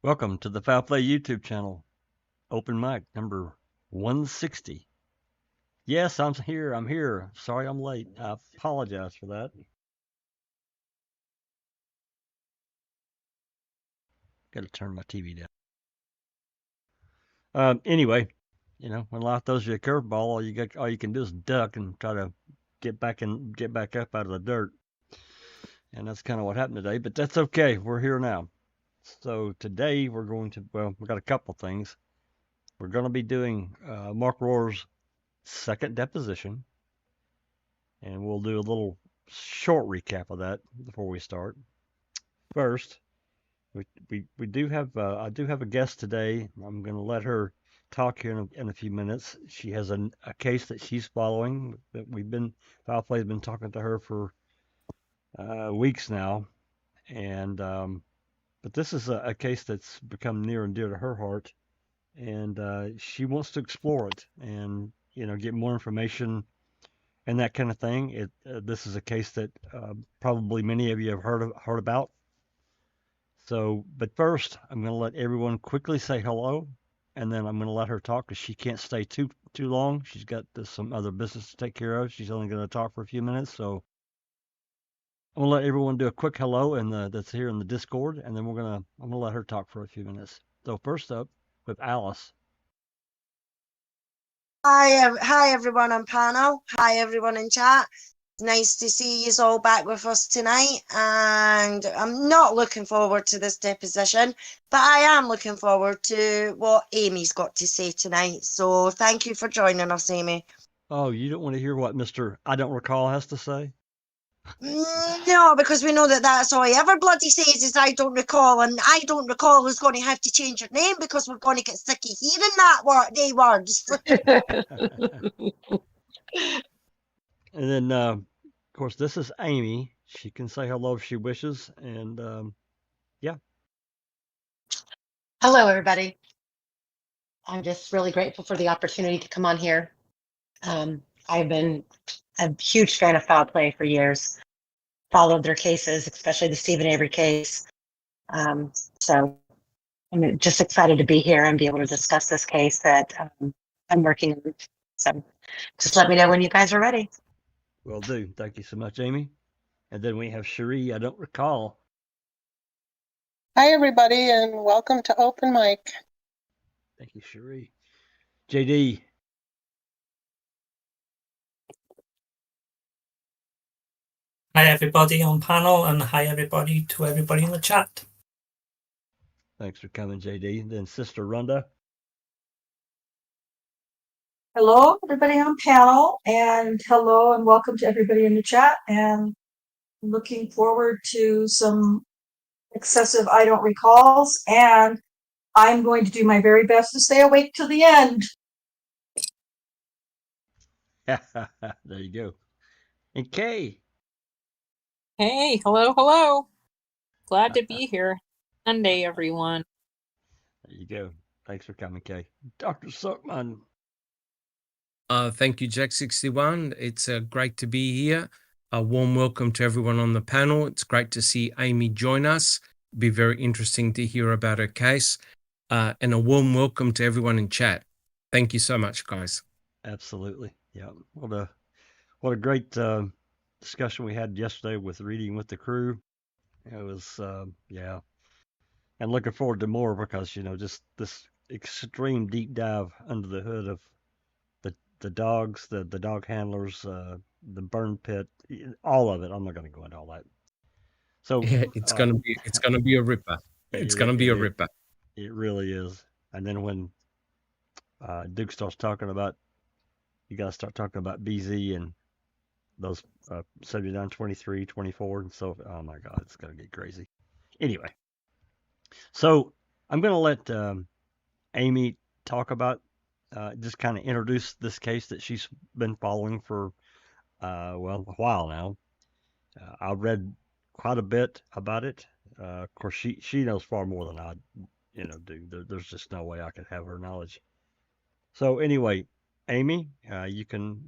Welcome to the Foul Play YouTube channel, open mic number 160. Yes, I'm here. Sorry I'm late. I apologize for that. Got to turn my TV down. Anyway, when life throws you a curveball, all you can do is duck and try to get back up out of the dirt. And that's kind of what happened today, but that's okay. We're here now. So today we've got a couple things. We're going to be doing Mark Rohrer's second deposition, and we'll do a little short recap of that before we start. First, we do have I do have a guest today. I'm going to let her talk here in a few minutes. She has a case that she's following that Foul Play's been talking to her for weeks now, and but this is a case that's become near and dear to her heart, and she wants to explore it and get more information and that kind of thing. This is a case that probably many of you have heard about. So, but first, I'm going to let everyone quickly say hello, and then I'm going to let her talk because she can't stay too long. She's got some other business to take care of. She's only going to talk for a few minutes, so I'm going to let everyone do a quick hello and that's here in the Discord, and then I'm going to let her talk for a few minutes. So first up with Alice. Hi everyone on panel. Hi everyone in chat. It's nice to see you all back with us tonight, and I'm not looking forward to this deposition, but I am looking forward to what Amy's got to say tonight. So thank you for joining us, Amy. Oh, you don't want to hear what Mr. I Don't Recall has to say? No, because we know that's all he ever bloody says is I don't recall, and I don't recall is going to have to change her name because we're going to get sick of hearing they words. And then, of course, this is Amy. She can say hello if she wishes, and yeah. Hello, everybody. I'm just really grateful for the opportunity to come on here. I've been a huge fan of Foul Play for years, followed their cases, especially the Stephen Avery case. So I'm just excited to be here and be able to discuss this case that I'm working on. So just let me know when you guys are ready. Will do. Thank you so much, Amy. And then we have Cherie. I don't recall. Hi, everybody, and welcome to Open Mic. Thank you, Cherie. JD. Hi, everybody on panel, and hi, everybody in the chat. Thanks for coming, JD. Then Sister Rhonda. Hello, everybody on panel, and hello and welcome to everybody in the chat. And looking forward to some excessive I don't recalls, and I'm going to do my very best to stay awake till the end. There you go. And Kay. Hey, hello. Glad to be here. Sunday, everyone. There you go. Thanks for coming, Kay. Dr. Silkman. Thank you, Jack61. It's great to be here. A warm welcome to everyone on the panel. It's great to see Amy join us. It'll be very interesting to hear about her case. And a warm welcome to everyone in chat. Thank you so much, guys. Absolutely. Yeah. What a great discussion we had yesterday with reading with the crew. It was, yeah. And looking forward to more because, just this extreme deep dive under the hood of the dogs, the dog handlers, the burn pit, all of it. I'm not going to go into all that. So yeah, it's gonna be a ripper. It's gonna be a ripper. It really is. And then when Duke starts talking about, you got to start talking about BZ and those 79, 23, 24, and so. Oh my God, it's gonna get crazy. Anyway, so I'm gonna let Amy talk about. Just kind of introduce this case that she's been following for, a while now. I've read quite a bit about it. Of course, she knows far more than I, do. There's just no way I could have her knowledge. So anyway, Amy, you can,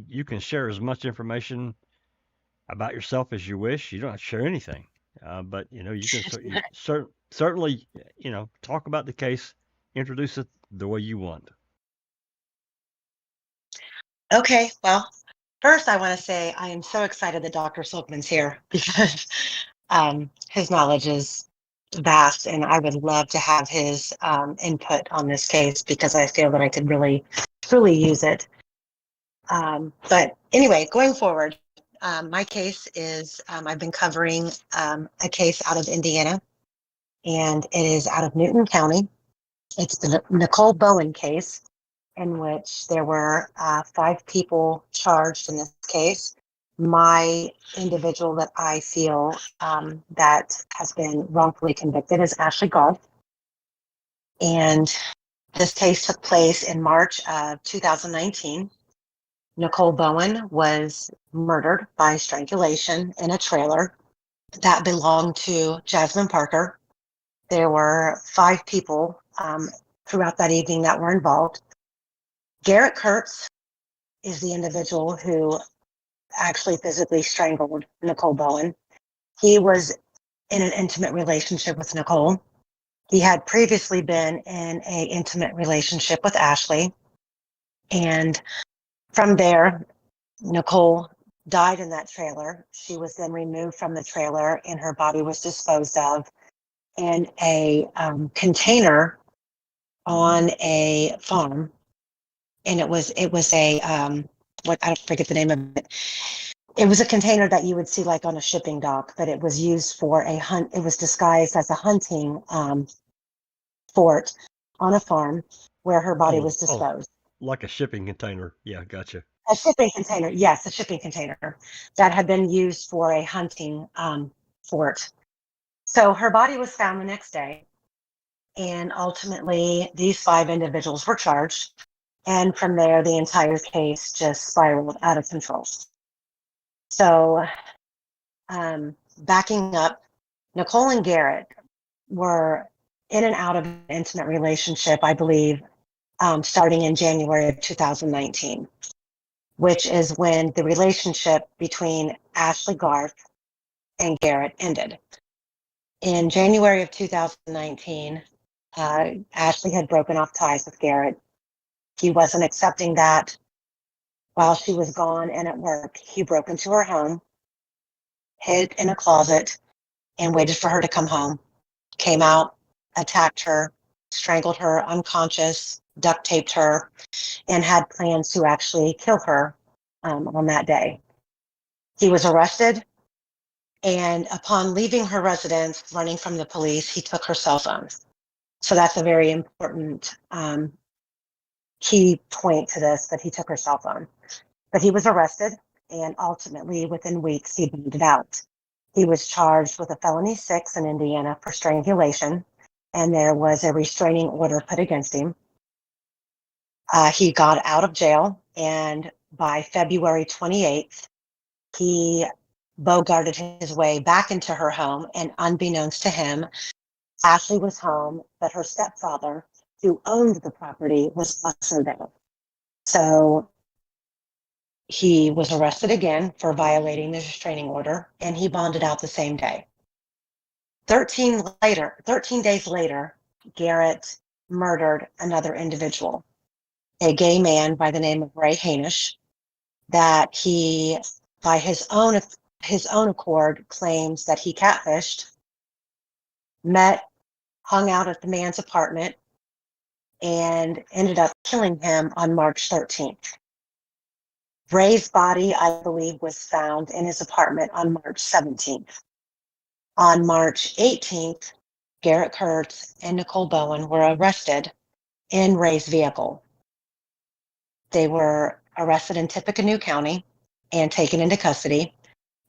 you can share as much information about yourself as you wish. You don't have to share anything. But you can certainly talk about the case, introduce it the way you want. Okay, well, first I want to say I am so excited that Dr. Silkman's here because his knowledge is vast, and I would love to have his input on this case because I feel that I could really, truly use it. But anyway, going forward, my case is I've been covering a case out of Indiana, and it is out of Newton County. It's the Nicole Bowen case, in which there were 5 people charged in this case. My individual that I feel that has been wrongfully convicted is Ashley Garth. And this case took place in March of 2019. Nicole Bowen was murdered by strangulation in a trailer that belonged to Jasmine Parker. There were 5 people throughout that evening that were involved. Garrett Kurtz is the individual who actually physically strangled Nicole Bowen. He was in an intimate relationship with Nicole. He had previously been in an intimate relationship with Ashley. And from there, Nicole died in that trailer. She was then removed from the trailer and her body was disposed of in a container on a farm. And it was a I forget the name of it. It was a container that you would see like on a shipping dock, but it was used for a hunt. It was disguised as a hunting fort on a farm where her body was disposed. Like a shipping container. Yeah, gotcha. A shipping container, yes, a shipping container that had been used for a hunting fort. So her body was found the next day, and ultimately these 5 individuals were charged. And from there, the entire case just spiraled out of control. So backing up, Nicole and Garrett were in and out of an intimate relationship, I believe, starting in January of 2019, which is when the relationship between Ashley Garth and Garrett ended. In January of 2019, Ashley had broken off ties with Garrett. He wasn't accepting that. While she was gone and at work, he broke into her home, hid in a closet, and waited for her to come home. Came out, attacked her, strangled her unconscious, duct taped her, and had plans to actually kill her on that day. He was arrested, and upon leaving her residence, running from the police, he took her cell phone. So that's a very important key point to this, that he took her cell phone. But he was arrested, and ultimately within weeks he bonded out. He was charged with a felony 6 in Indiana for strangulation, and there was a restraining order put against him. He got out of jail, and by February 28th, he bogarted his way back into her home, and unbeknownst to him, Ashley was home, but her stepfather, who owned the property, was also there. So he was arrested again for violating the restraining order, and he bonded out the same day. 13 days later, Garrett murdered another individual, a gay man by the name of Ray Hainish, that he, by his own accord, claims that he catfished, hung out at the man's apartment, and ended up killing him on March 13th. Ray's body, I believe, was found in his apartment on March 17th. On March 18th, Garrett Kurtz and Nicole Bowen were arrested in Ray's vehicle. They were arrested in Tippecanoe County and taken into custody.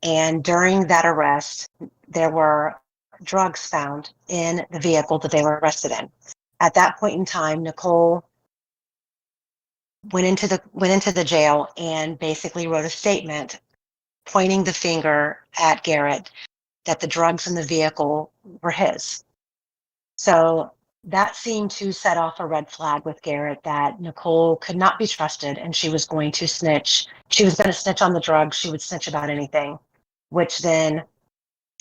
And during that arrest, there were drugs found in the vehicle that they were arrested in. At that point in time, Nicole went into the jail and basically wrote a statement pointing the finger at Garrett that the drugs in the vehicle were his. So that seemed to set off a red flag with Garrett that Nicole could not be trusted, and she was going to snitch. She was going to snitch on the drugs. She would snitch about anything, which then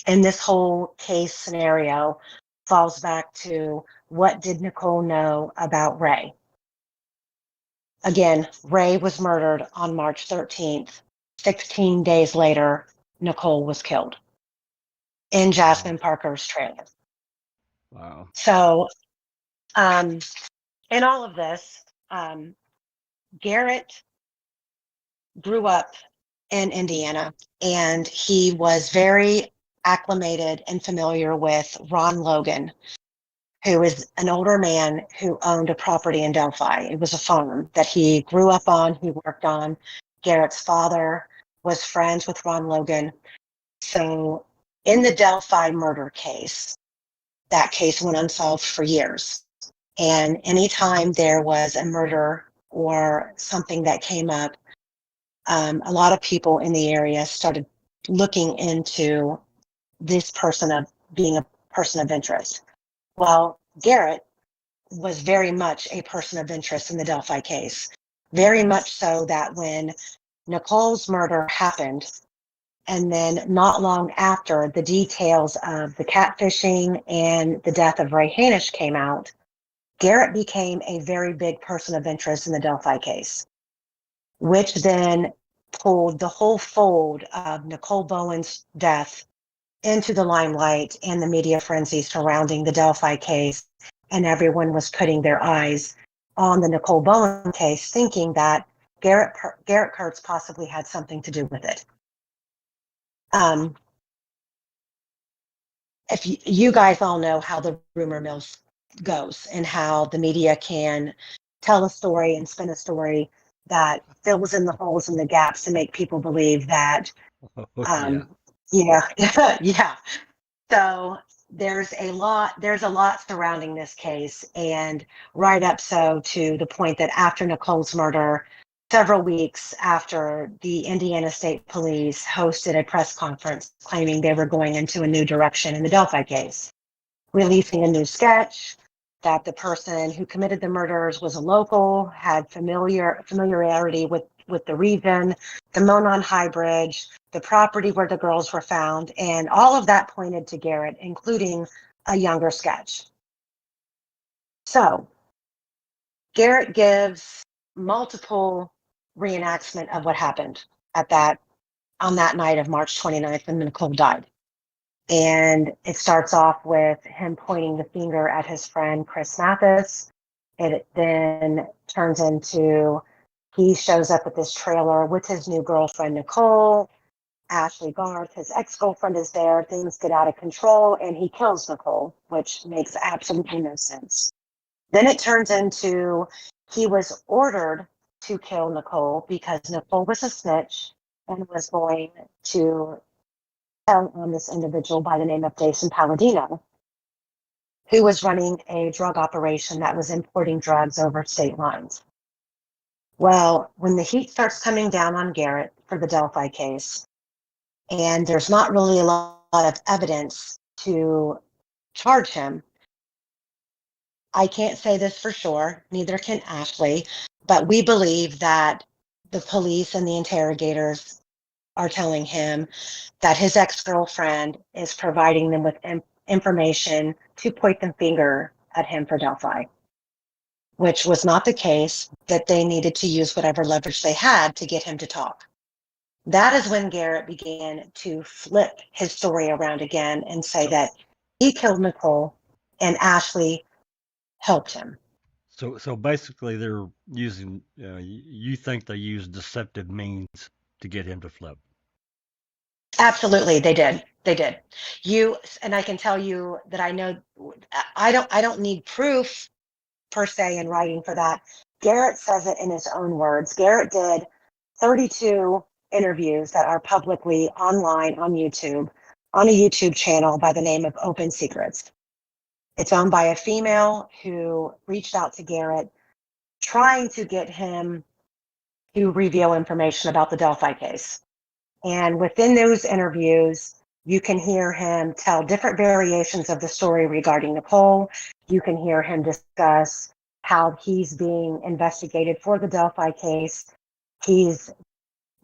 And this whole case scenario falls back to, what did Nicole know about Ray? Again, Ray was murdered on March 13th. 16 days later, Nicole was killed in Jasmine Parker's trailer. Wow. So, in all of this, Garrett grew up in Indiana, and he was very acclimated and familiar with Ron Logan, who is an older man who owned a property in Delphi. It was a farm that he grew up on, he worked on. Garrett's father was friends with Ron Logan. So in the Delphi murder case, that case went unsolved for years. And anytime there was a murder or something that came up, a lot of people in the area started looking into this person of being a person of interest. Well, Garrett was very much a person of interest in the Delphi case, very much so that when Nicole's murder happened, and then not long after the details of the catfishing and the death of Ray Hanisch came out, Garrett became a very big person of interest in the Delphi case, which then pulled the whole fold of Nicole Bowen's death into the limelight and the media frenzy surrounding the Delphi case. And everyone was putting their eyes on the Nicole Bowen case, thinking that Garrett Kurtz possibly had something to do with it. If you guys all know how the rumor mill goes and how the media can tell a story and spin a story that fills in the holes and the gaps to make people believe that, yeah. So there's a lot surrounding this case, and right up so to the point that after Nicole's murder, several weeks after, the Indiana State Police hosted a press conference claiming they were going into a new direction in the Delphi case, releasing a new sketch that the person who committed the murders was a local, had familiarity with the region, the Monon High Bridge, the property where the girls were found, and all of that pointed to Garrett, including a younger sketch. So Garrett gives multiple reenactment of what happened on that night of March 29th when Nicole died. And it starts off with him pointing the finger at his friend Chris Mathis. It then turns into, he shows up at this trailer with his new girlfriend Nicole. Ashley Garth, his ex-girlfriend, is there. Things get out of control and he kills Nicole, which makes absolutely no sense. Then it turns into, he was ordered to kill Nicole because Nicole was a snitch and was going to tell on this individual by the name of Jason Palladino, who was running a drug operation that was importing drugs over state lines. Well, when the heat starts coming down on Garrett for the Delphi case, and there's not really a lot of evidence to charge him, I can't say this for sure, neither can Ashley, but we believe that the police and the interrogators are telling him that his ex-girlfriend is providing them with information to point the finger at him for Delphi, which was not the case, that they needed to use whatever leverage they had to get him to talk. That is when Garrett began to flip his story around again and say that he killed Nicole and Ashley helped him. So basically, they're using. You think they used deceptive means to get him to flip? Absolutely, they did. They did. And I can tell you that I know. I don't need proof per se in writing for that. Garrett says it in his own words. Garrett did 32 interviews that are publicly online on YouTube, on a YouTube channel by the name of Open Secrets. It's owned by a female who reached out to Garrett trying to get him to reveal information about the Delphi case. And within those interviews, you can hear him tell different variations of the story regarding Nicole. You can hear him discuss how he's being investigated for the Delphi case. He's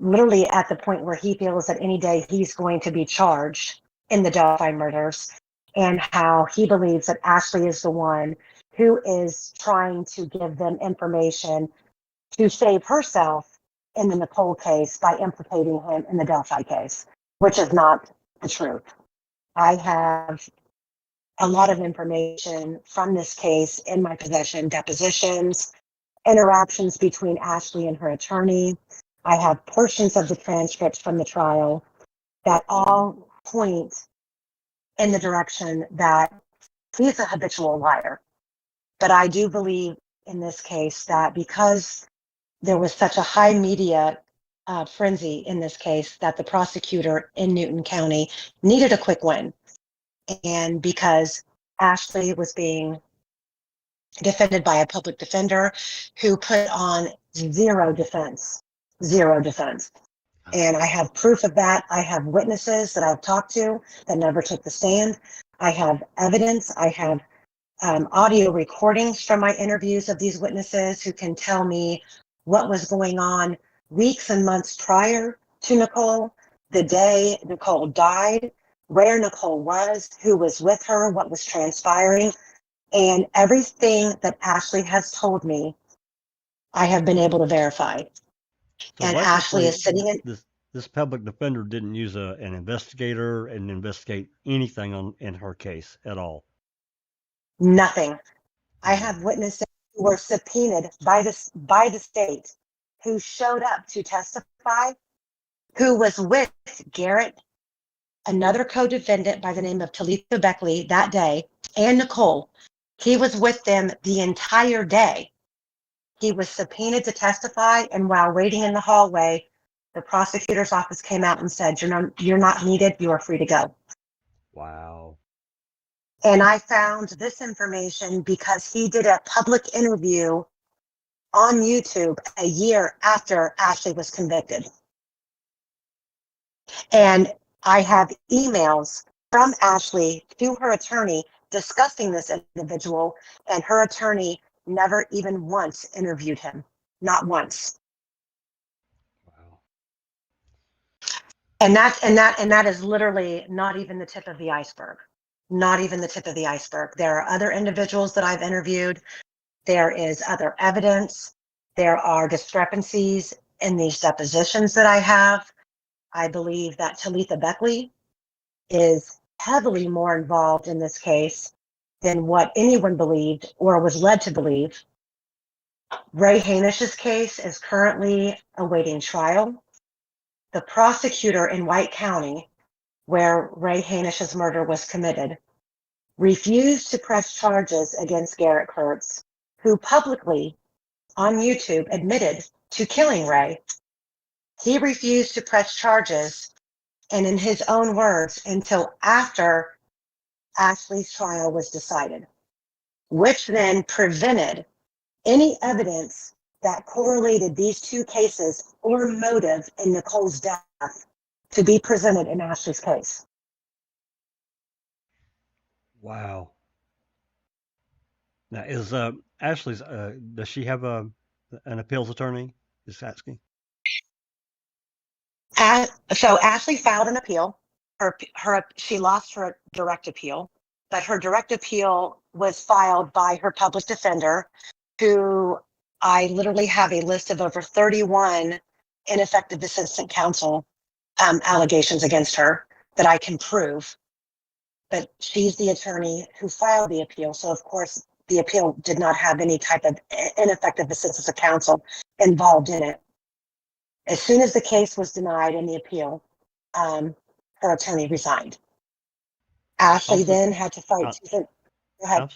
literally at the point where he feels that any day he's going to be charged in the Delphi murders, and how he believes that Ashley is the one who is trying to give them information to save herself in the Nicole case by implicating him in the Delphi case, which is not the truth. I have a lot of information from this case in my possession, depositions, interactions between Ashley and her attorney. I have portions of the transcripts from the trial that all point in the direction that he's a habitual liar. But I do believe in this case that because there was such a high media frenzy in this case, that the prosecutor in Newton County needed a quick win. And because Ashley was being defended by a public defender who put on zero defense. And I have proof of that. I have witnesses that I've talked to that never took the stand. I have evidence. I have audio recordings from my interviews of these witnesses who can tell me what was going on weeks and months prior to Nicole, the day Nicole died, where Nicole was, who was with her, what was transpiring. And everything that Ashley has told me, I have been able to verify. So And Ashley is sitting in. This public defender didn't use an investigator and investigate anything in her case at all. Nothing. I have witnesses who were subpoenaed by the state, who showed up to testify, who was with Garrett, another co-defendant by the name of Talitha Beckley that day, and Nicole. He was with them the entire day. He was subpoenaed to testify, and while waiting in the hallway, the prosecutor's office came out and said, "You're not needed. You are free to go." Wow. And I found this information because he did a public interview on YouTube a year after Ashley was convicted. And I have emails from Ashley to her attorney discussing this individual, and her attorney never even once interviewed him. Not once. Wow. And that is literally not even the tip of the iceberg. Not even the tip of the iceberg. There are other individuals that I've interviewed. There is other evidence. There are discrepancies in these depositions that I have. I believe that Talitha Beckley is heavily more involved in this case than what anyone believed or was led to believe. Ray Hanish's case is currently awaiting trial. The prosecutor in White County, where Ray Hanish's murder was committed, refused to press charges against Garrett Kurtz, who publicly on YouTube admitted to killing Ray. He refused to press charges, and in his own words, until after Ashley's trial was decided, which then prevented any evidence that correlated these two cases or motive in Nicole's death to be presented in Ashley's case. Wow. Now, is Ashley's, does she have an appeals attorney? Is asking. So Ashley filed an appeal. She lost her direct appeal, but her direct appeal was filed by her public defender, who I literally have a list of over 31 ineffective assistant counsel allegations against her that I can prove. But she's the attorney who filed the appeal. So of course, the appeal did not have any type of ineffective assistance of counsel involved in it. As soon as the case was denied in the appeal, her attorney resigned. Ashley then had to fight. Go ahead.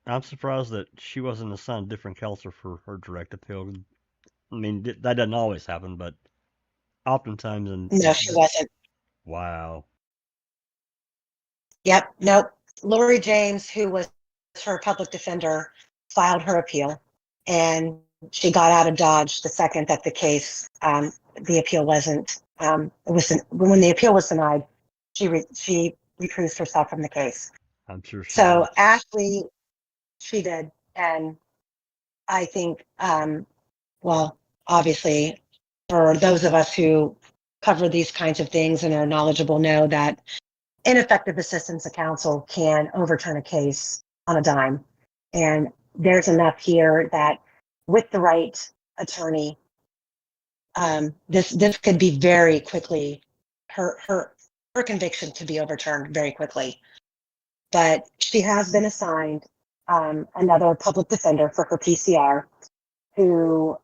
I'm surprised that she wasn't assigned different counsel for her direct appeal. I mean, that doesn't always happen, but oftentimes. No, she wasn't. Wow. Yep. Nope. Lori James, who was her public defender, filed her appeal, and she got out of Dodge the second that the case, the appeal wasn't. When the appeal was denied, she recused herself from the case. I'm sure she So did. Ashley, she did, and I think, well, obviously, for those of us who cover these kinds of things and are knowledgeable, know that ineffective assistance of counsel can overturn a case on a dime. And there's enough here that with the right attorney, this could be very quickly, her conviction could be overturned very quickly. But she has been assigned another public defender for her PCR, who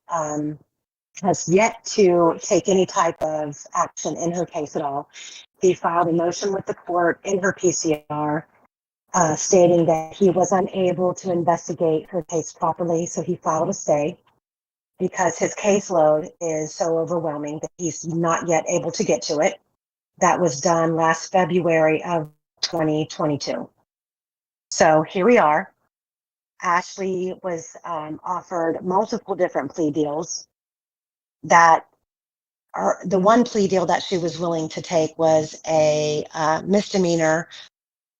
has yet to take any type of action in her case at all. He filed a motion with the court in her PCR stating that he was unable to investigate her case properly, so he filed a stay because his caseload is so overwhelming that he's not yet able to get to it. That was done last February of 2022. So here we are. Ashley was offered multiple different plea deals. That are the one plea deal that she was willing to take was a misdemeanor,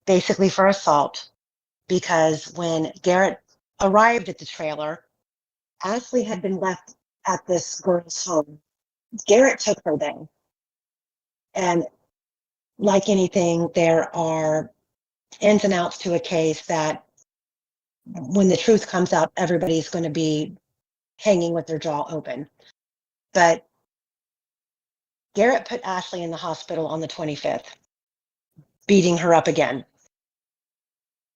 basically for assault, because when Garrett arrived at the trailer, Ashley had been left at this girl's home. Garrett took her there. And like anything, there are ins and outs to a case that when the truth comes out, everybody's going to be hanging with their jaw open. But Garrett put Ashley in the hospital on the 25th, beating her up again.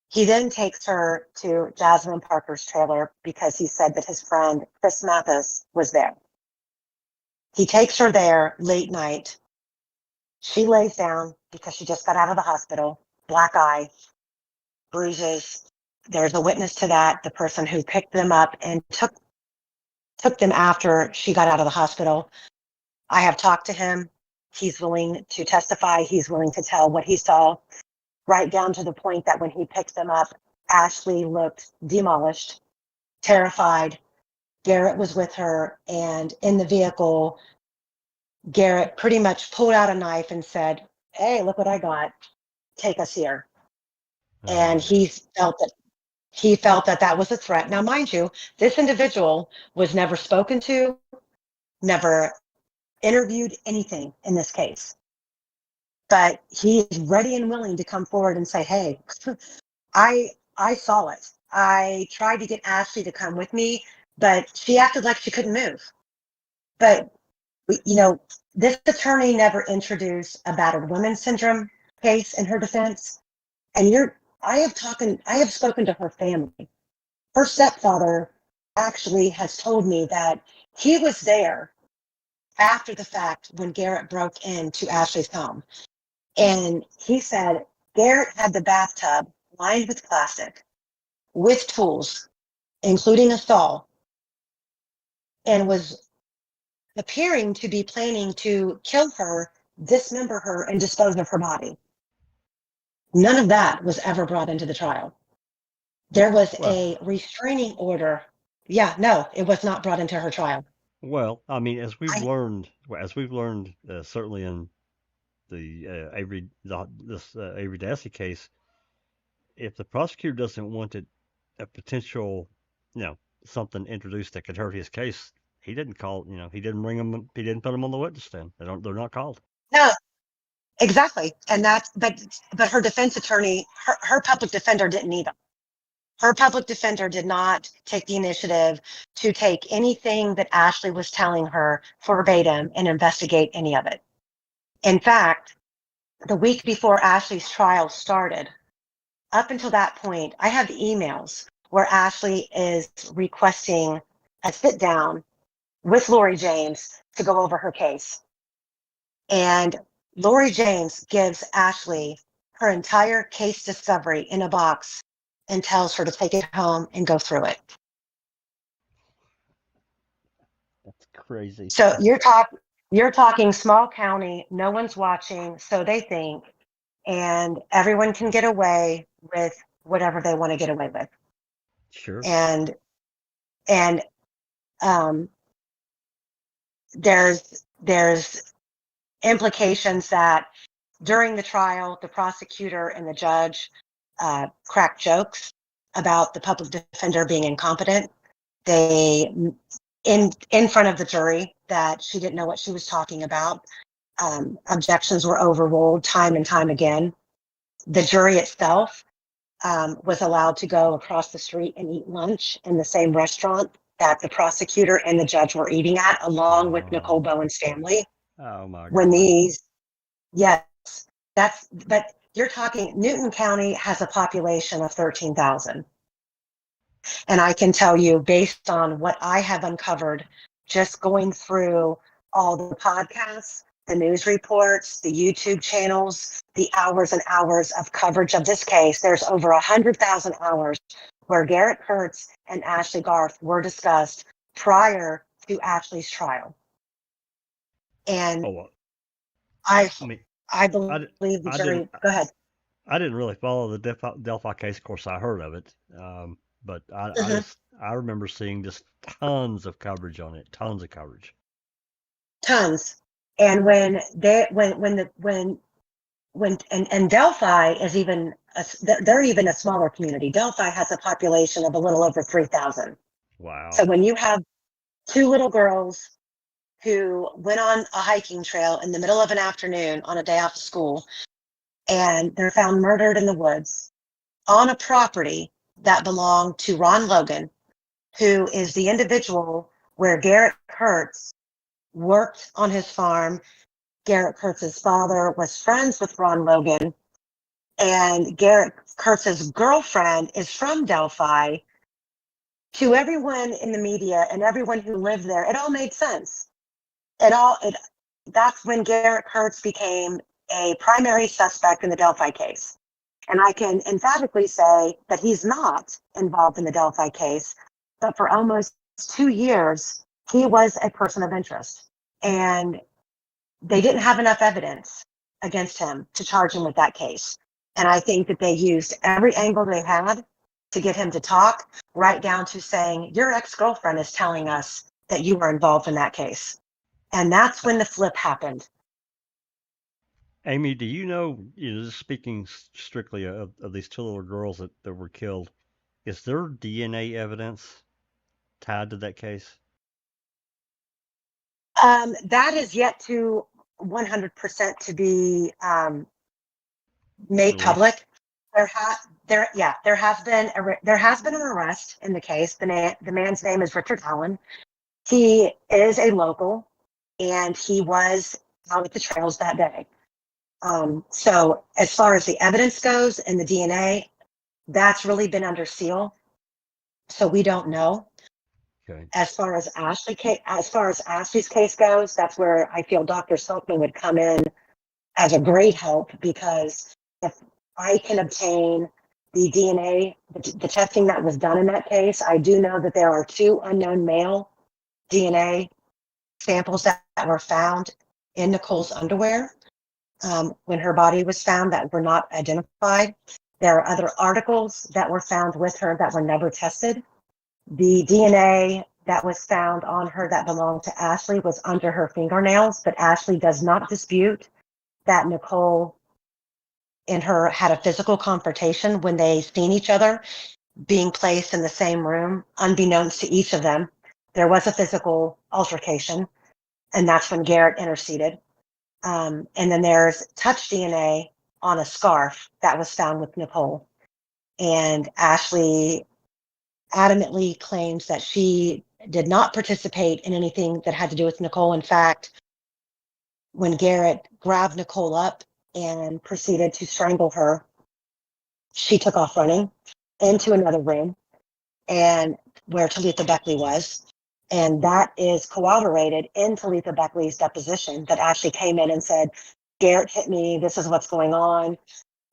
He then takes her to Jasmine Parker's trailer because he said that his friend Chris Mathis was there. He takes her there late night. She lays down because she just got out of the hospital, black eye, bruises. There's a witness to that, the person who picked them up and took them after she got out of the hospital. I have talked to him. He's willing to testify. He's willing to tell what he saw, right down to the point that when he picked them up, Ashley looked demolished, terrified. Garrett was with her, and in the vehicle, Garrett pretty much pulled out a knife and said, "Hey, look what I got. Take us here." And he felt that that was a threat. Now, mind you, this individual was never spoken to, never interviewed, anything in this case. But he is ready and willing to come forward and say, "Hey, I saw it. I tried to get Ashley to come with me, but she acted like she couldn't move." But, you know, this attorney never introduced a battered women syndrome case in her defense. And I have spoken to her family. Her stepfather actually has told me that he was there after the fact when Garrett broke into Ashley's home. And he said Garrett had the bathtub lined with plastic, with tools, including a saw, and was appearing to be planning to kill her, dismember her, and dispose of her body. None of that was ever brought into the trial. There was a restraining order. Yeah, no, it was not brought into her trial. Well, I mean, as we've learned, certainly in the Avery Dassey case, if the prosecutor doesn't want a potential, something introduced that could hurt his case, he didn't he didn't put them on the witness stand. They're not called. No, exactly. And but her defense attorney, her public defender didn't need them. Her public defender did not take the initiative to take anything that Ashley was telling her verbatim and investigate any of it. In fact, the week before Ashley's trial started, up until that point, I have emails where Ashley is requesting a sit down with Lori James to go over her case. And Lori James gives Ashley her entire case discovery in a box and tells her to take it home and go through it. That's crazy. So you're talking small county, no one's watching, so they think, and everyone can get away with whatever they want to get away with. Sure. And there's implications that during the trial, the prosecutor and the judge cracked jokes about the public defender being incompetent. They, in front of the jury, that she didn't know what she was talking about. Objections were overruled time and time again. The jury itself was allowed to go across the street and eat lunch in the same restaurant that the prosecutor and the judge were eating at, along with Nicole Bowen's family. Oh my God. When these, yes, but you're talking, Newton County has a population of 13,000. And I can tell you, based on what I have uncovered, just going through all the podcasts, the news reports, the YouTube channels, the hours and hours of coverage of this case, there's over 100,000 hours where Garrett Kurtz and Ashley Garth were discussed prior to Ashley's trial. And I believe the jury, go ahead. I didn't really follow the Delphi case. Of course, I heard of it. But I remember seeing just tons of coverage on it, tons of coverage. Tons. And when Delphi is even, they're even a smaller community. Delphi has a population of a little over 3,000. Wow. So when you have two little girls who went on a hiking trail in the middle of an afternoon on a day off of school, and they're found murdered in the woods on a property that belonged to Ron Logan, who is the individual where Garrett Kurtz worked on his farm. Garrett Kurtz's father was friends with Ron Logan, and Garrett Kurtz's girlfriend is from Delphi. To everyone in the media and everyone who lived there, it all made sense. That's when Garrett Kurtz became a primary suspect in the Delphi case. And I can emphatically say that he's not involved in the Delphi case, but for almost 2 years, he was a person of interest. And they didn't have enough evidence against him to charge him with that case. And I think that they used every angle they had to get him to talk, right down to saying, your ex-girlfriend is telling us that you were involved in that case. And that's when the flip happened. Amy, do you know, just speaking strictly of these two little girls that were killed, is there DNA evidence tied to that case? That is yet to 100% to be made public. There has been an arrest in the case. The man's name is Richard Allen. He is a local, and he was out at the trails that day. So as far as the evidence goes and the DNA, that's really been under seal. So we don't know. Okay. As far as Ashley's case goes, that's where I feel Dr. Silkman would come in as a great help, because if I can obtain the DNA, the testing that was done in that case, I do know that there are 2 unknown male DNA samples that were found in Nicole's underwear when her body was found that were not identified. There are other articles that were found with her that were never tested. The DNA that was found on her that belonged to Ashley was under her fingernails, but Ashley does not dispute that Nicole and her had a physical confrontation when they seen each other being placed in the same room. Unbeknownst to each of them, there was a physical altercation, and that's when Garrett interceded. And then there's touch DNA on a scarf that was found with Nicole. And Ashley adamantly claims that she did not participate in anything that had to do with Nicole. In fact, when Garrett grabbed Nicole up and proceeded to strangle her, she took off running into another room, and where Talitha Beckley was. And that is corroborated in Talitha Beckley's deposition, that Ashley came in and said, Garrett hit me, this is what's going on.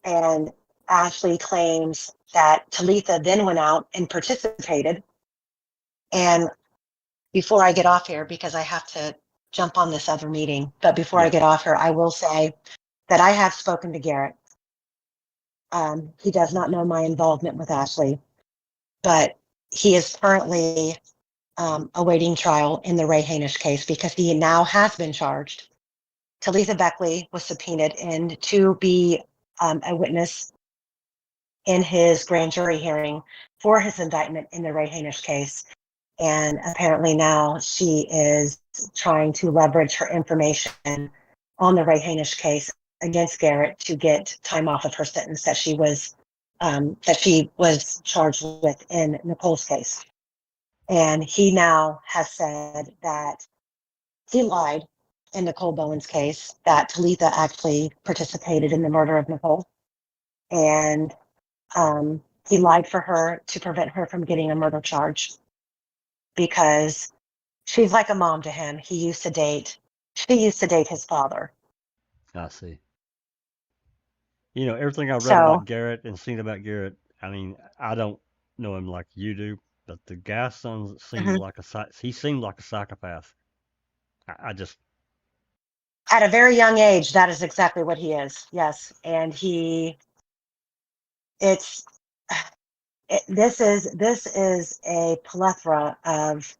And Ashley claims that Talitha then went out and participated. And before I get off here, because I have to jump on this other meeting, but before I get off here, I will say that I have spoken to Garrett. He does not know my involvement with Ashley, but he is currently awaiting trial in the Ray Hainish case, because he now has been charged. Talitha Beckley was subpoenaed in to be a witness in his grand jury hearing for his indictment in the Ray Hainish case. And apparently now she is trying to leverage her information on the Ray Hainish case against Garrett to get time off of her sentence that she was charged with in Nicole's case. And he now has said that he lied in Nicole Bowen's case, that Talitha actually participated in the murder of Nicole. And he lied for her to prevent her from getting a murder charge because she's like a mom to him. She used to date his father. I see. You know, everything I've read So, about Garrett and seen about Garrett, I mean, I don't know him like you do, but the guy seemed mhm. like he seemed like a psychopath. I just, At a very young age, that is exactly what he is. Yes. And this is a plethora of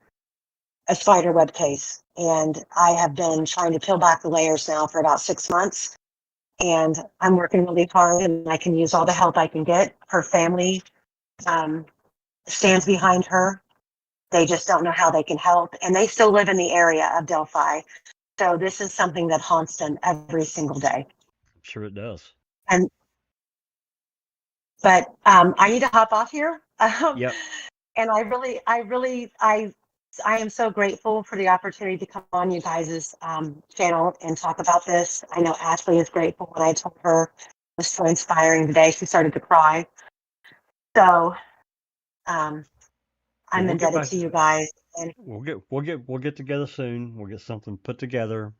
a spider web case. And I have been trying to peel back the layers now for about 6 months. And I'm working really hard, and I can use all the help I can get. Her family stands behind her. They just don't know how they can help. And they still live in the area of Delphi. So this is something that haunts them every single day. I'm sure it does. But I need to hop off here. Yep. And I am so grateful for the opportunity to come on you guys' channel and talk about this. I know Ashley is grateful. When I told her it was so inspiring today, she started to cry. So I'm we'll indebted to you guys. And we'll get together soon. We'll get something put together.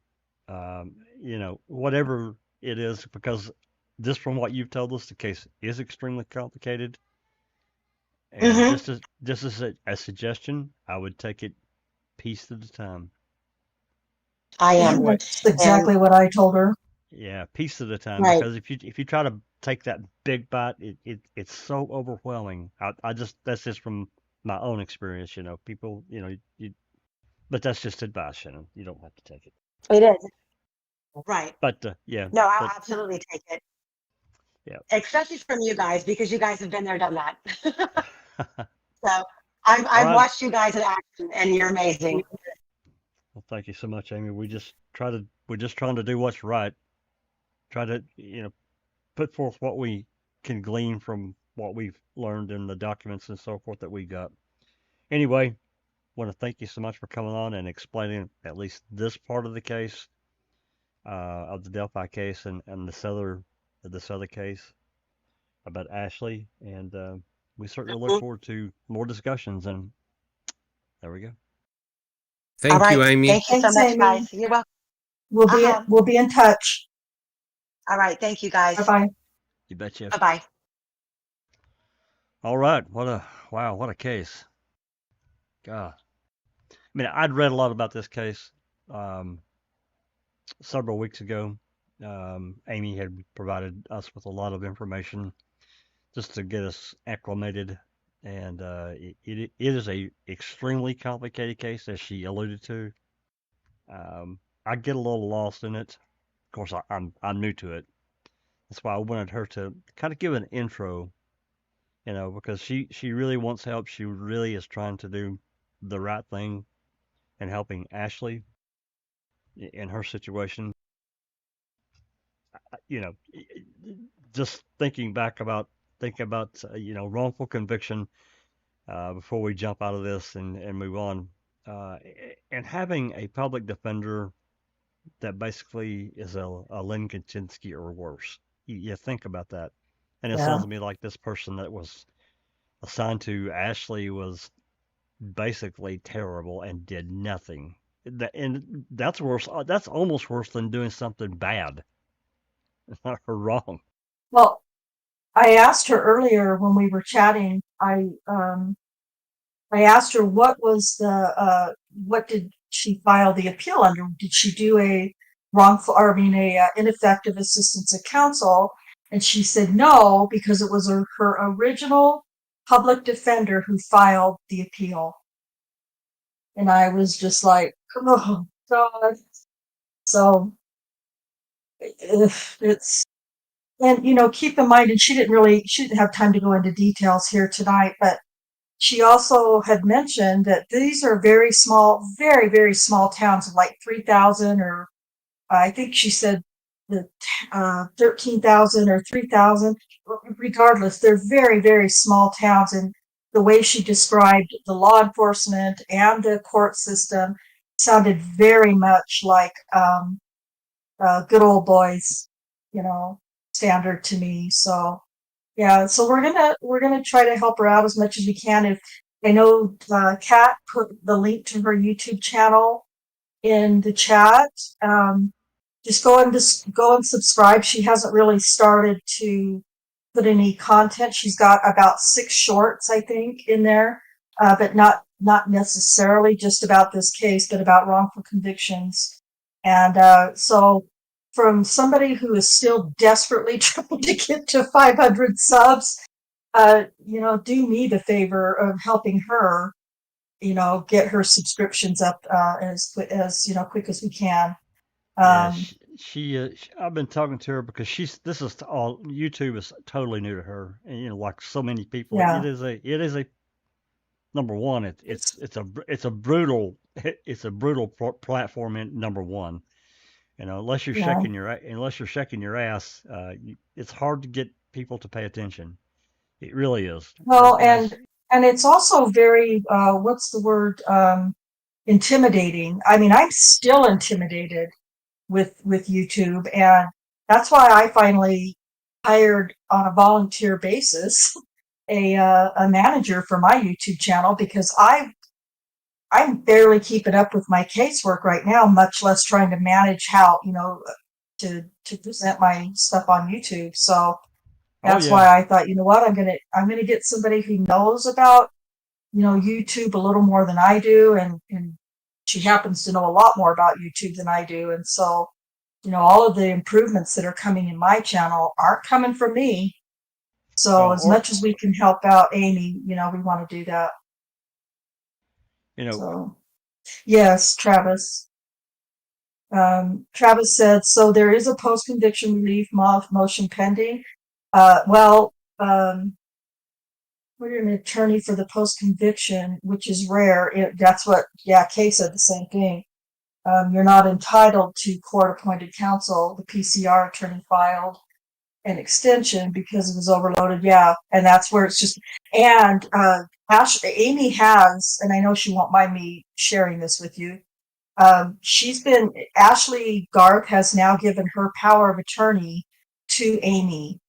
You know, whatever it is, because this, from what you've told us, the case is extremely complicated. And mhm, just as a suggestion, I would take it piece at a time. I am. That's exactly what I told her. Yeah, piece at a time. Right. Because if you try to take that big bite, it's so overwhelming. That's just from my own experience. You know, people, you know, but that's just advice, Shannon. You don't have to take it. It is. Right. But yeah. No, I'll absolutely take it. Yeah. Especially from you guys, because you guys have been there, done that. So All I've right. watched you guys in action, and you're amazing. Well, thank you so much, Amy. We're just trying to do what's right. Try to, you know, put forth what we can glean from what we've learned in the documents and so forth that we got. Anyway, want to thank you so much for coming on and explaining at least this part of the case, of the Delphi case, and this other case about Ashley. And we certainly look forward to more discussions. And there we go. All Thank you, right. Amy. Thank you so Thanks, much, Amy. guys. You're welcome. We'll be in touch. All right. Thank you, guys. Bye bye. You betcha. Bye-bye. All right. What a case. God. I mean, I'd read a lot about this case several weeks ago. Amy had provided us with a lot of information just to get us acclimated, and it is a extremely complicated case, as she alluded to. I get a little lost in it. Of course, I'm new to it. That's why I wanted her to kind of give an intro, you know, because she really wants help. She really is trying to do the right thing and helping Ashley in her situation. You know, just thinking about you know, wrongful conviction before we jump out of this and move on, and having a public defender that basically is a Lynn Kaczynski or worse. You think about that, and it sounds to me like this person that was assigned to Ashley was basically terrible and did nothing. And that's worse. That's almost worse than doing something bad or wrong. Well, I asked her earlier when we were chatting. I asked her what did she file the appeal under? Did she do a ineffective assistance of counsel? And she said no, because it was her original public defender who filed the appeal. And I was just like, oh God. So it's, and you know, keep in mind, and she didn't have time to go into details here tonight, but she also had mentioned that these are very small, very, very small towns of like 3,000, or I think she said the 13,000 or 3,000. Regardless, they're very, very small towns, and the way she described the law enforcement and the court system sounded very much like good old boys, standard to me. So yeah, so we're gonna try to help her out as much as we can. If I know Kat put the link to her YouTube channel in the chat. Just go and subscribe. She hasn't really started to put any content. She's got about 6 shorts, I think, in there, but not necessarily just about this case, but about wrongful convictions. And so, from somebody who is still desperately trying to get to 500 subs, do me the favor of helping her, get her subscriptions up as quick as we can. Yeah, I've been talking to her because this is all, YouTube is totally new to her, and like so many people, Yeah. it is a number one. It's a brutal platform in number one. Unless you're Yeah. shaking your ass, it's hard to get people to pay attention. It really is. Well, and it's also very what's the word, intimidating. I mean, I'm still intimidated with YouTube, and that's why I finally hired on a volunteer basis a manager for my YouTube channel, because I'm barely keeping up with my casework right now, much less trying to manage how to present my stuff on YouTube. So that's why I thought, you know what, I'm gonna get somebody who knows about YouTube a little more than I do, and she happens to know a lot more about YouTube than I do, and so all of the improvements that are coming in my channel aren't coming from me. So as much as we can help out Amy, we want to do that. So, yes, Travis. Travis said, so there is a post-conviction relief motion pending. We're an attorney for the post-conviction, which is rare. That's what, Kay said the same thing. You're not entitled to court-appointed counsel. The PCR attorney filed an extension because it was overloaded. Yeah, and that's where it's just. And Amy has, and I know she won't mind me sharing this with you. Ashley Garth has now given her power of attorney to Amy,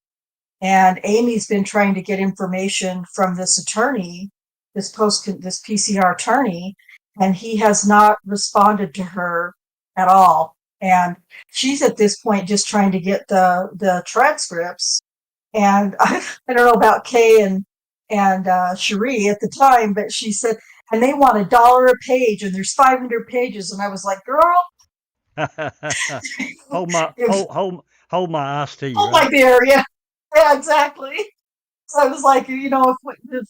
and Amy's been trying to get information from this attorney, this PCR attorney, and he has not responded to her at all. And she's at this point just trying to get the transcripts. And I don't know about Kay and Cherie at the time, but she said, and they want $1 a page, and there's 500 pages. And I was like, girl, hold my iced tea. Hold right? my beer, yeah, exactly. So I was like, if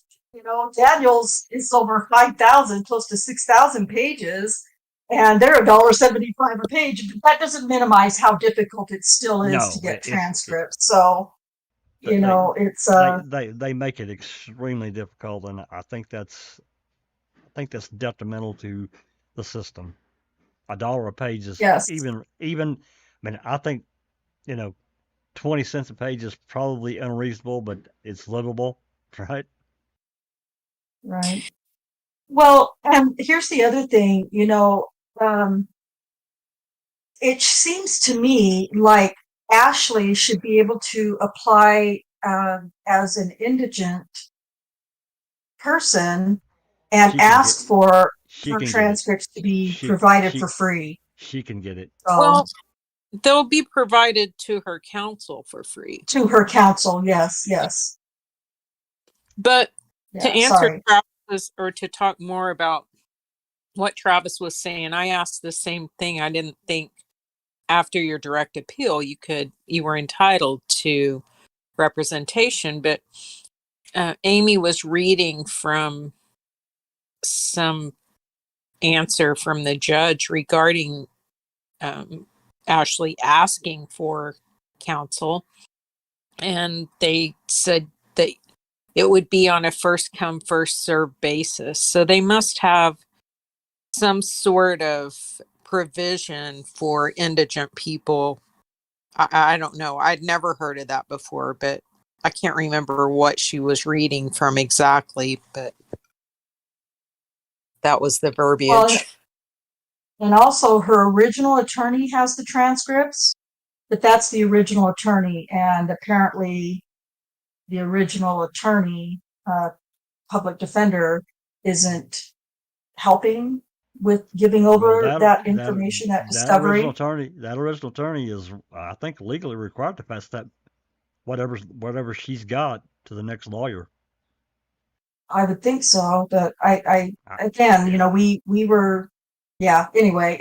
Daniel's is over 5,000, close to 6,000 pages, and they're $1.75 a page. But that doesn't minimize how difficult it still is to get transcripts. So it's they make it extremely difficult, and I think that's detrimental to the system. $1 a page is even. I mean, I think 20 cents a page is probably unreasonable, but it's livable, right? Right. Well, and here's the other thing, it seems to me like Ashley should be able to apply as an indigent person and ask for her transcripts to be provided for free. She can get it. Well, they'll be provided to her counsel for free. To her counsel, yes. But to answer Travis, or to talk more about what Travis was saying, I asked the same thing. I didn't think after your direct appeal you were entitled to representation, but Amy was reading from some answer from the judge regarding Ashley asking for counsel, and they said that it would be on a first come first served basis. So they must have some sort of provision for indigent people I don't know. I'd never heard of that before, but I can't remember what she was reading from exactly, but that was the verbiage. And also her original attorney has the transcripts, but that's the original attorney. And apparently the original attorney, public defender, isn't helping with giving over that information, that discovery. That original attorney is, I think, legally required to pass that whatever she's got to the next lawyer. I would think so, but I again, you know, we were, yeah. Anyway,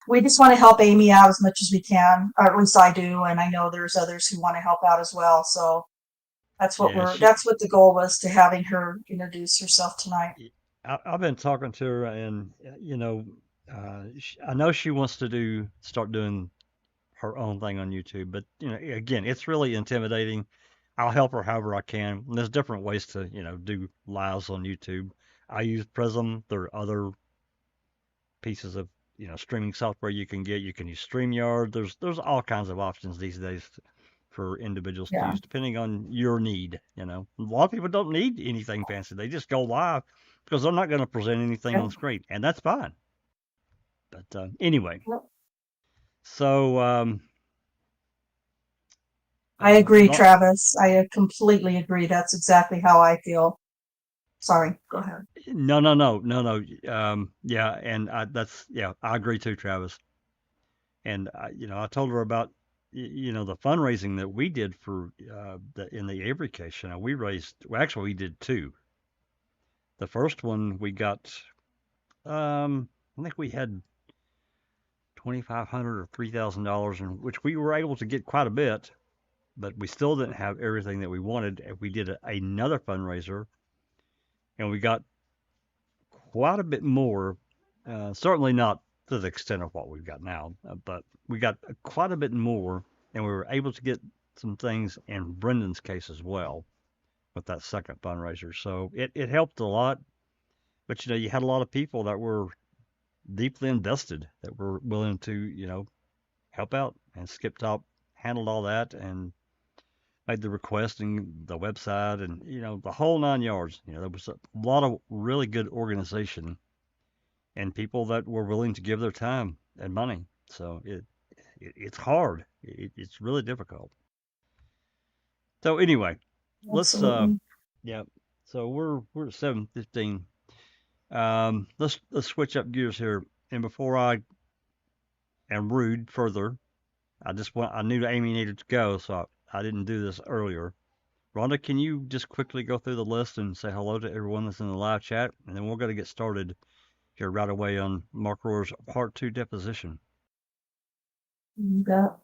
we just want to help Amy out as much as we can, or at least I do, and I know there's others who want to help out as well. So that's what that's what the goal was, to having her introduce herself tonight. I've been talking to her, and you know, I know she wants to start doing her own thing on YouTube, but you know, again, it's really intimidating. I'll help her however I can. And there's different ways to, you know, do lives on YouTube. I use Prism. There are other pieces of, you know, streaming software you can get. You can use StreamYard. There's all kinds of options these days for individuals to use, depending on your need. You know, a lot of people don't need anything fancy. They just go live because they're not going to present anything on screen, and that's fine. But anyway, so I agree, Travis. I completely agree. That's exactly how I feel. Sorry, go ahead. No. Yeah, and I agree too, Travis. And you know, I told her about you know, the fundraising that we did for in the Avery case. You know, actually we did two. The first one we got, I think we had $2,500 or $3,000, in which we were able to get quite a bit, but we still didn't have everything that we wanted. And we did another fundraiser, and we got quite a bit more. Certainly not to the extent of what we've got now, but we got quite a bit more, and we were able to get some things in Brendan's case as well with that second fundraiser. So it helped a lot. But you know, you had a lot of people that were deeply invested, that were willing to, you know, help out. And Skip Top handled all that and made the request and the website and, you know, the whole 9 yards. You know, there was a lot of really good organization and people that were willing to give their time and money. So it's hard. It's really difficult. So anyway, Absolutely. yeah. So we're at 7:15. Let's switch up gears here. And before I am rude further, I knew Amy needed to go, so I didn't do this earlier. Rhonda, can you just quickly go through the list and say hello to everyone that's in the live chat, and then we're going to get started here right away on Mark Rohrer's Part 2 deposition. You bet.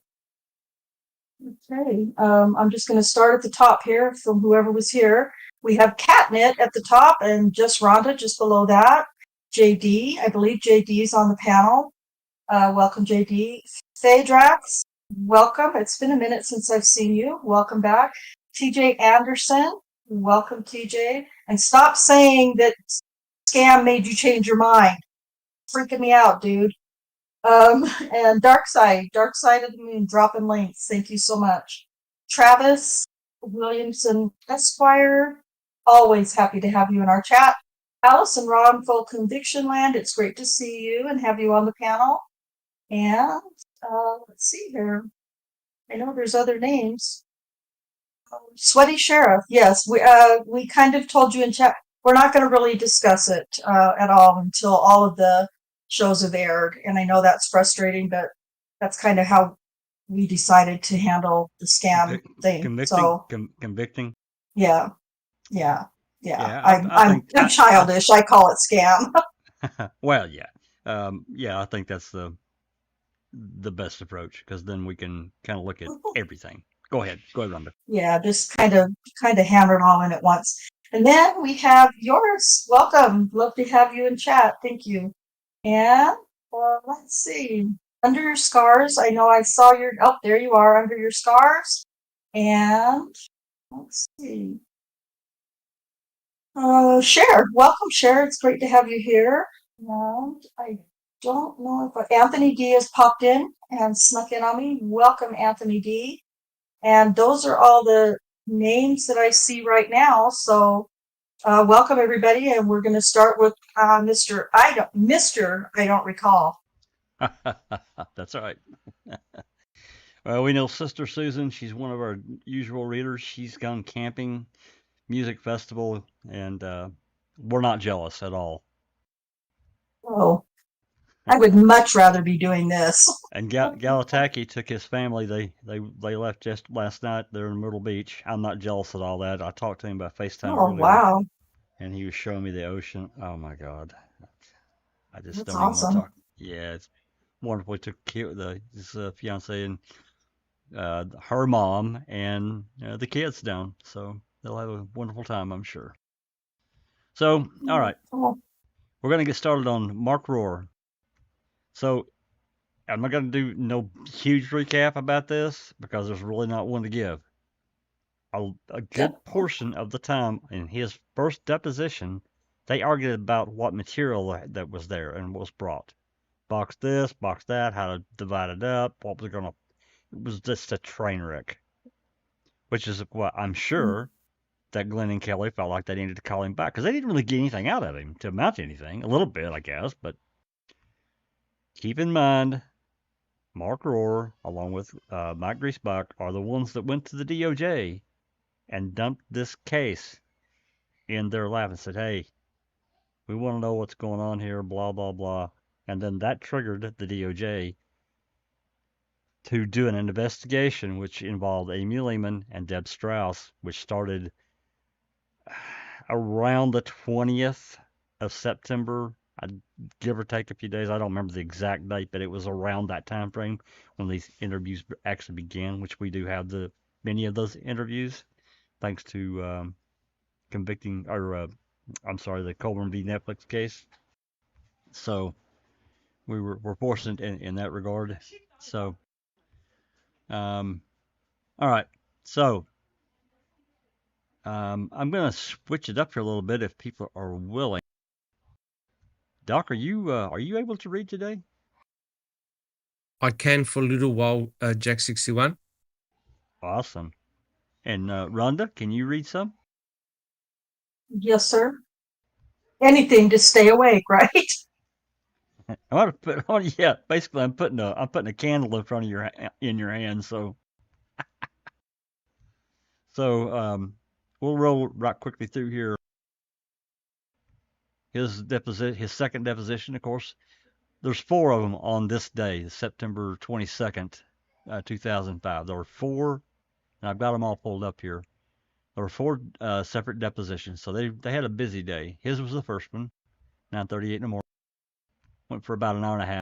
Okay, I'm just going to start at the top here from whoever was here. We have Catnit at the top and just Rhonda just below that. JD, I believe JD is on the panel. Welcome, JD. Phaedrax, welcome. It's been a minute since I've seen you. Welcome back. TJ Anderson, welcome, TJ. And stop saying that scam made you change your mind. Freaking me out, dude. And Dark Side of the Moon, dropping links. Thank you so much. Travis Williamson Esquire, always happy to have you in our chat. Allison Ron, Full Conviction Land, it's great to see you and have you on the panel. And let's see here. I know there's other names. Sweaty Sheriff, yes, we kind of told you in chat, we're not going to really discuss it at all until all of the shows have aired. And I know that's frustrating, but that's kind of how we decided to handle the scam thing. Convicting. Yeah. I'm childish. I call it scam. Well, yeah. I think that's the best approach, because then we can kind of look at everything. Go ahead, Rhonda. Yeah, just kind of hammer it all in at once. And then we have yours. Welcome. Love to have you in chat. Thank you. And let's see. Under Your Scars, I know I saw your, there you are, Under Your Scars. And let's see. Cher, welcome, Cher. It's great to have you here. And I don't know if Anthony D has popped in and snuck in on me. Welcome, Anthony D. And those are all the names that I see right now. So welcome everybody, and we're going to start with Mr. I don't recall. That's all right. Well, we know Sister Susan. She's one of our usual readers. She's gone camping, music festival, and we're not jealous at all. Oh, I would much rather be doing this. And Galataki took his family. They left just last night. They're in Myrtle Beach. I'm not jealous at all that. I talked to him by FaceTime Oh, earlier, wow. and he was showing me the ocean. Oh my God, I just That's don't even want awesome. to talk. Yeah, it's wonderful. He took his fiance and her mom and the kids down, so they'll have a wonderful time, I'm sure. So, all right, Oh, we're gonna get started on Mark Rohrer. So, I'm not gonna do no huge recap about this because there's really not one to give. A good portion of the time in his first deposition, they argued about what material that was there and was brought. Box this, box that, how to divide it up, what was gonna. It was just a train wreck. Which is what I'm sure that Glenn and Kelly felt like they needed to call him back because they didn't really get anything out of him to amount to anything. A little bit, I guess, but keep in mind, Mark Rohrer, along with Mike Griesbach, are the ones that went to the DOJ and dumped this case in their lap and said, hey, we want to know what's going on here, blah, blah, blah. And then that triggered the DOJ to do an investigation which involved Amy Lehman and Deb Strauss, which started around the 20th of September. I'd give or take a few days. I don't remember the exact date, but it was around that time frame when these interviews actually began, which we do have many of those interviews, thanks to the Colburn v. Netflix case. So we're fortunate in that regard. So, all right. So, I'm going to switch it up here a little bit if people are willing. Doc, are you able to read today? I can for a little while, Jack 61. Awesome. And Rhonda, can you read some? yes, sir. Anything to stay awake, right? I want to put on. Yeah, basically, I'm putting a candle in front of your hand. So we'll roll right quickly through here. His second deposition, of course. There's 4 of them on this day, September 22nd, 2005. There were 4, and I've got them all pulled up here. There were 4 separate depositions, so they had a busy day. His was the first one, 9:38 in the morning. Went for about an hour and a half.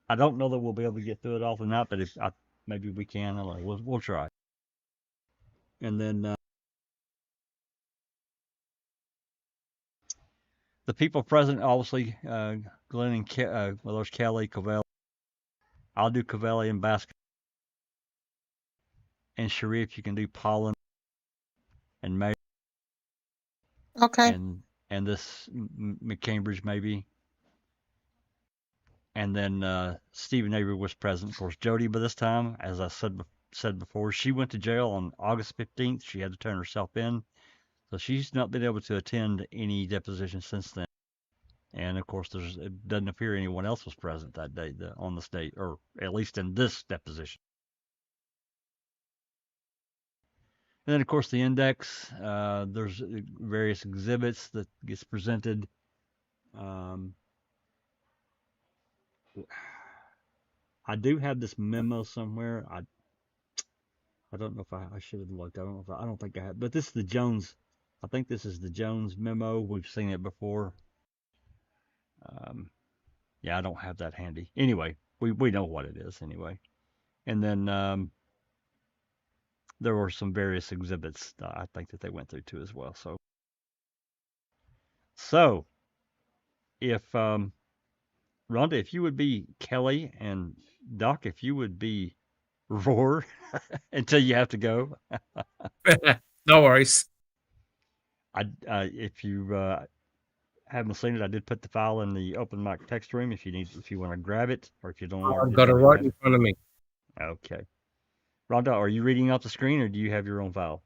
I don't know that we'll be able to get through it all tonight, but maybe we can. I don't know. We'll try. And then the people present, obviously, Glenn and there's Kelly, Covelli. I'll do Covelli and Baskin. And Sharif, you can do Pollen and May. Okay. And this McCambridge maybe. And then Stephen Avery was present. Of course, Jody by this time, as I said before, she went to jail on August 15th. She had to turn herself in. So she's not been able to attend any deposition since then. And of course, it doesn't appear anyone else was present that day on the state, or at least in this deposition. And then, of course, the index. There's various exhibits that gets presented. I do have this memo somewhere. I don't know if I should have looked. I don't think I have. But this is the Jones. I think this is the Jones memo. We've seen it before. Yeah, I don't have that handy. Anyway, we know what it is anyway. And then there were some various exhibits I think that they went through too as well. So if Rhonda, if you would be Kelly, and Doc, if you would be Rohr until you have to go. No worries. If you haven't seen it, I did put the file in the open mic text room if you want to grab it, or if you don't want I've to got it right grab in it. front of me. Okay. Rhonda, are you reading off the screen, or do you have your own file?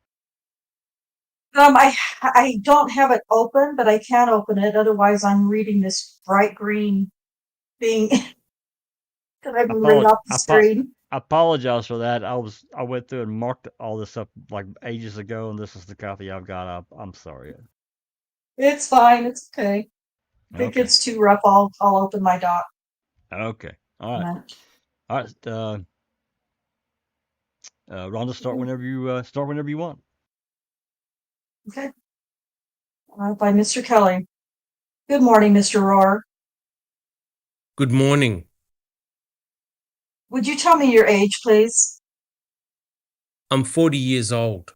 I don't have it open, but I can open it. Otherwise, I'm reading this bright green thing that I'm reading off the screen. I apologize for that. I went through and marked all this up like ages ago, and this is the copy I've got. I'm sorry. It's fine. It's okay. If it Okay. gets too rough, I'll open my doc. Okay. All right. All right. Rhonda, start whenever you want. Okay. By Mr. Kelly. Good morning, Mr. Rohr. Good morning. Would you tell me your age, please? I'm 40 years old.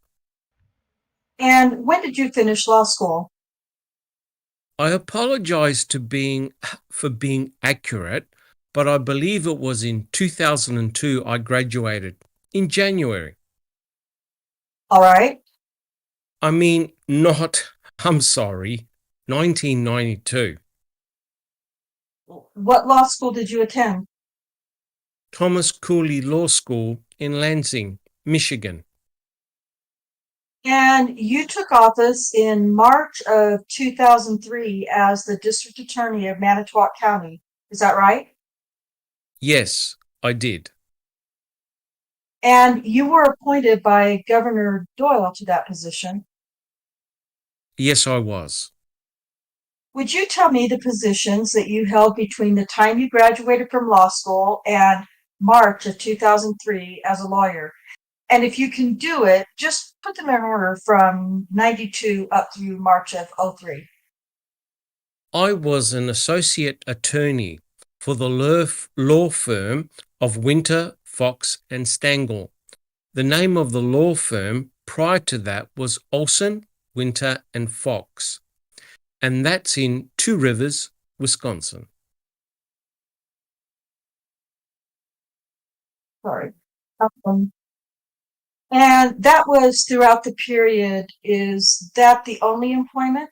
And when did you finish law school? I apologize for being accurate, but I believe it was in 2002 I graduated, in January. All right. I mean, I'm sorry, 1992. What law school did you attend? Thomas Cooley Law School in Lansing, Michigan. And you took office in March of 2003 as the District Attorney of Manitowoc County. Is that right? Yes, I did. And you were appointed by Governor Doyle to that position. Yes, I was. Would you tell me the positions that you held between the time you graduated from law school and March of 2003 as a lawyer? And if you can do it, just put them in order from 92 up through March of 03. I was an associate attorney for the law firm of Winter, Fox and Stangl. The name of the law firm prior to that was Olson, Winter and Fox. And that's in Two Rivers, Wisconsin. Sorry. And that was throughout the period. Is that the only employment?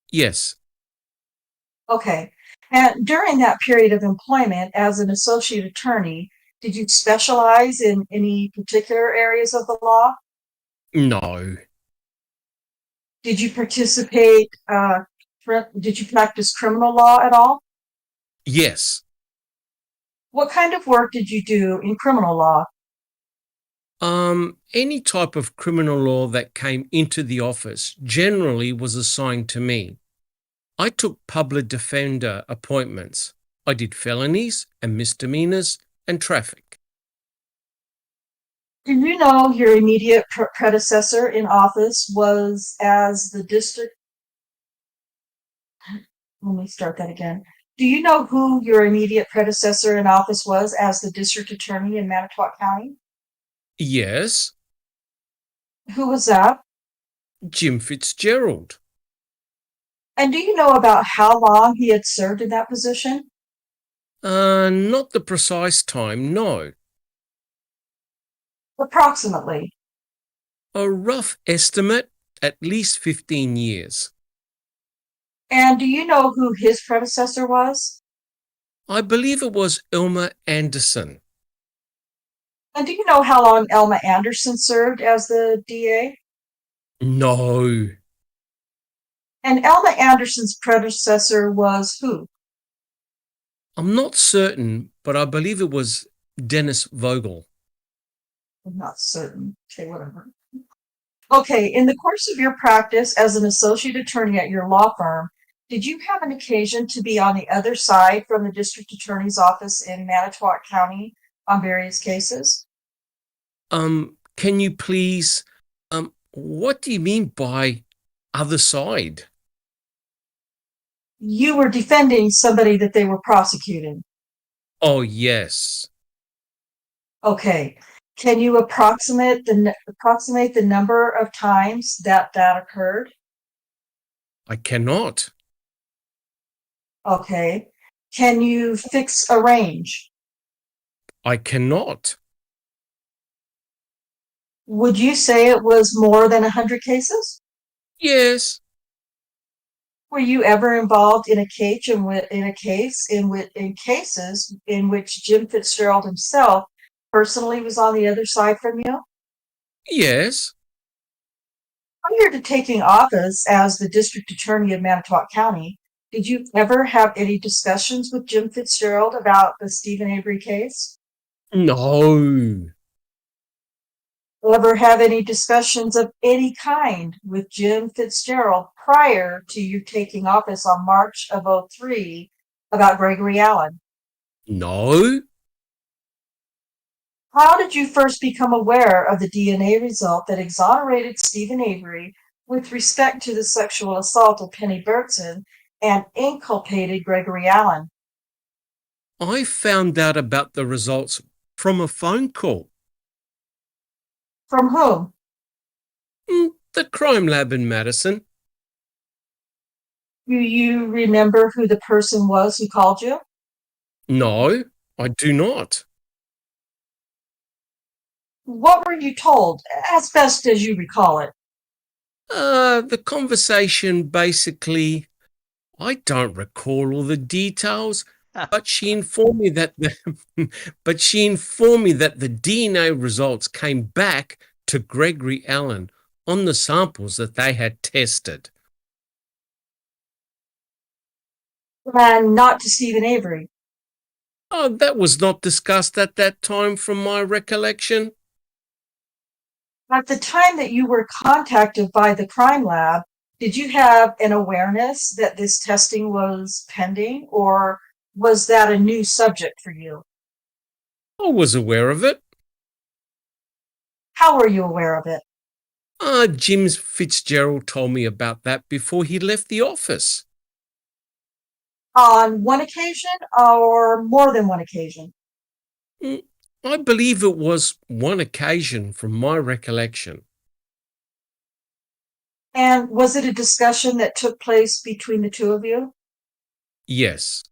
Yes. Okay. And during that period of employment as an associate attorney, did you specialize in any particular areas of the law? No. Did you participate, did you practice criminal law at all? Yes. What kind of work did you do in criminal law? Any type of criminal law that came into the office generally was assigned to me. I took public defender appointments. I did felonies and misdemeanors and traffic. Do you know your immediate predecessor in office was as the district? Let me start that again. Do you know who your immediate predecessor in office was as the district attorney in Manitowoc County? Yes. Who was that? Jim Fitzgerald. And do you know about how long he had served in that position? Not the precise time, no. Approximately. A rough estimate, at least 15 years. And do you know who his predecessor was? I believe it was Elmer Anderson. And do you know how long Elma Anderson served as the DA? No. And Elma Anderson's predecessor was who? I'm not certain, but I believe it was Dennis Vogel. I'm not certain. Okay, whatever. Okay, in the course of your practice as an associate attorney at your law firm, did you have an occasion to be on the other side from the district attorney's office in Manitowoc County on various cases? Can you please, what do you mean by other side? You were defending somebody that they were prosecuting. Oh, yes. Okay. Can you approximate the number of times that occurred? I cannot. Okay. Can you fix a range? I cannot. Would you say it was more than 100 cases? Yes. Were you ever involved in a case in cases in which Jim Fitzgerald himself personally was on the other side from you? Yes. Prior to taking office as the district attorney of Manitowoc County, did you ever have any discussions with Jim Fitzgerald about the Stephen Avery case? No. Ever have any discussions of any kind with Jim Fitzgerald prior to you taking office on March of '03 about Gregory Allen? No. How did you first become aware of the DNA result that exonerated Stephen Avery with respect to the sexual assault of Penny Bertson and inculpated Gregory Allen? I found out about the results from a phone call. From whom? The crime lab in Madison. Do you remember who the person was who called you? No, I do not. What were you told, as best as you recall it? The conversation basically, I don't recall all the details, but she informed me that the DNA results came back to Gregory Allen on the samples that they had tested. And not to Stephen Avery. Oh, that was not discussed at that time from my recollection. At the time that you were contacted by the crime lab, did you have an awareness that this testing was pending, or was that a new subject for you? I was aware of it. How were you aware of it? Jim Fitzgerald told me about that before he left the office. On one occasion or more than one occasion? I believe it was one occasion from my recollection. And was it a discussion that took place between the two of you? Yes.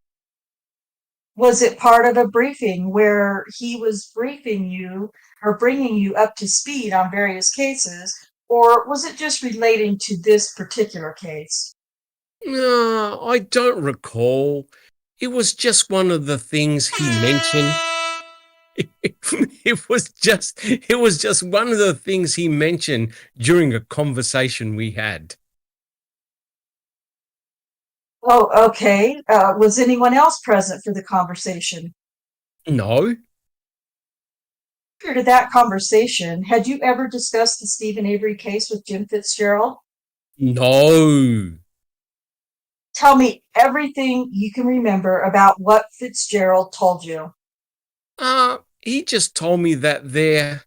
Was it part of a briefing where he was briefing you or bringing you up to speed on various cases, or was it just relating to this particular case? No, I don't recall. It was just one of the things he mentioned. It was just one of the things he mentioned during a conversation we had. Oh, okay. Was anyone else present for the conversation? No. Prior to that conversation, had you ever discussed the Stephen Avery case with Jim Fitzgerald? No. Tell me everything you can remember about what Fitzgerald told you. He just told me that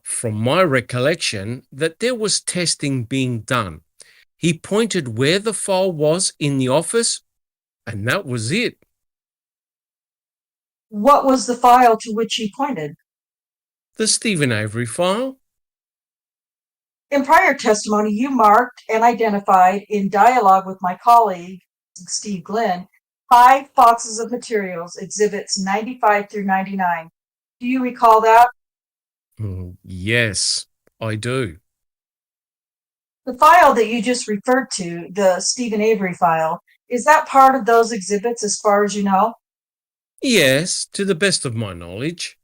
from my recollection, that there was testing being done. He pointed where the file was in the office, and that was it. What was the file to which he pointed? The Stephen Avery file. In prior testimony, you marked and identified in dialogue with my colleague, Steve Glenn, 5 boxes of materials, exhibits 95 through 99. Do you recall that? Yes, I do. The file that you just referred to, the Stephen Avery file, is that part of those exhibits as far as you know? Yes, to the best of my knowledge.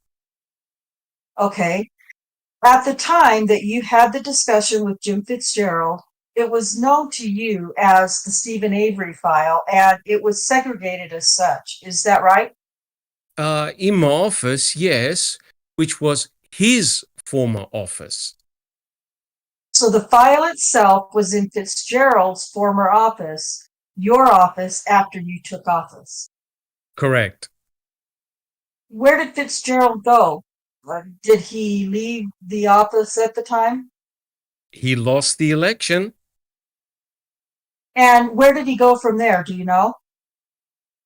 Okay. At the time that you had the discussion with Jim Fitzgerald, it was known to you as the Stephen Avery file, and it was segregated as such. Is that right? In my office, yes, which was his former office. So the file itself was in Fitzgerald's former office, your office after you took office. Correct. Where did Fitzgerald go? Did he leave the office at the time? He lost the election. And where did he go from there? Do you know?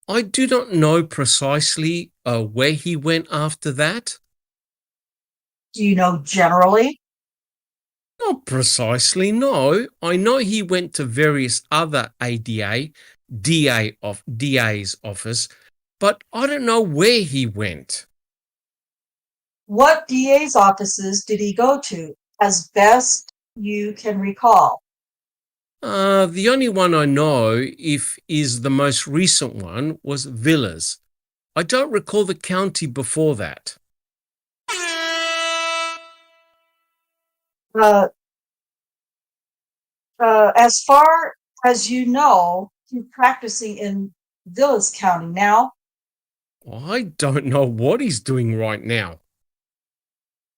I do not know precisely where he went after that. Do you know generally? Not precisely, no. I know he went to various other DA's office, but I don't know where he went. What DA's offices did he go to, as best you can recall? The only one I know is the most recent one was Villas. I don't recall the county before that. As far as you know, he's practicing in Villas County now. I don't know what he's doing right now.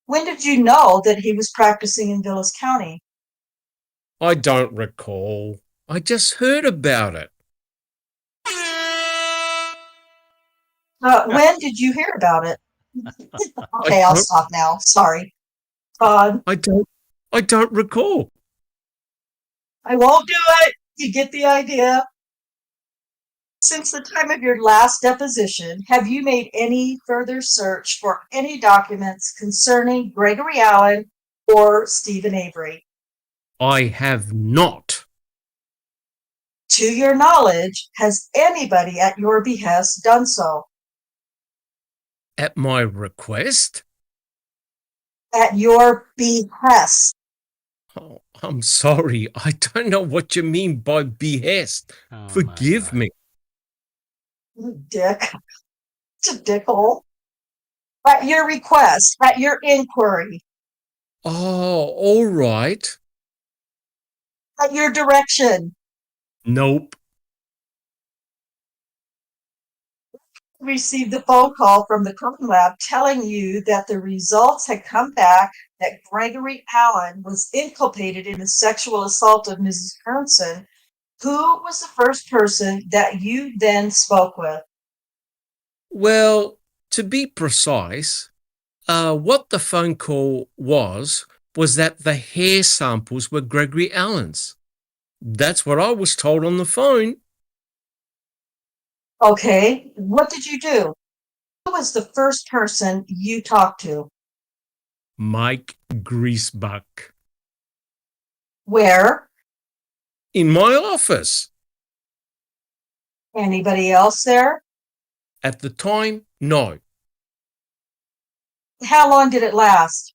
When did you know that he was practicing in Villas County? I don't recall. I just heard about it. When did you hear about it? Okay, I'll stop now. Sorry. I don't recall. I won't do it. You get the idea. Since the time of your last deposition, have you made any further search for any documents concerning Gregory Allen or Stephen Avery? I have not. To your knowledge, has anybody at your behest done so? At my request? At your behest. Oh, I'm sorry. I don't know what you mean by behest. Oh, Forgive me. Dick. It's a dickhole. At your request, at your inquiry, Oh, all right. at your direction. Nope. Received a phone call from the crime lab telling you that the results had come back that Gregory Allen was inculpated in the sexual assault of Mrs. Herndon. Who was the first person that you then spoke with? Well, to be precise, what the phone call was that the hair samples were Gregory Allen's. That's what I was told on the phone. Okay, what did you do? Who was the first person you talked to? Mike Greasebuck. Where? In my office. Anybody else there? At the time, no. How long did it last?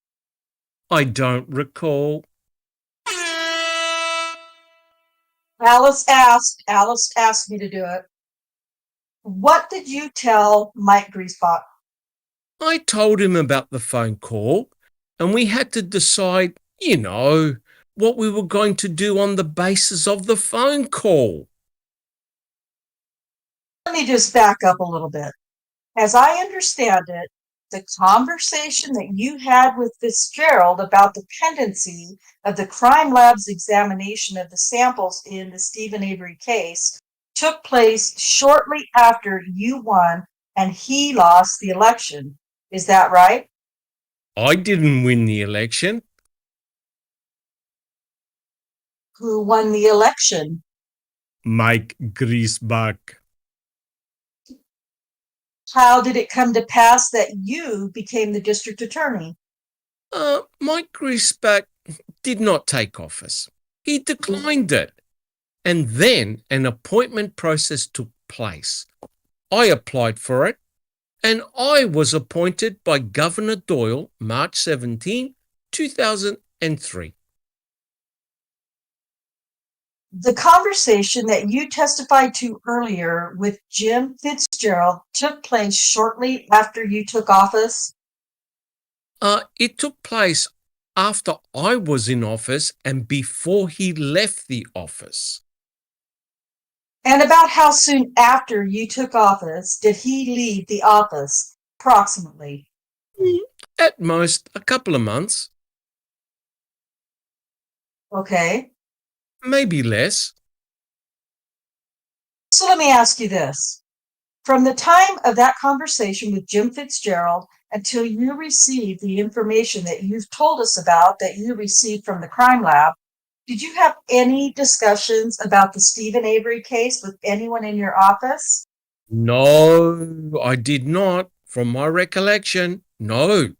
I don't recall. Alice asked me to do it. What did you tell Mike Greasebuck? I told him about the phone call, and we had to decide, what we were going to do on the basis of the phone call. Let me just back up a little bit. As I understand it, the conversation that you had with Fitzgerald about the pendency of the crime lab's examination of the samples in the Stephen Avery case took place shortly after you won and he lost the election. Is that right? I didn't win the election. Who won the election? Mike Greasebuck. How did it come to pass that you became the district attorney? Mike Greasebuck did not take office. He declined it. And then an appointment process took place. I applied for it, and I was appointed by Governor Doyle March 17, 2003. The conversation that you testified to earlier with Jim Fitzgerald took place shortly after you took office? It took place after I was in office and before he left the office. And about how soon after you took office did he leave the office, approximately? At most, a couple of months. Okay. Maybe less. So let me ask you this. From the time of that conversation with Jim Fitzgerald until you received the information that you've told us about that you received from the crime lab, did you have any discussions about the Stephen Avery case with anyone in your office? No, I did not. From my recollection, no.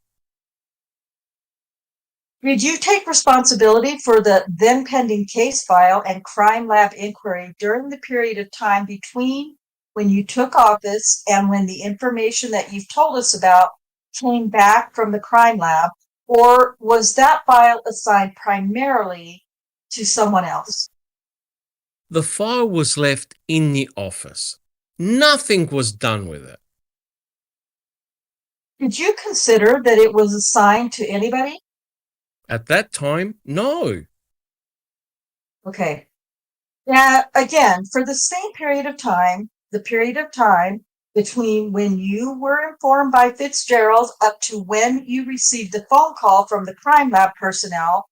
Did you take responsibility for the then pending case file and crime lab inquiry during the period of time between when you took office and when the information that you've told us about came back from the crime lab, or was that file assigned primarily to someone else? The file was left in the office. Nothing was done with it. Did you consider that it was assigned to anybody? At that time, no. Okay. Now, again, for the same period of time, the period of time between when you were informed by Fitzgerald up to when you received the phone call from the crime lab personnel,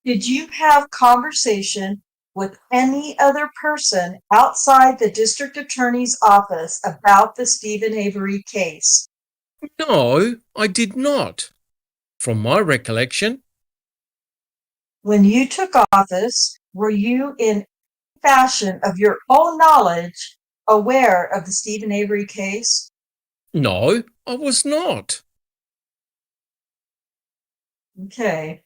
did you have conversation with any other person outside the district attorney's office about the Stephen Avery case? No, I did not. From my recollection, When you took office, were you in fashion of your own knowledge aware of the Stephen Avery case? no, I was not. Okay.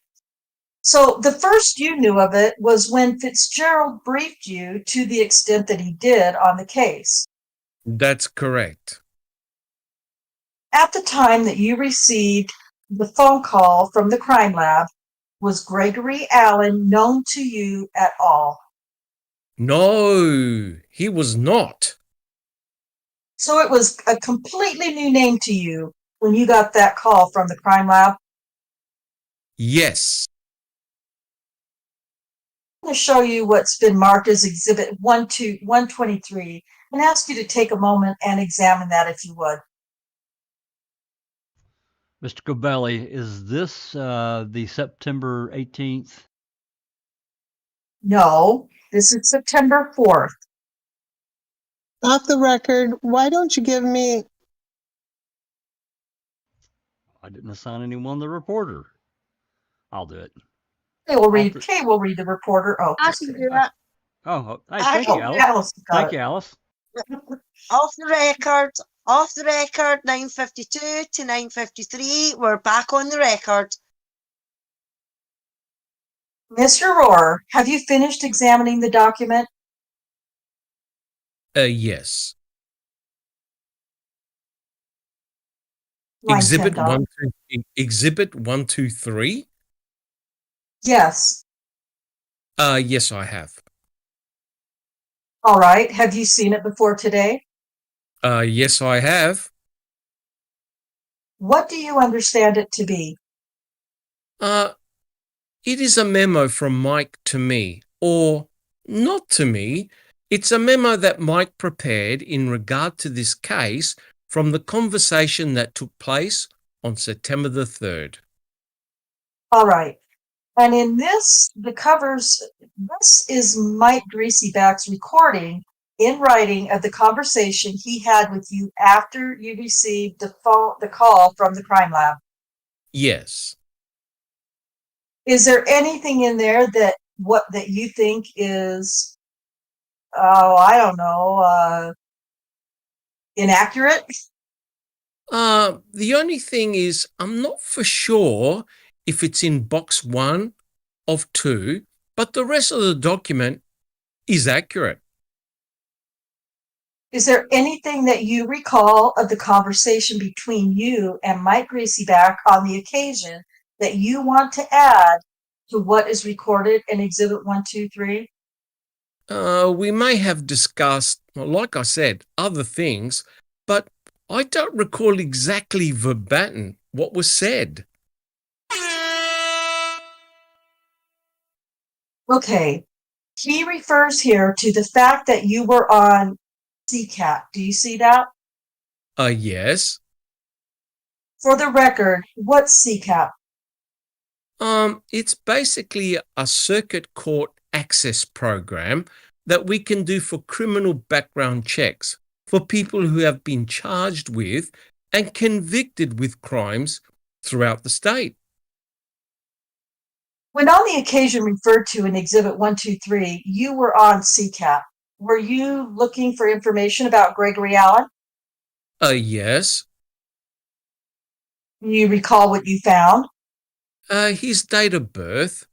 So the first you knew of it was when Fitzgerald briefed you to the extent that he did on the case. That's correct. At the time that you received the phone call from the crime lab, was Gregory Allen known to you at all? No, he was not. So it was a completely new name to you when you got that call from the crime lab? Yes. I'm going to show you what's been marked as Exhibit 123 and ask you to take a moment and examine that if you would. Mr. Cobelli, is this the September 18th? No, this is September 4th. Off the record, why don't you give me... I didn't assign anyone the reporter. I'll do it. Kay will read the reporter. Oh, I can do it. Oh, hey, I thank you, can- Alice. Alice got Thank it. you, Alice. Off the record, 9:52 to 9:53. We're back on the record. Mr. Rohr, have you finished examining the document? Yes. Line 10, Exhibit Don. 123? Yes. Yes, I have. All right. Have you seen it before today? Yes, I have. What do you understand it to be? It is a memo from Mike to me, or not to me. It's a memo that Mike prepared in regard to this case from the conversation that took place on September the 3rd. All right. And in this, this is Mike Greasyback's recording in writing of the conversation he had with you after you received the call from the crime lab. Yes. Is there anything in there that you think is, I don't know, inaccurate? The only thing is, I'm not for sure if it's in box 1 of 2, but the rest of the document is accurate. Is there anything that you recall of the conversation between you and Mike Greasyback on the occasion that you want to add to what is recorded in Exhibit 123? We may have discussed, well, like I said, other things, but I don't recall exactly verbatim what was said. Okay. He refers here to the fact that you were on CCAP. Do you see that? Yes. For the record, what's CCAP? It's basically a circuit court access program that we can do for criminal background checks for people who have been charged with and convicted with crimes throughout the state. When on the occasion referred to in Exhibit 123, you were on CCAP. Were you looking for information about Gregory Allen? Yes. You recall what you found? His date of birth.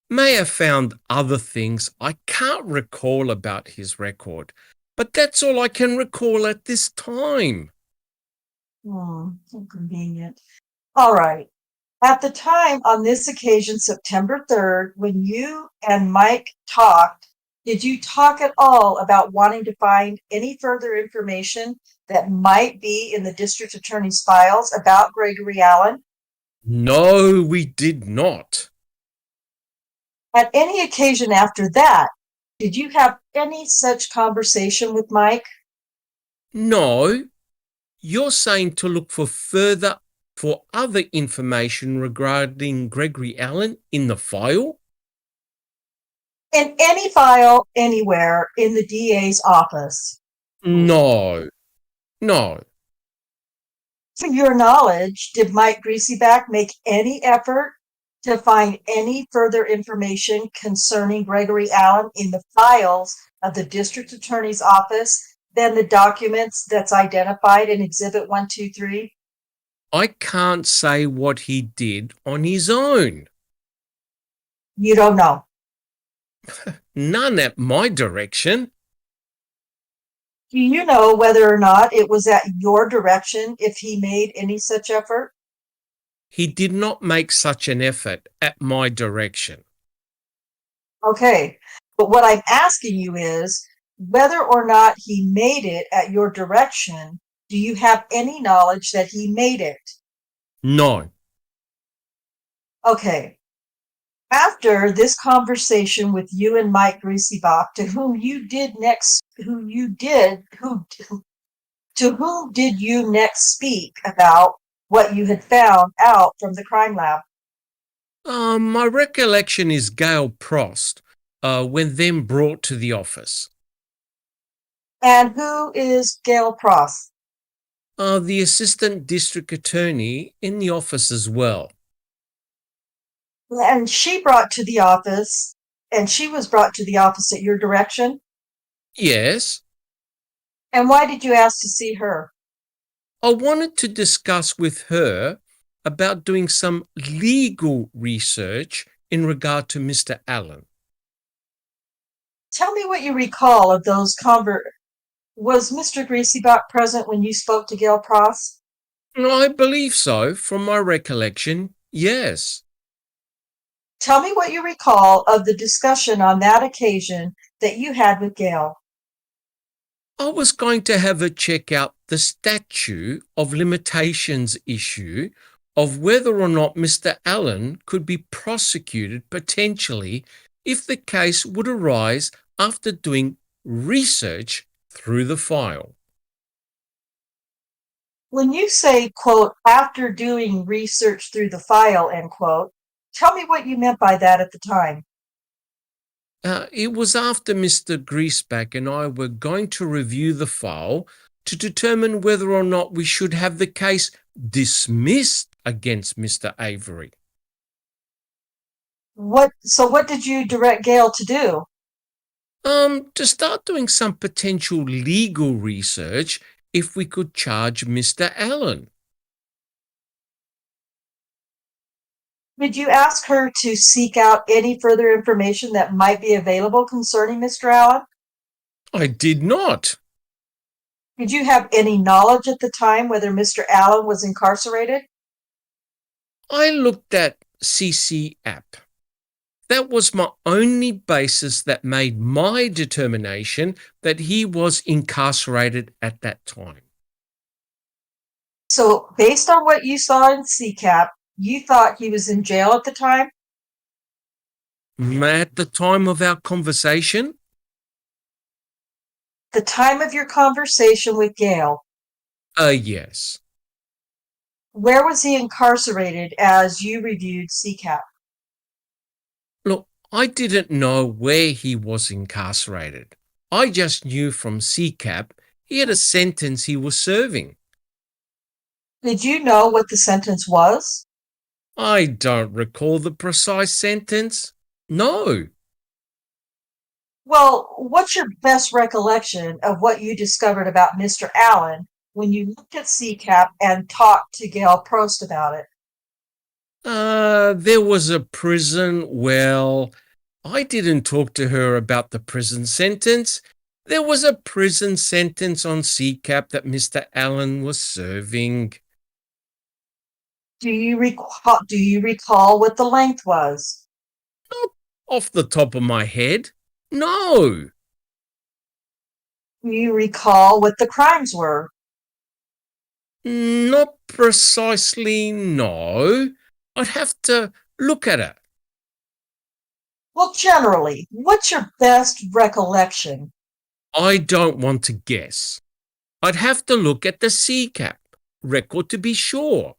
May have found other things I can't recall about his record, but that's all I can recall at this time. Inconvenient. All right. At the time on this occasion, September 3rd, when you and Mike talked, Did you talk at all about wanting to find any further information that might be in the district attorney's files about Gregory Allen? No, we did not. At any occasion after that, did you have any such conversation with Mike? No, you're saying to look for other information regarding Gregory Allen in the file? In any file anywhere in the DA's office? No. To your knowledge, did Mike Greasyback make any effort to find any further information concerning Gregory Allen in the files of the district attorney's office than the documents that's identified in Exhibit 123? I can't say what he did on his own. You don't know. None at my direction. Do you know whether or not it was at your direction if he made any such effort? He did not make such an effort at my direction. Okay, but what I'm asking you is whether or not he made it at your direction, do you have any knowledge that he made it? No. Okay. After this conversation with you and Mike Greasybach, to whom did you next speak about what you had found out from the crime lab? My recollection is Gail Prost, when then brought to the office. And who is Gail Prost? The assistant district attorney in the office as well. And she was brought to the office at your direction? Yes. And why did you ask to see her? I wanted to discuss with her about doing some legal research in regard to Mr. Allen. Tell me what you recall of those Was Mr. Greasybach present when you spoke to Gail Prost? I believe so, from my recollection, yes. Tell me what you recall of the discussion on that occasion that you had with Gail. I was going to have her check out the statute of limitations issue of whether or not Mr. Allen could be prosecuted potentially if the case would arise after doing research through the file. When you say, quote, after doing research through the file, end quote, tell me what you meant by that at the time. It was after Mr. Greaseback and I were going to review the file to determine whether or not we should have the case dismissed against Mr. Avery. So what did you direct Gail to do? To start doing some potential legal research if we could charge Mr. Allen. Did you ask her to seek out any further information that might be available concerning Mr. Allen? I did not. Did you have any knowledge at the time whether Mr. Allen was incarcerated? I looked at CC app. That was my only basis that made my determination that he was incarcerated at that time. So based on what you saw in CCAP, you thought he was in jail at the time? At the time of our conversation? The time of your conversation with Gail. Yes. Where was he incarcerated as you reviewed CCAP? Look, I didn't know where he was incarcerated. I just knew from CCAP he had a sentence he was serving. Did you know what the sentence was? I don't recall the precise sentence. No. Well, what's your best recollection of what you discovered about Mr. Allen when you looked at CCAP and talked to Gail Prost about it? There was a prison. Well, I didn't talk to her about the prison sentence. There was a prison sentence on CCAP that Mr. Allen was serving. Do you recall what the length was? Not off the top of my head. No. Do you recall what the crimes were? Not precisely, no. I'd have to look at it. Well, generally, what's your best recollection? I don't want to guess. I'd have to look at the CCAP record to be sure.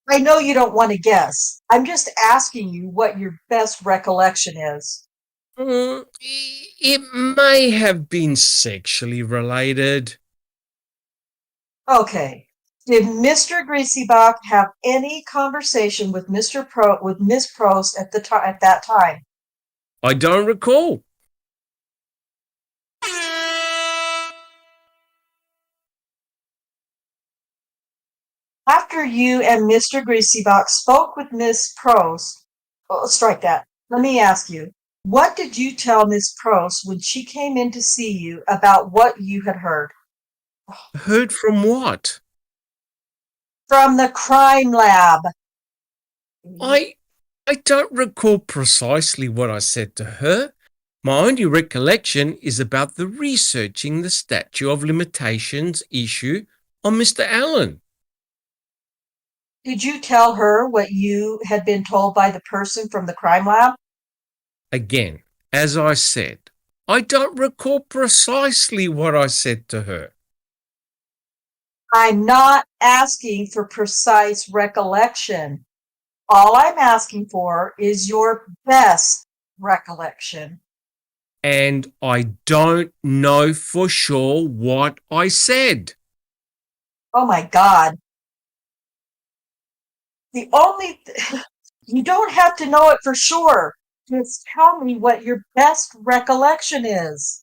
I know you don't want to guess. I'm just asking you what your best recollection is. It may have been sexually related. Okay. Did Mr. Greasybach have any conversation with Miss Prost at that time? I don't recall. After you and Mr. Greasybach spoke with Miss Prost, strike that. Let me ask you, what did you tell Miss Prost when she came in to see you about what you had heard? Heard from what? From the crime lab. I don't recall precisely what I said to her. My only recollection is about the researching the statute of limitations issue on Mr. Allen. Did you tell her what you had been told by the person from the crime lab? Again, as I said, I don't recall precisely what I said to her. I'm not asking for precise recollection. All I'm asking for is your best recollection. And I don't know for sure what I said. Oh my God. You don't have to know it for sure. Just tell me what your best recollection is.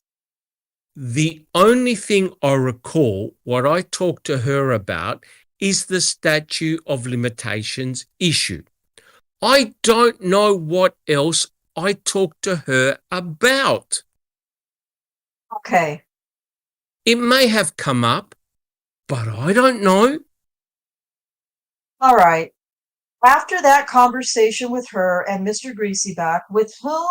The only thing I recall what I talked to her about is the statute of limitations issue. I don't know what else I talked to her about. Okay. It may have come up, but I don't know. All right. After that conversation with her and Mr. Greasybach, with whom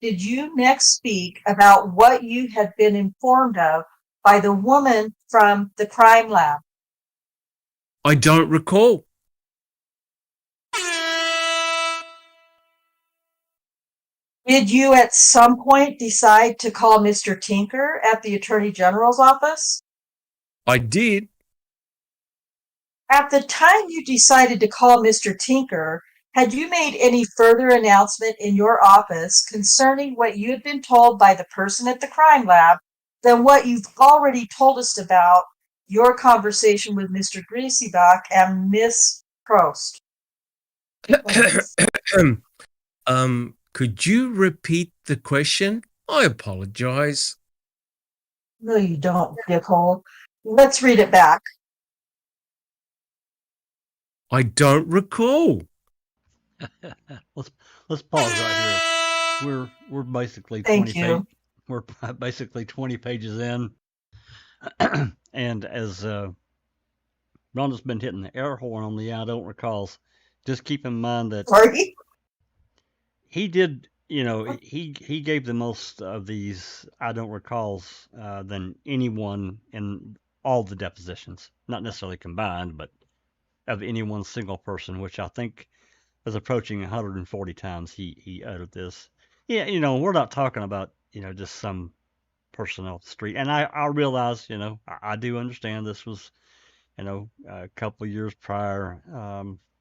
did you next speak about what you had been informed of by the woman from the crime lab? I don't recall. Did you at some point decide to call Mr. Tinker at the Attorney General's office? I did. At the time you decided to call Mr. Tinker, had you made any further announcement in your office concerning what you had been told by the person at the crime lab than what you've already told us about your conversation with Mr. Greasybach and Miss Prost? Could you repeat the question? I apologize. No, you don't, dickhole. Let's read it back. I don't recall. Let's pause right here. We're basically we're basically 20 pages in, and as Rhonda's been hitting the air horn on the I don't recalls, just keep in mind that he did, he gave the most of these I don't recalls than anyone in all the depositions, not necessarily combined, but of any one single person, which I think was approaching 140 times he uttered this. Yeah, we're not talking about, just some person off the street. And I realize, I do understand this was, a couple of years prior.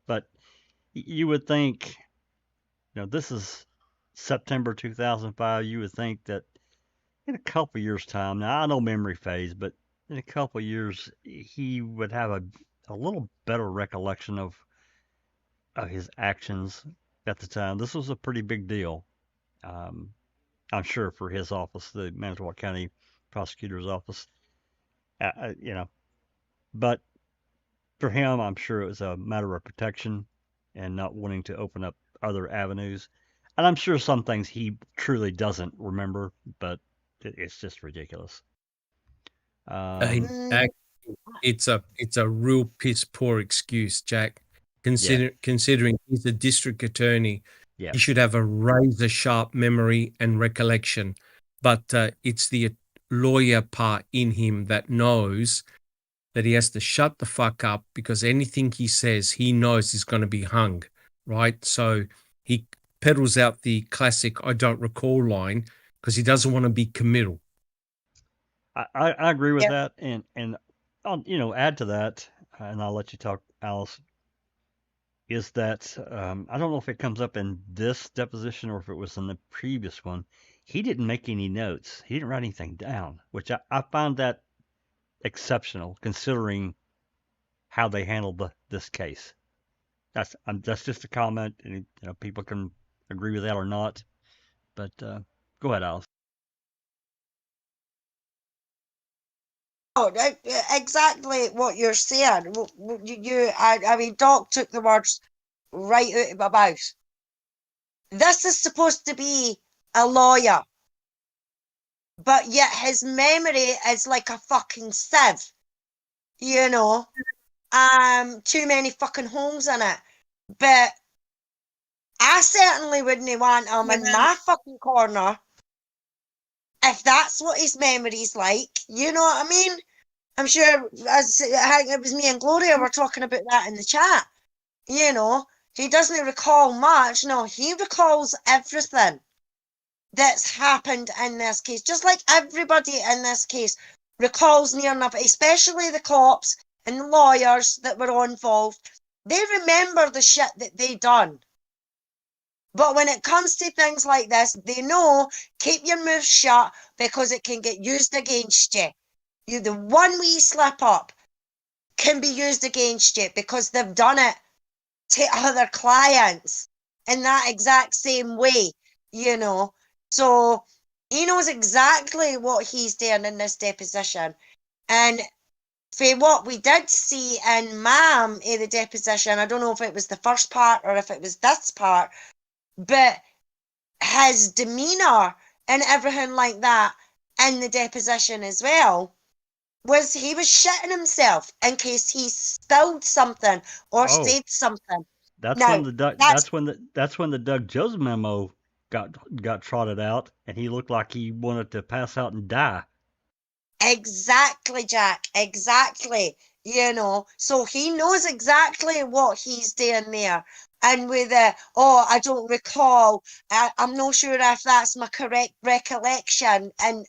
But you would think, this is September 2005. You would think that in a couple of years' time, now I know memory phase, but in a couple of years, he would have a little better recollection of his actions at the time. This was a pretty big deal, I'm sure, for his office, the Manitowoc County Prosecutor's Office. But for him, I'm sure it was a matter of protection and not wanting to open up other avenues. And I'm sure some things he truly doesn't remember, but it's just ridiculous. It's a real piss poor excuse, Jack. Considering he's a district attorney Yeah. He should have a razor sharp memory and recollection, but it's the lawyer part in him that knows that he has to shut the fuck up, because anything he says, he knows is going to be hung, right? So he peddles out the classic "I don't recall" line because he doesn't want to be committal. I agree with Yeah. that, and I'll add to that, and I'll let you talk, Alice. Is that I don't know if it comes up in this deposition or if it was in the previous one. He didn't make any notes. He didn't write anything down, which I found that exceptional considering how they handled this case. That's just a comment, and people can agree with that or not. But go ahead, Alice. Oh, exactly what you're saying. I mean, Doc took the words right out of my mouth. This is supposed to be a lawyer, but yet his memory is like a fucking sieve. Too many fucking holes in it. But I certainly wouldn't want him in my fucking corner if that's what his memory's like. You know what I mean? I'm sure I think it was me and Gloria were talking about that in the chat. He doesn't recall much. No, he recalls everything that's happened in this case. Just like everybody in this case recalls near enough, especially the cops and the lawyers that were involved. They remember the shit that they done. But when it comes to things like this, they know, keep your mouth shut because it can get used against you. The one wee slip up can be used against you because they've done it to other clients in that exact same way, So he knows exactly what he's doing in this deposition. And for what we did see in Ma'am in the deposition, I don't know if it was the first part or if it was this part, but his demeanour and everything like that in the deposition as well he was shitting himself in case he spilled something or said something. That's Now, when the Doug Jones memo got trotted out, and he looked like he wanted to pass out and die. Exactly, Jack. Exactly. So he knows exactly what he's doing there. And with I don't recall. I'm not sure if that's my correct recollection. And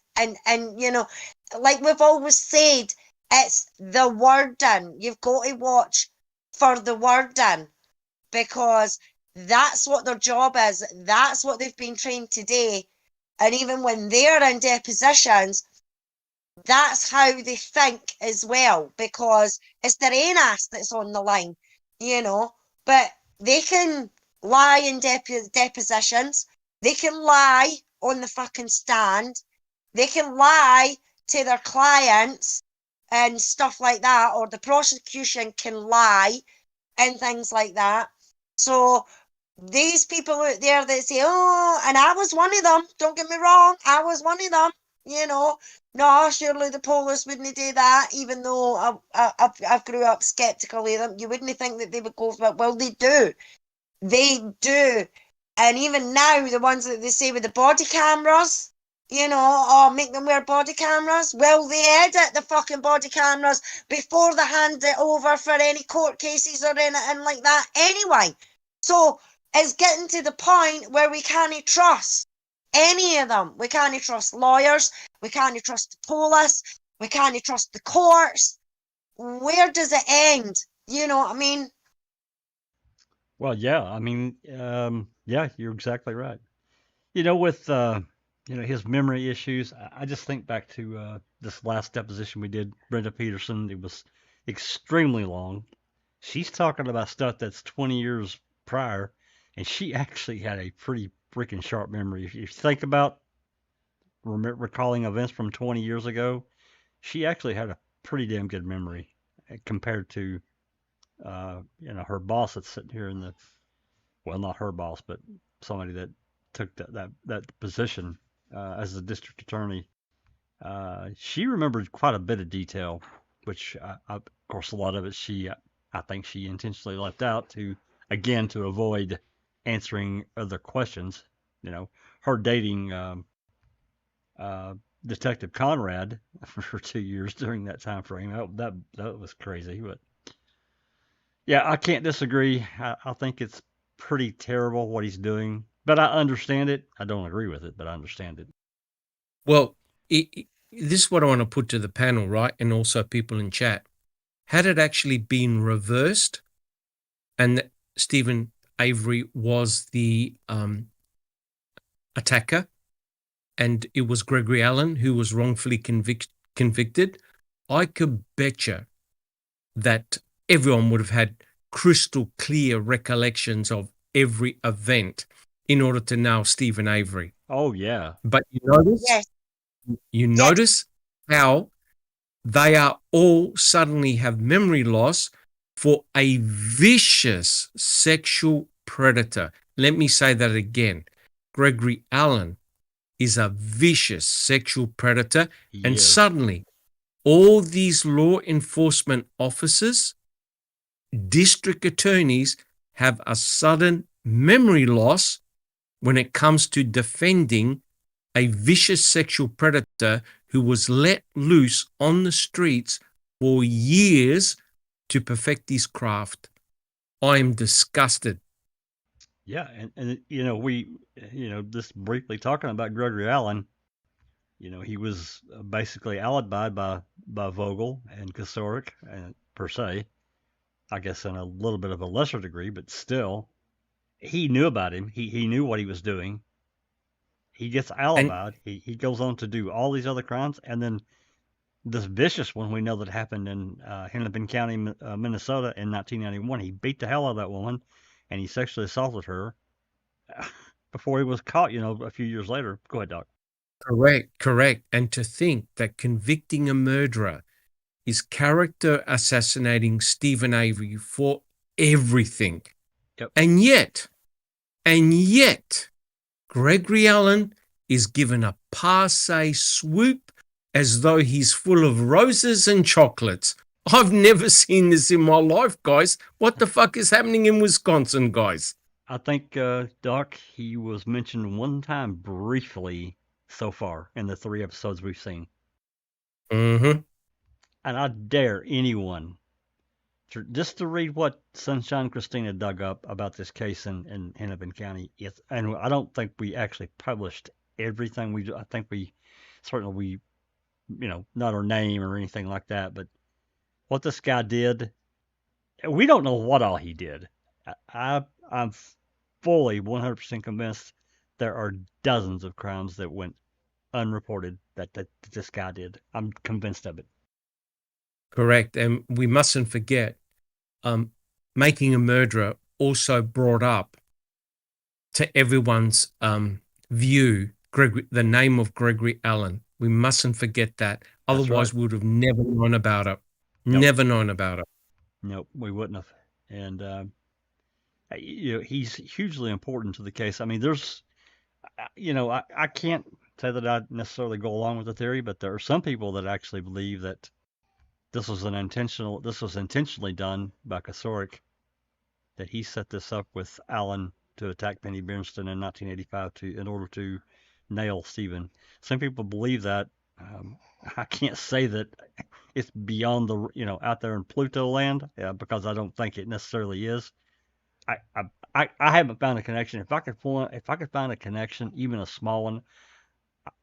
like we've always said, it's the wording. You've got to watch for the wording because that's what their job is. That's what they've been trained to do. And even when they're in depositions, that's how they think as well, because it's their own ass that's on the line, But they can lie in depositions. They can lie on the fucking stand. They can lie to their clients and stuff like that, or the prosecution can lie and things like that. So these people out there that say, oh, and I was one of them, don't get me wrong, I was one of them, no, surely the police wouldn't do that, even though I grew up skeptical of them. You wouldn't think that they would go for it. Well, they do. They do. And even now, the ones that they say with the body cameras, make them wear body cameras. Well, they edit the fucking body cameras before they hand it over for any court cases or anything like that anyway. So it's getting to the point where we can't trust any of them. We can't trust lawyers. We can't trust the police. We can't trust the courts. Where does it end? You know what I mean? Well, yeah. I mean, yeah, you're exactly right. With his memory issues, I just think back to this last deposition we did, Brenda Peterson. It was extremely long. She's talking about stuff that's 20 years prior, and she actually had a pretty freaking sharp memory. If you think about recalling events from 20 years ago, she actually had a pretty damn good memory compared to her boss that's sitting here well, not her boss, but somebody that took that position as the district attorney. She remembered quite a bit of detail, which of course a lot of it I think she intentionally left out to avoid answering other questions. You know, her dating Detective Conrad for 2 years during that time frame. That was crazy. But yeah, I can't disagree. I think it's pretty terrible what he's doing, but I understand it. I don't agree with it, but I understand it. Well, this is what I want to put to the panel, right? And also people in chat. Had it actually been reversed and Stephen Avery was the attacker and it was Gregory Allen who was wrongfully convicted, I could betcha that everyone would have had crystal clear recollections of every event in order to nail Stephen Avery. Oh, yeah. But you notice, Yes. notice how they are all suddenly have memory loss for a vicious sexual predator. Let me say that again. Gregory Allen is a vicious sexual predator. And suddenly, all these law enforcement officers, district attorneys, have a sudden memory loss when it comes to defending a vicious sexual predator who was let loose on the streets for years to perfect his craft. I am disgusted. Yeah, and just briefly talking about Gregory Allen, he was basically alibied by Vogel and Kosoric, per se. I guess in a little bit of a lesser degree, but still, he knew about him. He knew what he was doing. He gets alibied. He goes on to do all these other crimes, and then this vicious one we know that happened in Hennepin County, Minnesota in 1991. He beat the hell out of that woman, and he sexually assaulted her before he was caught, a few years later. Go ahead, Doc. Correct. And to think that convicting a murderer is character assassinating Stephen Avery for everything. Yep. And yet, Gregory Allen is given a passe swoop as though he's full of roses and chocolates. I've never seen this in my life, guys. What the fuck is happening in Wisconsin, guys? I think, Doc, he was mentioned one time briefly so far in the 3 episodes we've seen. Mm-hmm. And I dare anyone just to read what Sunshine Christina dug up about this case in Hennepin County. And I don't think we actually published everything. I think we certainly, not her name or anything like that, but what this guy did, we don't know what all he did. I'm fully 100% convinced there are dozens of crimes that went unreported that this guy did. I'm convinced of it. Correct. And we mustn't forget, Making a Murderer also brought up to everyone's view the name of Gregory Allen. We mustn't forget that. Otherwise, we would have never known about it. Nope. Never known about it. Nope, we wouldn't have. And he's hugely important to the case. I mean, there's, I can't say that I necessarily go along with the theory, but there are some people that actually believe that this was intentionally done by Kosoric, that he set this up with Allen to attack Penny Bernstein in 1985 in order to nail Stephen. Some people believe that. I can't say that it's beyond the out there in Pluto land, because I don't think it necessarily is. I haven't found a connection. If I could find a connection, even a small one,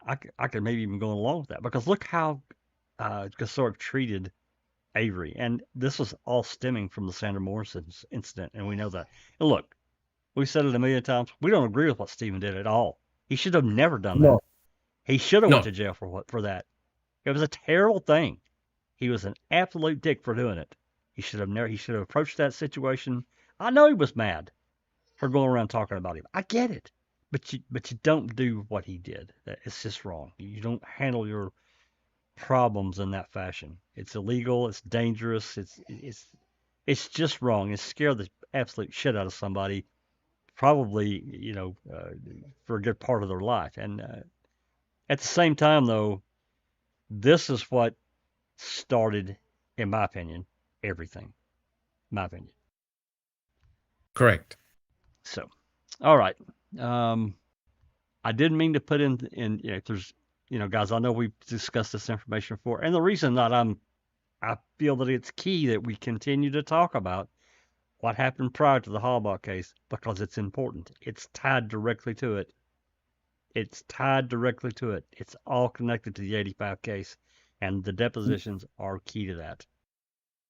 I could maybe even go along with that, because look how Kosoric treated Avery, and this was all stemming from the Sandra Morrison incident, and we know that. And look, we've said it a million times. We don't agree with what Stephen did at all. He should have never done that. He should have went to jail for that. It was a terrible thing. He was an absolute dick for doing it. He should have approached that situation. I know he was mad for going around talking about him. I get it, but you don't do what he did. It's just wrong. You don't handle your problems in that fashion. It's illegal. It's dangerous. It's just wrong. It scared the absolute shit out of somebody, probably for a good part of their life. And at the same time, though, this is what started, in my opinion, everything. My opinion. Correct. So, All right. I didn't mean to put there's, guys, I know we've discussed this information before. And the reason that I feel that it's key that we continue to talk about what happened prior to the Halbach case because it's important. It's tied directly to it. It's tied directly to it. It's all connected to the 85 case, and the depositions are key to that.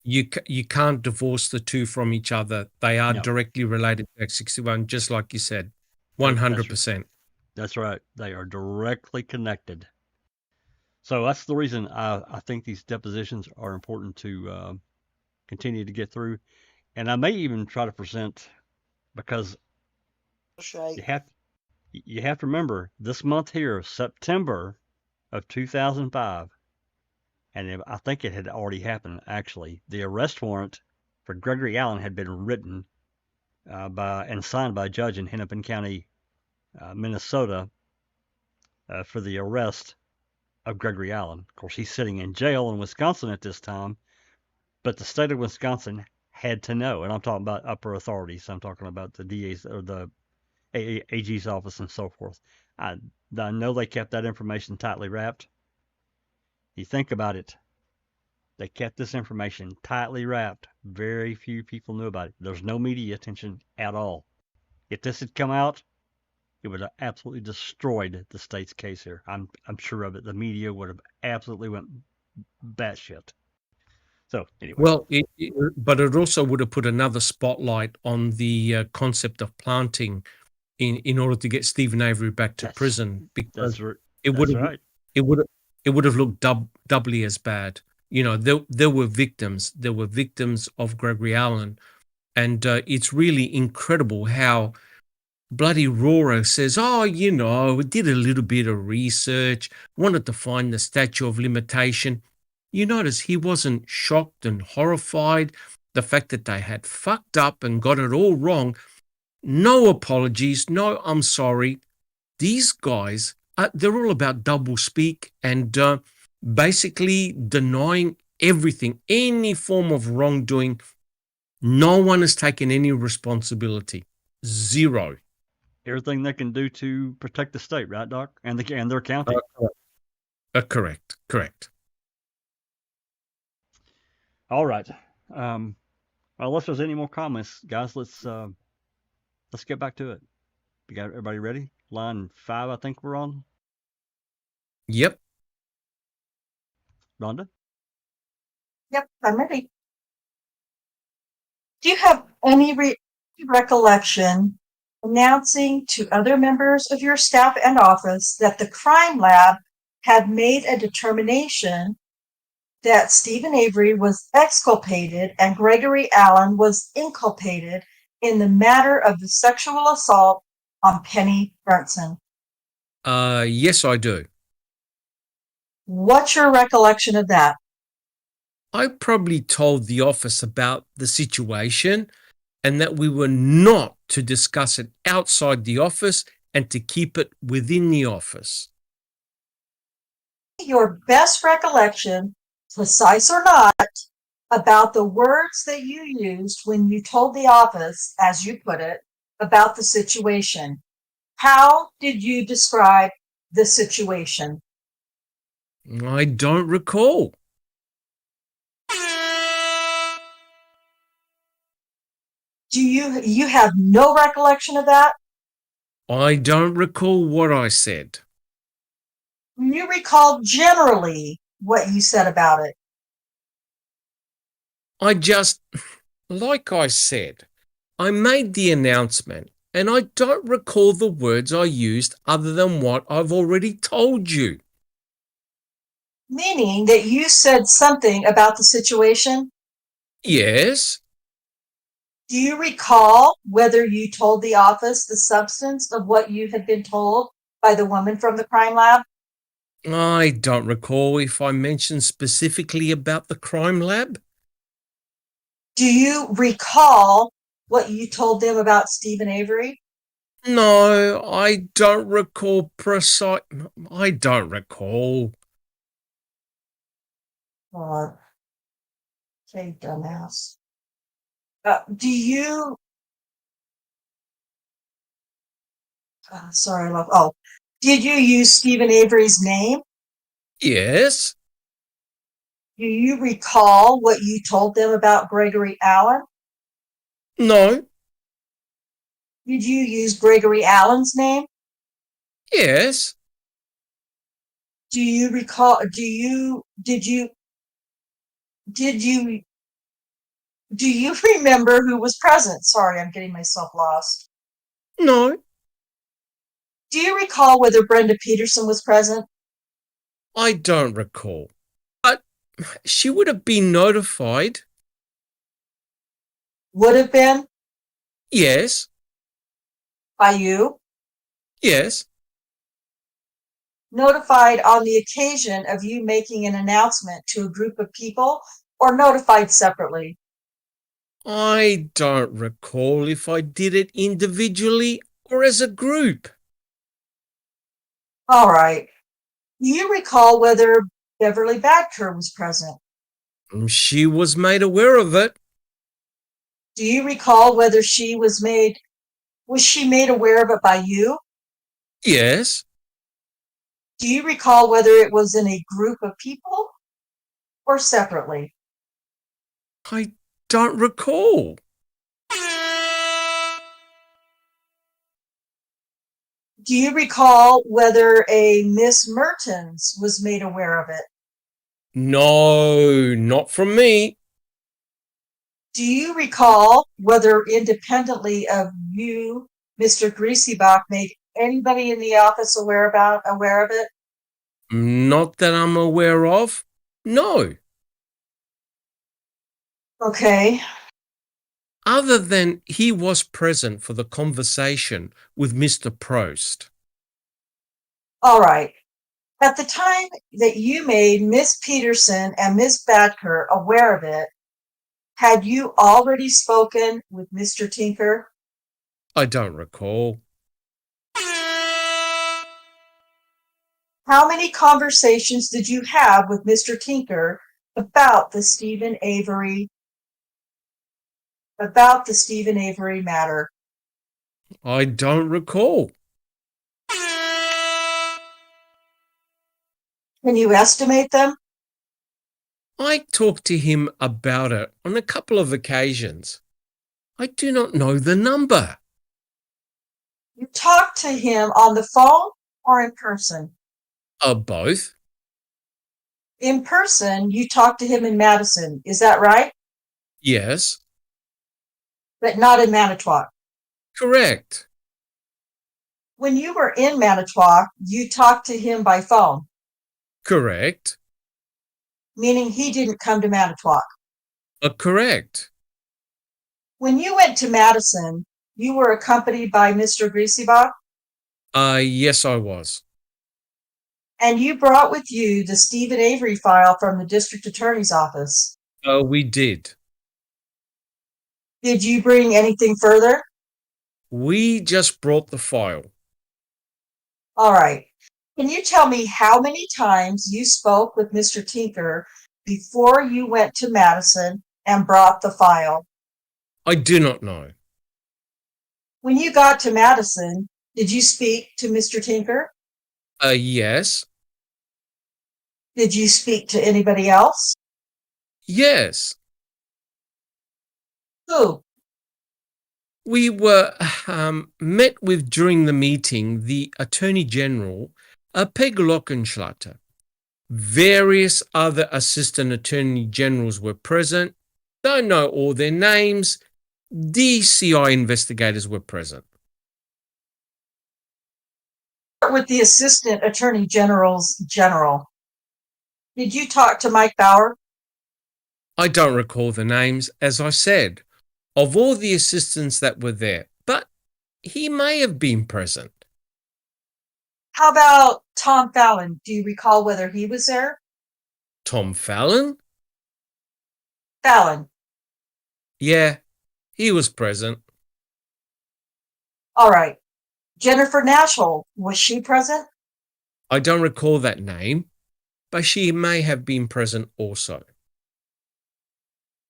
You can't divorce the two from each other. They are No. directly related to Act 61, just like you said, 100%. That's right. They are directly connected. So that's the reason I think these depositions are important to continue to get through. And I may even try to present because That's right. you have to remember this month here, September of 2005, and I think it had already happened actually. The arrest warrant for Gregory Allen had been written and signed by a judge in Hennepin County, Minnesota, for the arrest of Gregory Allen. Of course, he's sitting in jail in Wisconsin at this time, but the state of Wisconsin had to know, and I'm talking about upper authorities. I'm talking about the DA's or the AG's office and so forth. I know they kept that information tightly wrapped. You think about it. They kept this information tightly wrapped. Very few people knew about it. There's no media attention at all. If this had come out, it would have absolutely destroyed the state's case here. I'm sure of it. The media would have absolutely went batshit. So anyway. Well, but it also would have put another spotlight on the concept of planting in order to get Stephen Avery back to prison, because it would have looked doubly as bad. There were victims. There were victims of Gregory Allen, and it's really incredible how bloody Rohrer says, we did a little bit of research, wanted to find the statute of limitation. You notice he wasn't shocked and horrified. The fact that they had fucked up and got it all wrong. No apologies. No, I'm sorry. These guys, they're all about double speak and basically denying everything, any form of wrongdoing. No one has taken any responsibility. Zero. Everything they can do to protect the state, right, Doc? And their county. Correct. All right. Unless there's any more comments, guys, let's get back to it. We got everybody ready? Line 5, I think we're on. Yep. Rhonda? Yep, I'm ready. Do you have any recollection announcing to other members of your staff and office that the crime lab had made a determination that Stephen Avery was exculpated and Gregory Allen was inculpated in the matter of the sexual assault on Penny Brunson? Yes, I do. What's your recollection of that? I probably told the office about the situation and that we were not to discuss it outside the office and to keep it within the office. Your best recollection, precise or not, about the words that you used when you told the office, as you put it, about the situation. How did you describe the situation? I don't recall. Do you have no recollection of that? I don't recall what I said. You recall generally what you said about it. Like I said, I made the announcement and I don't recall the words I used other than what I've already told you. Meaning that you said something about the situation? Yes. Do you recall whether you told the office the substance of what you had been told by the woman from the crime lab? I don't recall if I mentioned specifically about the crime lab. Do you recall what you told them about Stephen Avery? No, I don't recall I don't recall. Say dumbass. Do you sorry, love. Oh, did you use Stephen Avery's name? Yes. Do you recall what you told them about Gregory Allen? No. Did you use Gregory Allen's name? Yes. Do you recall, did you remember who was present? Sorry, I'm getting myself lost. No. Do you recall whether Brenda Peterson was present? I don't recall. But she would have been notified. Would have been? Yes. By you? Yes. Notified on the occasion of you making an announcement to a group of people, or notified separately? I don't recall if I did it individually or as a group. All right. Do you recall whether Beverly Badker was present? She was made aware of it. Do you recall whether was she made aware of it by you? Yes. Do you recall whether it was in a group of people or separately? I don't recall. Do you recall whether a Miss Mertens was made aware of it? No, not from me. Do you recall whether independently of you, Mr. Griesebach, made anybody in the office aware of it? Not that I'm aware of. No. Okay. Other than he was present for the conversation with Mr. Prost. All right. At the time that you made Miss Peterson and Miss Badker aware of it, had you already spoken with Mr. Tinker? I don't recall. How many conversations did you have with Mr. Tinker about the Stephen Avery matter? I don't recall. Can you estimate them? I talked to him about it on a couple of occasions. I do not know the number. You talked to him on the phone or in person? Both. In person, you talked to him in Madison, is that right? Yes. But not in Manitowoc. Correct. When you were in Manitowoc, you talked to him by phone, Correct. meaning he didn't come to Manitowoc. Correct. When you went to Madison, you were accompanied by Mr. Griesebach, Yes, I was. and you brought with you the Stephen Avery file from the district attorney's office. We did. Did you bring anything further? We just brought the file. All right. Can you tell me how many times you spoke with Mr. Tinker before you went to Madison and brought the file? I do not know. When you got to Madison, did you speak to Mr. Tinker? Yes. Did you speak to anybody else? Yes. Who? We were met with during the meeting the Attorney General, Peg Lockenschlatter. Various other Assistant Attorney Generals were present. Don't know all their names. DCI investigators were present. With the Assistant Attorney General's general. Did you talk to Mike Bauer? I don't recall the names, as I said, of all the assistants that were there, but he may have been present. How about Tom Fallon? Do you recall whether he was there? Tom Fallon? Fallon. Yeah, he was present. All right. Jennifer Nashville, was she present? I don't recall that name, but she may have been present also.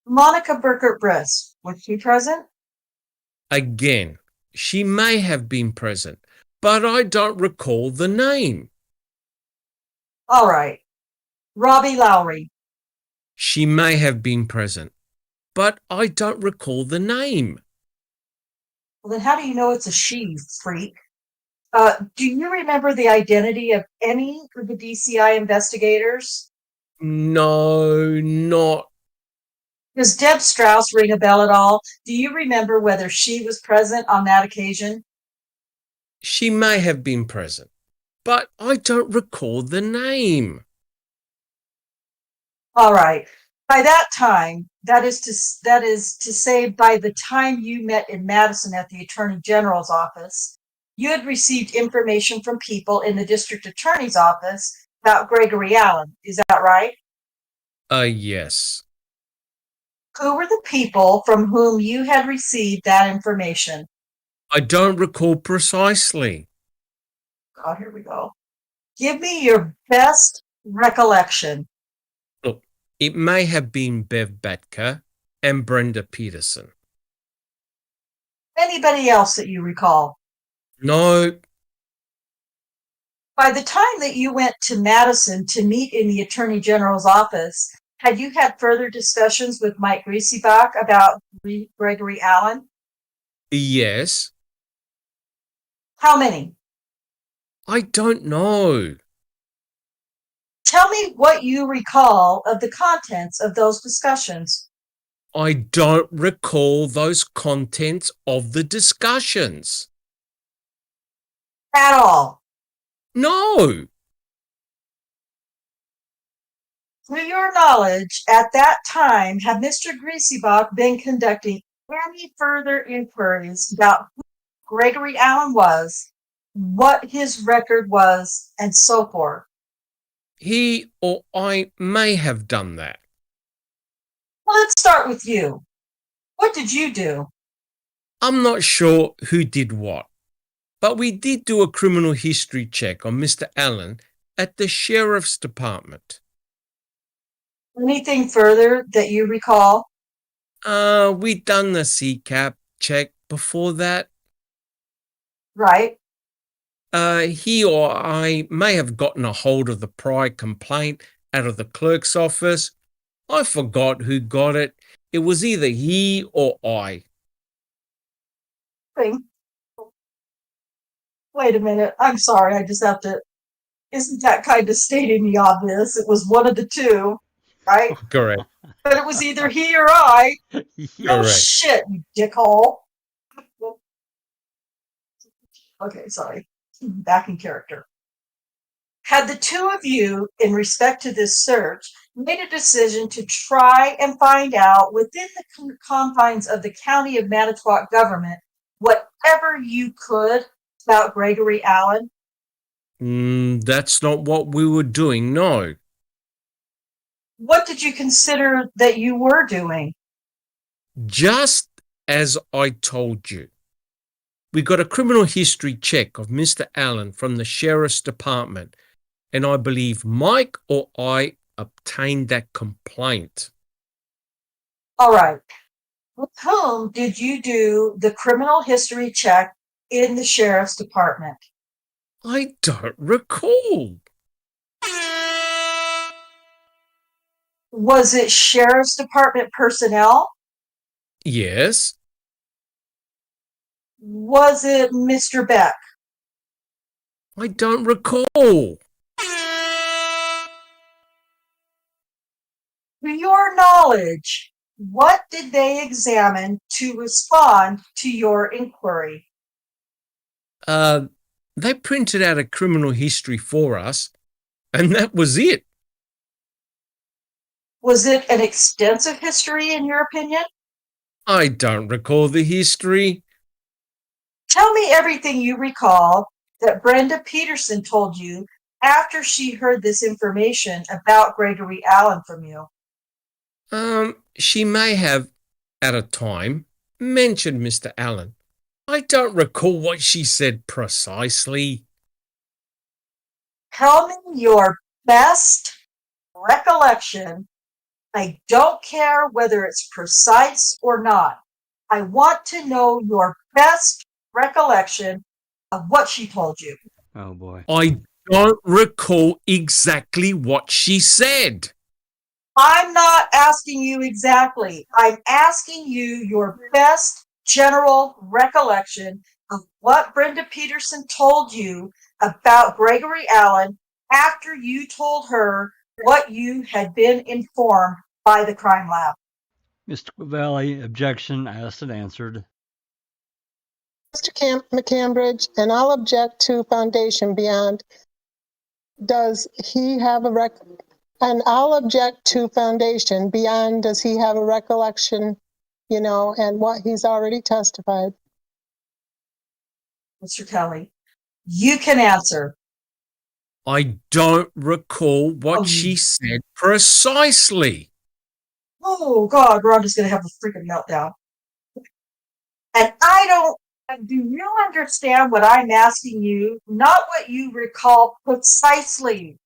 Monica Burkert Briss, was she present? Again, she may have been present, but I don't recall the name. All right. Robbie Lowry. She may have been present, but I don't recall the name. Well, then how do you know it's a she, freak? Do you remember the identity of any of the DCI investigators? No, not. Does Deb Strauss ring a bell at all? Do you remember whether she was present on that occasion? She may have been present, but I don't recall the name. All right. By that time, that is to say, by the time you met in Madison at the Attorney General's office, you had received information from people in the District Attorney's office about Gregory Allen. Is that right? Yes. Who were the people from whom you had received that information? I don't recall precisely. Oh, here we go. Give me your best recollection. Look, it may have been Bev Batka and Brenda Peterson. Anybody else that you recall? No. By the time that you went to Madison to meet in the Attorney General's office, had you had further discussions with Mike Griesbach about Gregory Allen? Yes. How many? I don't know. Tell me what you recall of the contents of those discussions. I don't recall those contents of the discussions. At all? No. To your knowledge, at that time, had Mr. Griesbach been conducting any further inquiries about who Gregory Allen was, what his record was, and so forth? He or I may have done that. Well, let's start with you. What did you do? I'm not sure who did what, but we did do a criminal history check on Mr. Allen at the Sheriff's Department. Anything further that you recall? We'd done the CCAP check before that. Right. He or I may have gotten a hold of the prior complaint out of the clerk's office. I forgot who got it. It was either he or I. Wait a minute. I'm sorry. I just have to. Isn't that kind of stating the obvious? It was one of the two, right? Correct. But it was either he or I. No Correct. shit, you dickhole. Okay, sorry. Back in character. Had the two of you, in respect to this search, made a decision to try and find out within the confines of the County of Manitowoc government whatever you could about Gregory Allen? That's not what we were doing, no. What did you consider that you were doing? Just as I told you. We got a criminal history check of Mr. Allen from the Sheriff's Department, and I believe Mike or I obtained that complaint. All right. With whom did you do the criminal history check in the Sheriff's Department? I don't recall. Was it Sheriff's Department personnel? Yes. Was it Mr. Beck? I don't recall. To your knowledge, what did they examine to respond to your inquiry? They printed out a criminal history for us, and that was it. Was it an extensive history, in your opinion? I don't recall the history. Tell me everything you recall that Brenda Peterson told you after she heard this information about Gregory Allen from you. She may have, at a time, mentioned Mr. Allen. I don't recall what she said precisely. Tell me your best recollection. I don't care whether it's precise or not. I want to know your best recollection of what she told you. Oh boy. I don't recall exactly what she said. I'm not asking you exactly. I'm asking you your best general recollection of what Brenda Peterson told you about Gregory Allen after you told her what you had been informed by the crime lab. Mr. Valley, objection asked and answered. Mr. McCambridge, and I'll object to foundation beyond. Does he have a and I'll object to foundation beyond, does he have a recollection, and what he's already testified? Mr. Kelly, you can answer. I don't recall what she said precisely. Oh, God, Rhonda's going to have a freaking meltdown. And do you understand what I'm asking you? Not what you recall precisely,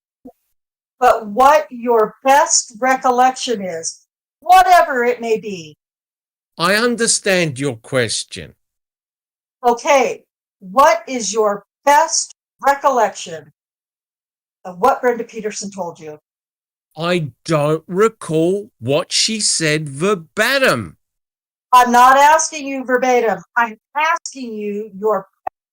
but what your best recollection is, whatever it may be. I understand your question. Okay, what is your best recollection of what Brenda Peterson told you? I don't recall what she said verbatim. I'm not asking you verbatim. I'm asking you your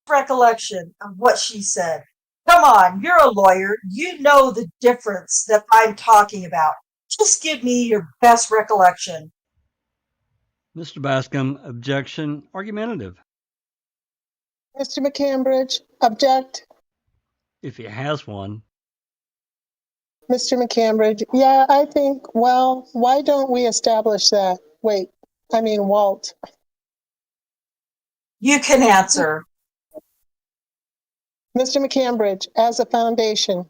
recollection of what she said. Come on, you're a lawyer. You know the difference that I'm talking about. Just give me your best recollection. Mr. Bascom, objection, argumentative. Mr. McCambridge, object. If he has one. Mr. McCambridge, yeah, I think, well, why don't we establish that? Walt. You can answer. Mr. McCambridge, as a foundation.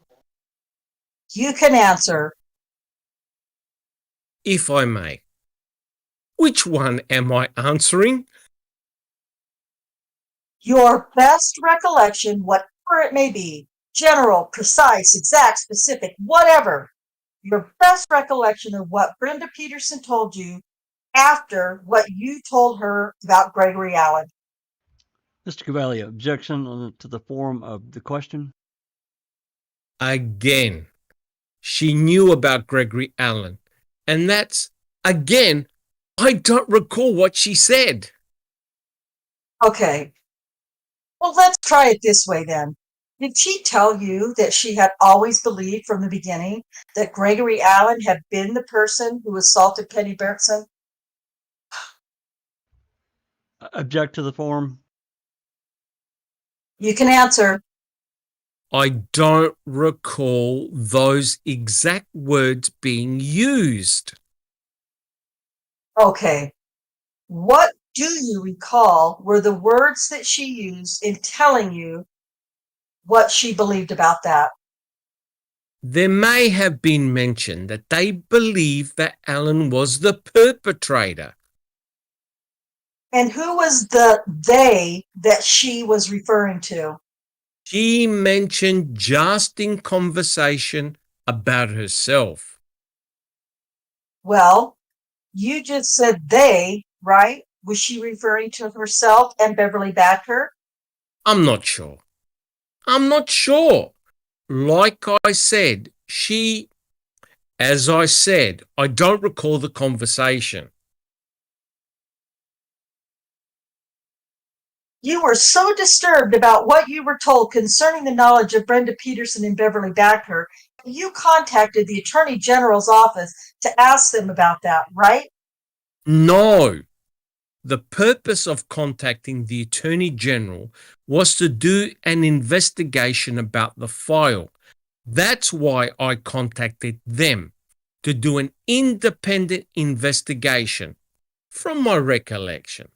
You can answer. If I may. Which one am I answering? Your best recollection, whatever it may be, general, precise, exact, specific, whatever. Your best recollection of what Brenda Peterson told you after what you told her about Gregory Allen. Mr. Cavalli, objection to the form of the question? Again, she knew about Gregory Allen. And that's, again, I don't recall what she said. Okay. Well, let's try it this way then. Did she tell you that she had always believed from the beginning that Gregory Allen had been the person who assaulted Penny Bertson? Object to the form? You can answer. I don't recall those exact words being used. Okay. What do you recall were the words that she used in telling you what she believed about that? There may have been mention that they believed that Allen was the perpetrator. And who was the they that she was referring to? She mentioned just in conversation about herself. Well, you just said they, right? Was she referring to herself and Beverly Badker? I'm not sure. Like I said, as I said, I don't recall the conversation. You were so disturbed about what you were told concerning the knowledge of Brenda Peterson and Beverly Badker, you contacted the Attorney General's office to ask them about that, right? No. The purpose of contacting the Attorney General was to do an investigation about the file. That's why I contacted them, to do an independent investigation, from my recollection.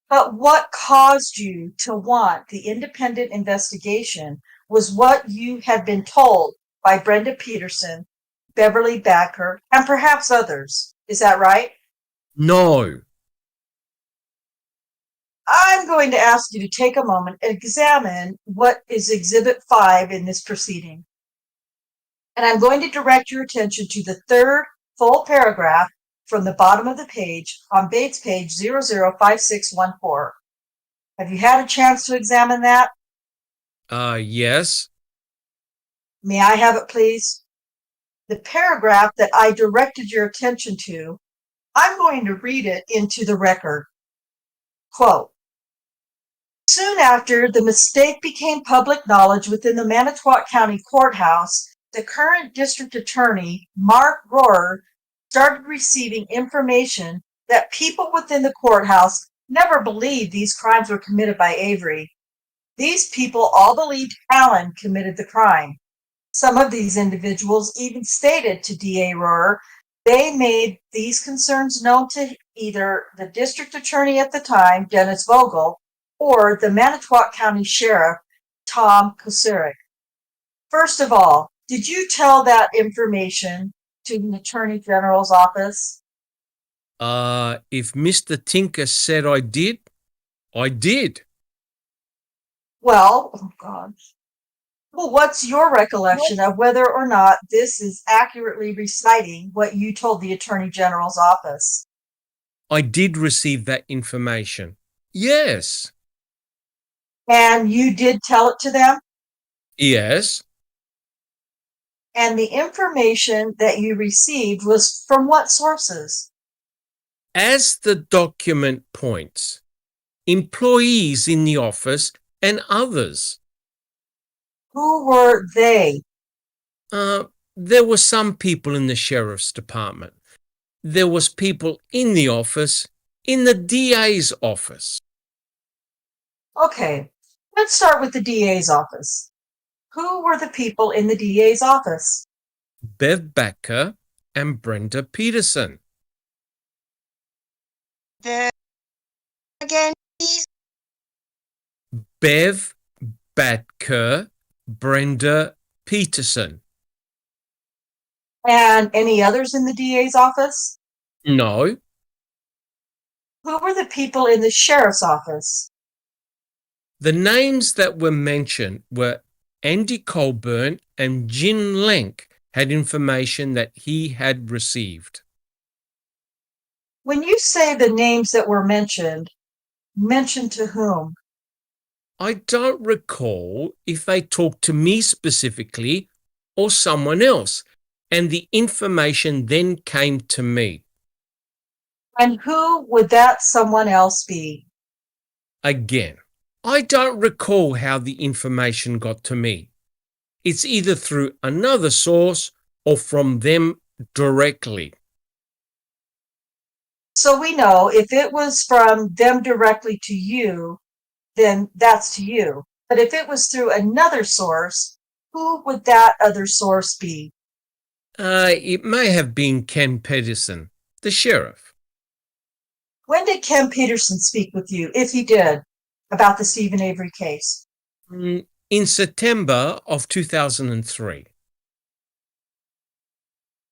But what caused you to want the independent investigation was what you had been told by Brenda Peterson, Beverly Badker, and perhaps others. Is that right? No. I'm going to ask you to take a moment and examine what is Exhibit 5 in this proceeding. And I'm going to direct your attention to the third full paragraph from the bottom of the page on Bates page 005614. Have you had a chance to examine that? Yes. May I have it, please? The paragraph that I directed your attention to, I'm going to read it into the record. Quote, soon after the mistake became public knowledge within the Manitowoc County Courthouse, the current district attorney, Mark Rohrer, started receiving information that people within the courthouse never believed these crimes were committed by Avery. These people all believed Allen committed the crime. Some of these individuals even stated to DA Rohr they made these concerns known to either the district attorney at the time, Dennis Vogel, or the Manitowoc County Sheriff, Tom Kosurik. First of all, did you tell that information to the Attorney General's office? If Mr. Tinker said I did, I did. Well, oh God. Well, what's your recollection of whether or not this is accurately reciting what you told the Attorney General's office? I did receive that information. Yes. And you did tell it to them? Yes. And the information that you received was from what sources? As the document points, employees in the office and others. Who were they? There were some people in the sheriff's department. There was people in the office, in the DA's office. Okay, let's start with the DA's office. Who were the people in the DA's office? Bev Backer and Brenda Peterson. Again, please. Bev Backer, Brenda Peterson. And any others in the DA's office? No. Who were the people in the sheriff's office? The names that were mentioned were Andy Colburn and Jin Lenk had information that he had received. When you say the names that were mentioned to whom? I don't recall if they talked to me specifically or someone else, and the information then came to me. And who would that someone else be? Again, I don't recall how the information got to me. It's either through another source or from them directly. So we know if it was from them directly to you, then that's to you. But if it was through another source, who would that other source be? It may have been Ken Peterson, the sheriff. When did Ken Peterson speak with you, if he did, about the Stephen Avery case? In September of 2003.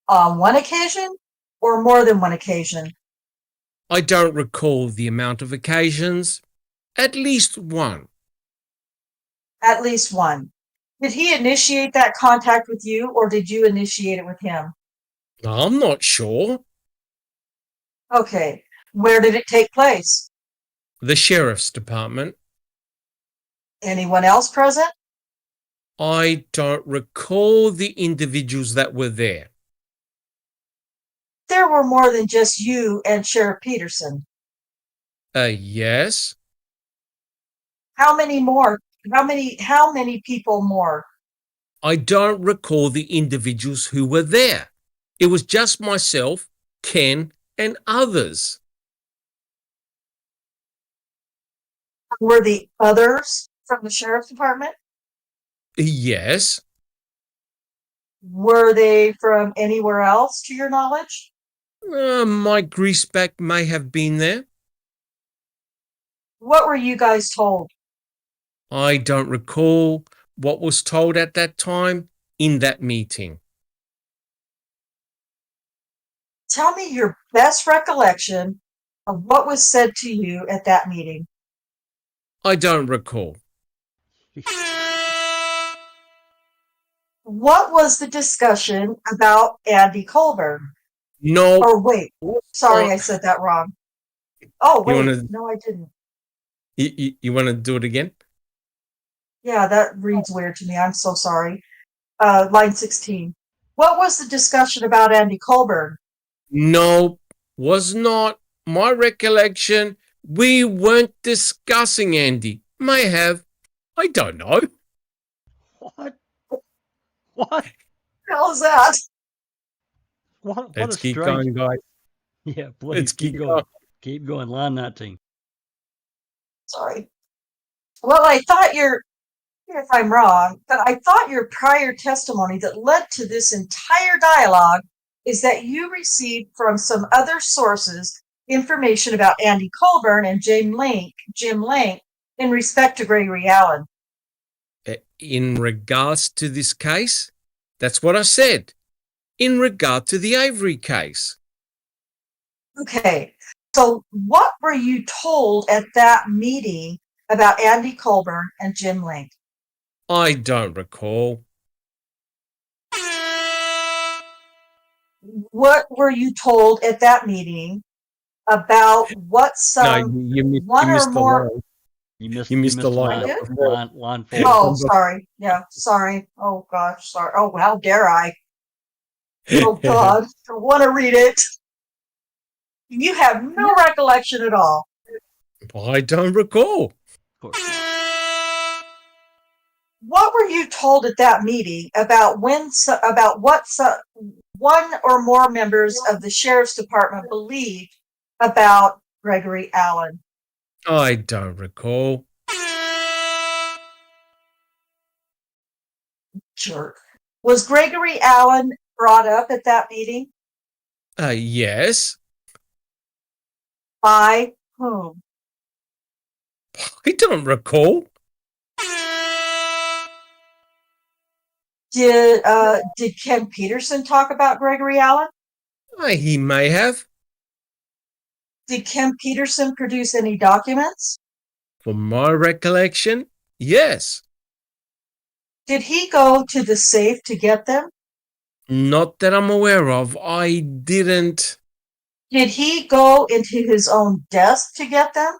On one occasion or more than one occasion? I don't recall the amount of occasions. At least one. At least one. Did he initiate that contact with you, or did you initiate it with him? I'm not sure. Okay. Where did it take place? The sheriff's department. Anyone else present? I don't recall the individuals that were there. There were more than just you and Sheriff Peterson. Yes. How many more? How many people more? I don't recall the individuals who were there. It was just myself, Ken, and others. Were the others from the sheriff's department? Yes. Were they from anywhere else, to your knowledge? Mike Griesbeck may have been there. What were you guys told? I don't recall what was told at that time in that meeting. Tell me your best recollection of what was said to you at that meeting. I don't recall. What was the discussion about Andy Colburn? No. Or wait, sorry, I said that wrong. Oh, wait, no, I didn't. You want to do it again? Yeah, that reads weird to me. I'm so sorry. Line 16. What was the discussion about Andy Colburn? No, was not. My recollection, we weren't discussing Andy. May have. I don't know. What? What? What the hell is that? What Let's a keep strange. going, guys. Yeah, please Let's keep keep going. going. Keep going. Line 19. Sorry. Well, I thought if I'm wrong, but I thought your prior testimony that led to this entire dialogue is that you received from some other sources information about Andy Colburn and Jim Link in respect to Gregory Allen. In regards to this case, that's what I said. In regard to the Avery case. Okay, so what were you told at that meeting about Andy Colburn and Jim Link? I don't recall. What were you told at that meeting about what No, you missed the line. You missed the line. Line 4. Oh, sorry. Yeah, sorry. Oh, gosh, sorry. Oh, how dare I? Oh, God. I want to read it. You have no recollection at all. I don't recall. Of course not. What were you told at that meeting about one or more members of the sheriff's department believed about Gregory Allen? I don't recall. Jerk. Was Gregory Allen brought up at that meeting? Yes. By whom? I don't recall. Did Ken Peterson talk about Gregory Allen? He may have. Did Ken Peterson produce any documents? From my recollection, yes. Did he go to the safe to get them? Not that I'm aware of. I didn't. Did he go into his own desk to get them?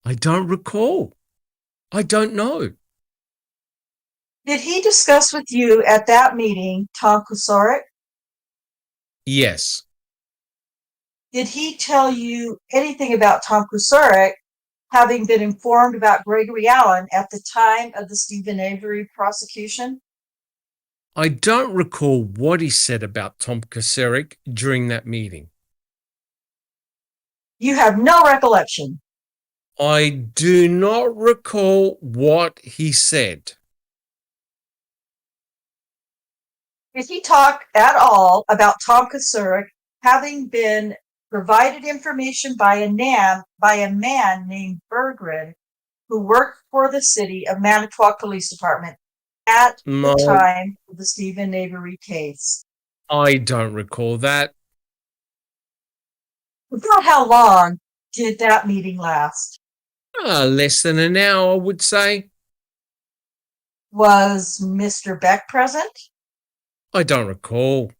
I don't recall. I don't know. Did he discuss with you at that meeting Tom Kusarik? Yes. Did he tell you anything about Tom Kusarik having been informed about Gregory Allen at the time of the Stephen Avery prosecution? I don't recall what he said about Tom Kusarik during that meeting. You have no recollection. I do not recall what he said. Did he talk at all about Tom Kusarik having been provided information by a man named Berggren who worked for the city of Manitowoc Police Department at the time of the Stephen Avery case? I don't recall that. About how long did that meeting last? Less than an hour, I would say. Was Mr. Beck present? I don't recall.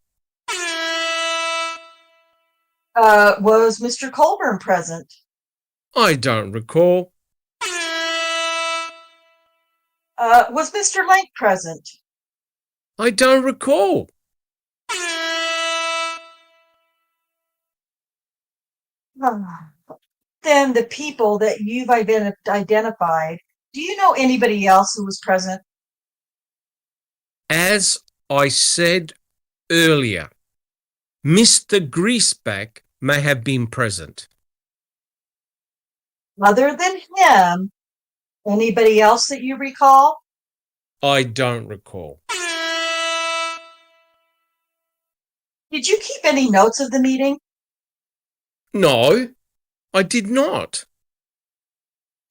Was Mr. Colburn present? I don't recall. Was Mr. Link present? I don't recall. Then the people that you've identified, do you know anybody else who was present? As I said earlier, Mr. Greaseback may have been present. Other than him, anybody else that you recall? I don't recall. Did you keep any notes of the meeting? No, I did not.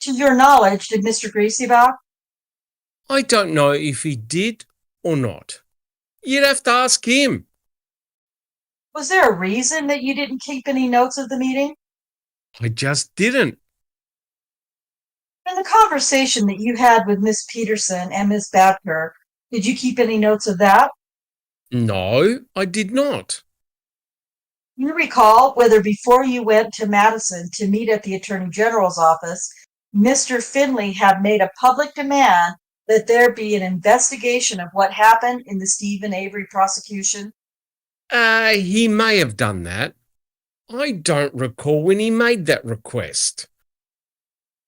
To your knowledge, did Mr. Greaseback? I don't know if he did or not. You'd have to ask him. Was there a reason that you didn't keep any notes of the meeting? I just didn't. In the conversation that you had with Miss Peterson and Miss Badker, did you keep any notes of that? No, I did not. You recall whether before you went to Madison to meet at the Attorney General's office, Mr. Finley had made a public demand that there be an investigation of what happened in the Stephen Avery prosecution? He may have done that. I don't recall when he made that request.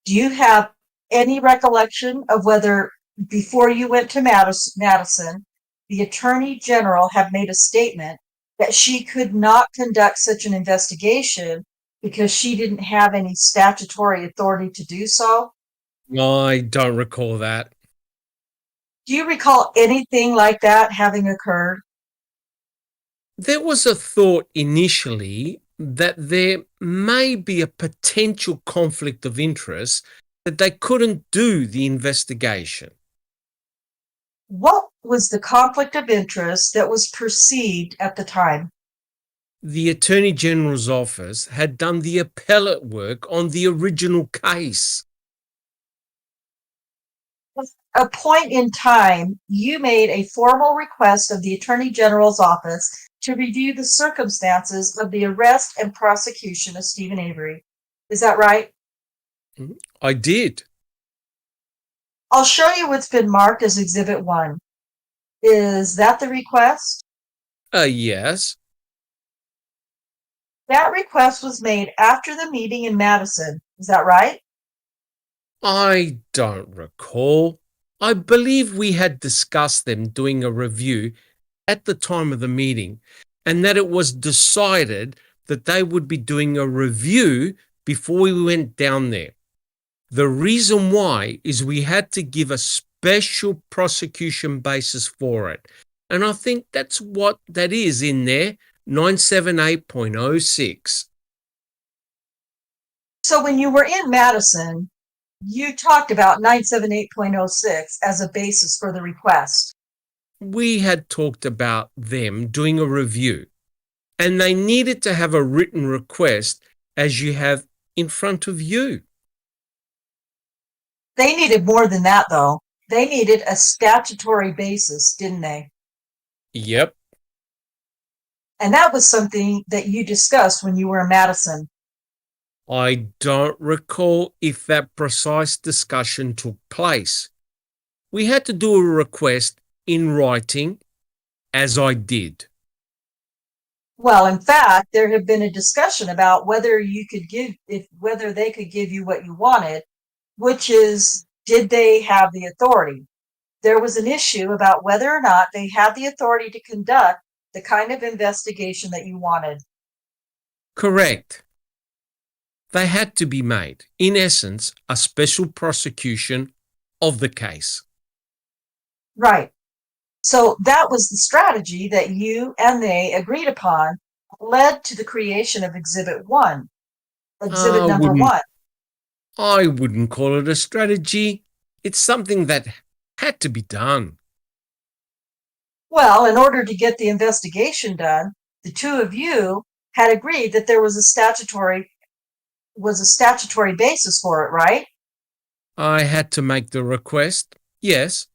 Do you have any recollection of whether before you went to Madison, the Attorney General had made a statement that she could not conduct such an investigation because she didn't have any statutory authority to do so? I don't recall that. Do you recall anything like that having occurred? There was a thought initially that there may be a potential conflict of interest that they couldn't do the investigation. What was the conflict of interest that was perceived at the time? The Attorney General's office had done the appellate work on the original case. At a point in time, you made a formal request of the Attorney General's office to review the circumstances of the arrest and prosecution of Stephen Avery. Is that right? I did. I'll show you what's been marked as Exhibit 1. Is that the request? Yes. That request was made after the meeting in Madison. Is that right? I don't recall. I believe we had discussed them doing a review at the time of the meeting, and that it was decided that they would be doing a review before we went down there. The reason why is we had to give a special prosecution basis for it. And I think that's what that is in there, 978.06. So when you were in Madison, you talked about 978.06 as a basis for the request. We had talked about them doing a review, and they needed to have a written request as you have in front of you. They needed more than that, though. They needed a statutory basis, didn't they? Yep. And that was something that you discussed when you were in Madison. I don't recall if that precise discussion took place. We had to do a request in writing, as I did. Well, in fact, there had been a discussion about whether whether they could give you what you wanted, which is, did they have the authority? There was an issue about whether or not they had the authority to conduct the kind of investigation that you wanted. Correct. They had to be made, in essence, a special prosecution of the case. Right. So that was the strategy that you and they agreed upon, led to the creation of Exhibit 1, Exhibit number 1. I wouldn't call it a strategy. It's something that had to be done. Well, in order to get the investigation done, the two of you had agreed that there was a statutory basis for it, right? I had to make the request, yes.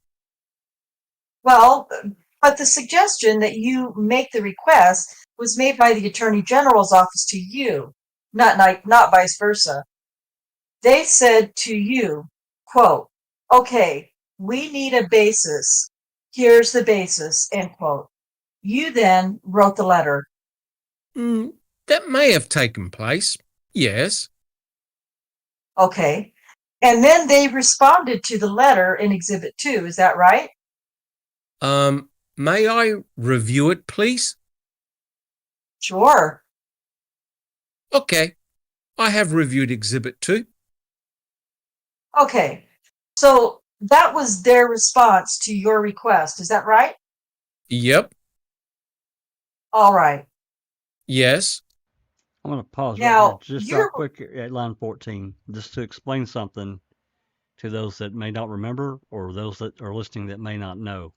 Well, but the suggestion that you make the request was made by the Attorney General's office to you, not vice versa. They said to you, quote, okay, we need a basis. Here's the basis, end quote. You then wrote the letter. That may have taken place, yes. Okay. And then they responded to the letter in Exhibit 2, is that right? May I review it, please? Sure. Okay. I have reviewed Exhibit 2. Okay. So that was their response to your request, is that right? Yep. All right. Yes. I'm going to pause Now, right here, just real quick at line 14, just to explain something to those that may not remember or those that are listening that may not know.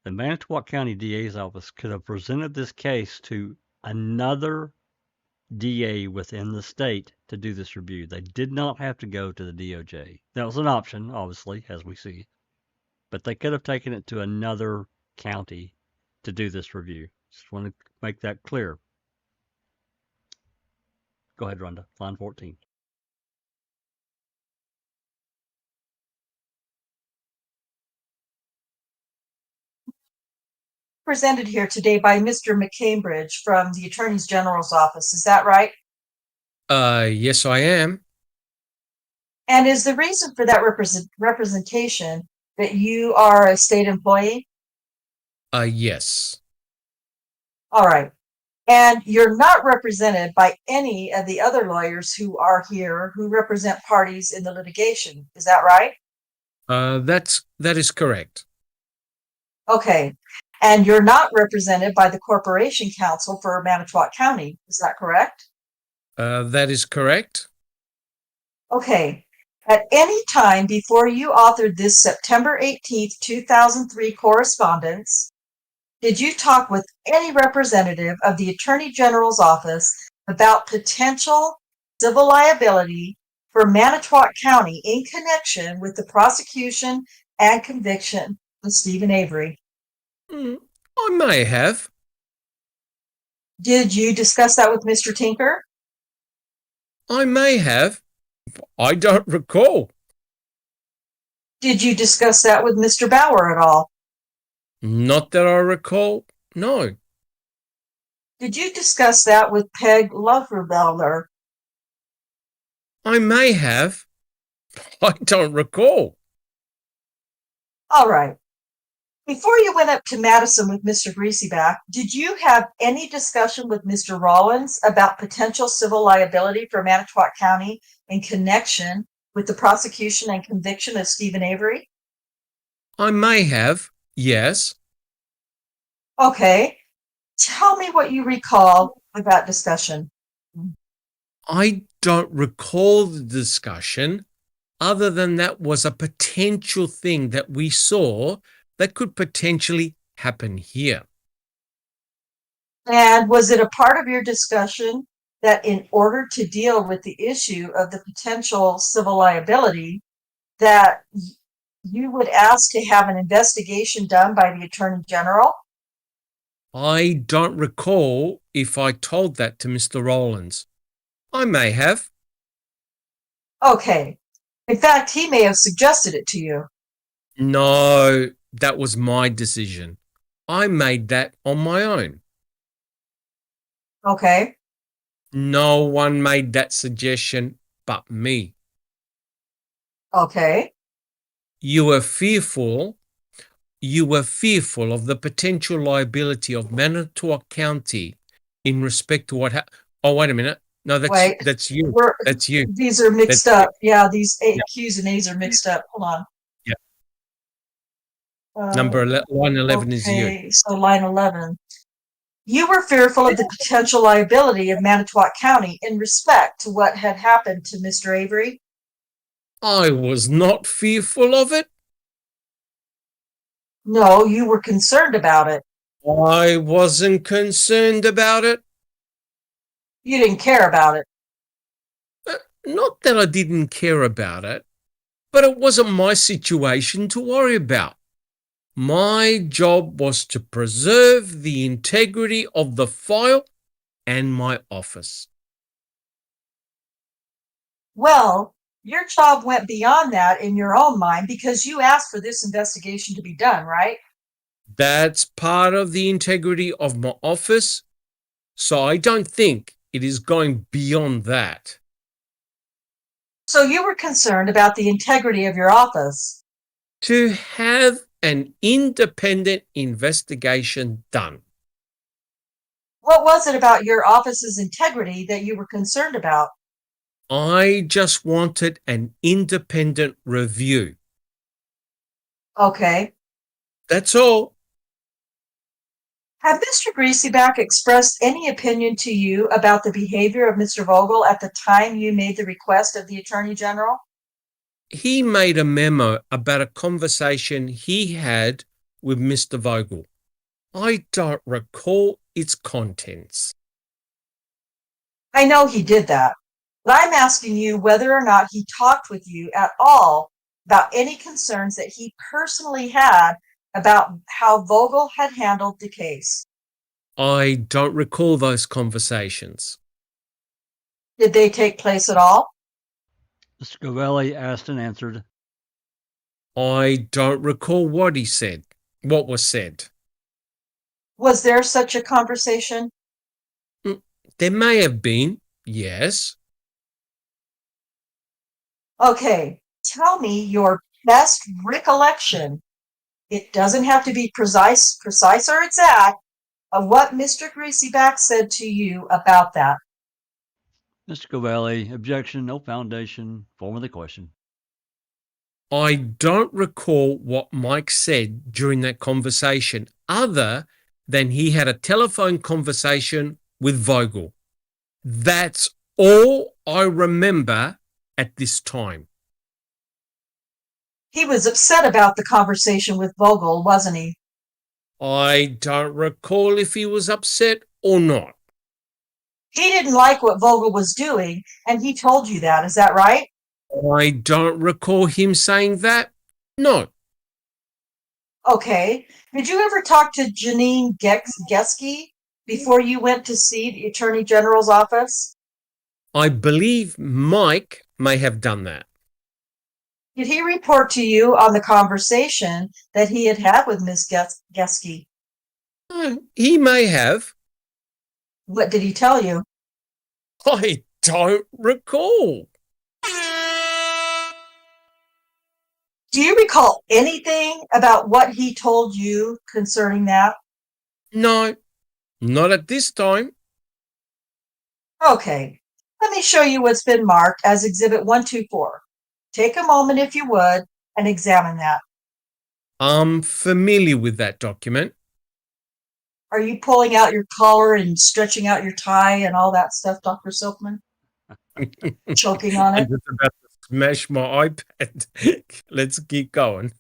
The Manitowoc County DA's office could have presented this case to another DA within the state to do this review. They did not have to go to the DOJ. That was an option, obviously, as we see. But they could have taken it to another county to do this review. Just want to make that clear. Go ahead, Rhonda. Line 14. Presented here today by Mr. McCambridge from the Attorney General's office. Is that right? Yes, I am. And is the reason for that representation that you are a state employee? Yes. All right. And you're not represented by any of the other lawyers who are here who represent parties in the litigation. Is that right? That is correct. Okay. And you're not represented by the Corporation Counsel for Manitowoc County. Is that correct? That is correct. Okay. At any time before you authored this September 18th, 2003 correspondence, did you talk with any representative of the Attorney General's office about potential civil liability for Manitowoc County in connection with the prosecution and conviction of Stephen Avery? I may have. Did you discuss that with Mr. Tinker? I may have. I don't recall. Did you discuss that with Mr. Bauer at all? Not that I recall. No. Did you discuss that with Peg Loverbeller? I may have. I don't recall. All right. Before you went up to Madison with Mr. Greasyback, did you have any discussion with Mr. Rollins about potential civil liability for Manitowoc County in connection with the prosecution and conviction of Stephen Avery? I may have. Yes. Okay. Tell me what you recall of that discussion. I don't recall the discussion other than that was a potential thing that we saw that could potentially happen here. And was it a part of your discussion that in order to deal with the issue of the potential civil liability, that you would ask to have an investigation done by the Attorney General? I don't recall if I told that to Mr. Rollins. I may have. Okay. In fact, he may have suggested it to you. No, that was my decision. I made that on my own. Okay. No one made that suggestion but me. Okay. You were fearful of the potential liability of Manitowoc County in respect to what happened. Oh, wait a minute. No, that's you. That's you. These are mixed up. Yeah, these Q's and A's are mixed up. Hold on. Yeah. Line 11 is you. Okay, so line 11. You were fearful of the potential liability of Manitowoc County in respect to what had happened to Mr. Avery? I was not fearful of it. No, you were concerned about it. I wasn't concerned about it. You didn't care about it. Not that I didn't care about it, but it wasn't my situation to worry about. My job was to preserve the integrity of the file and my office. Well, your job went beyond that in your own mind because you asked for this investigation to be done, right? That's part of the integrity of my office, so I don't think it is going beyond that. So you were concerned about the integrity of your office. To have an independent investigation done. What was it about your office's integrity that you were concerned about? I just wanted an independent review. Okay. That's all. Have Mr. Greasyback expressed any opinion to you about the behavior of Mr. Vogel at the time you made the request of the Attorney General? He made a memo about a conversation he had with Mr. Vogel. I don't recall its contents. I know he did that, but I'm asking you whether or not he talked with you at all about any concerns that he personally had about how Vogel had handled the case. I don't recall those conversations. Did they take place at all? Mr. Covelli asked and answered. I don't recall what he said. What was said? Was there such a conversation? There may have been, yes. Okay, tell me your best recollection. It doesn't have to be precise or exact, of what Mr. Greasyback said to you about that. Mr. Covelli, objection, no foundation, form of the question. I don't recall what Mike said during that conversation, other than he had a telephone conversation with Vogel. That's all I remember at this time. He was upset about the conversation with Vogel, wasn't he? I don't recall if he was upset or not. He didn't like what Vogel was doing, and he told you that. Is that right? I don't recall him saying that. No. Okay. Did you ever talk to Janine Geske before you went to see the Attorney General's office? I believe Mike may have done that. Did he report to you on the conversation that he had had with Ms. Geske? He may have. What did he tell you? I don't recall. Do you recall anything about what he told you concerning that? No, not at this time. Okay. Let me show you what's been marked as Exhibit 124. Take a moment, if you would, and examine that. I'm familiar with that document. Are you pulling out your collar and stretching out your tie and all that stuff, Dr. Silkman? Choking on it? I'm just about to smash my iPad. Let's keep going.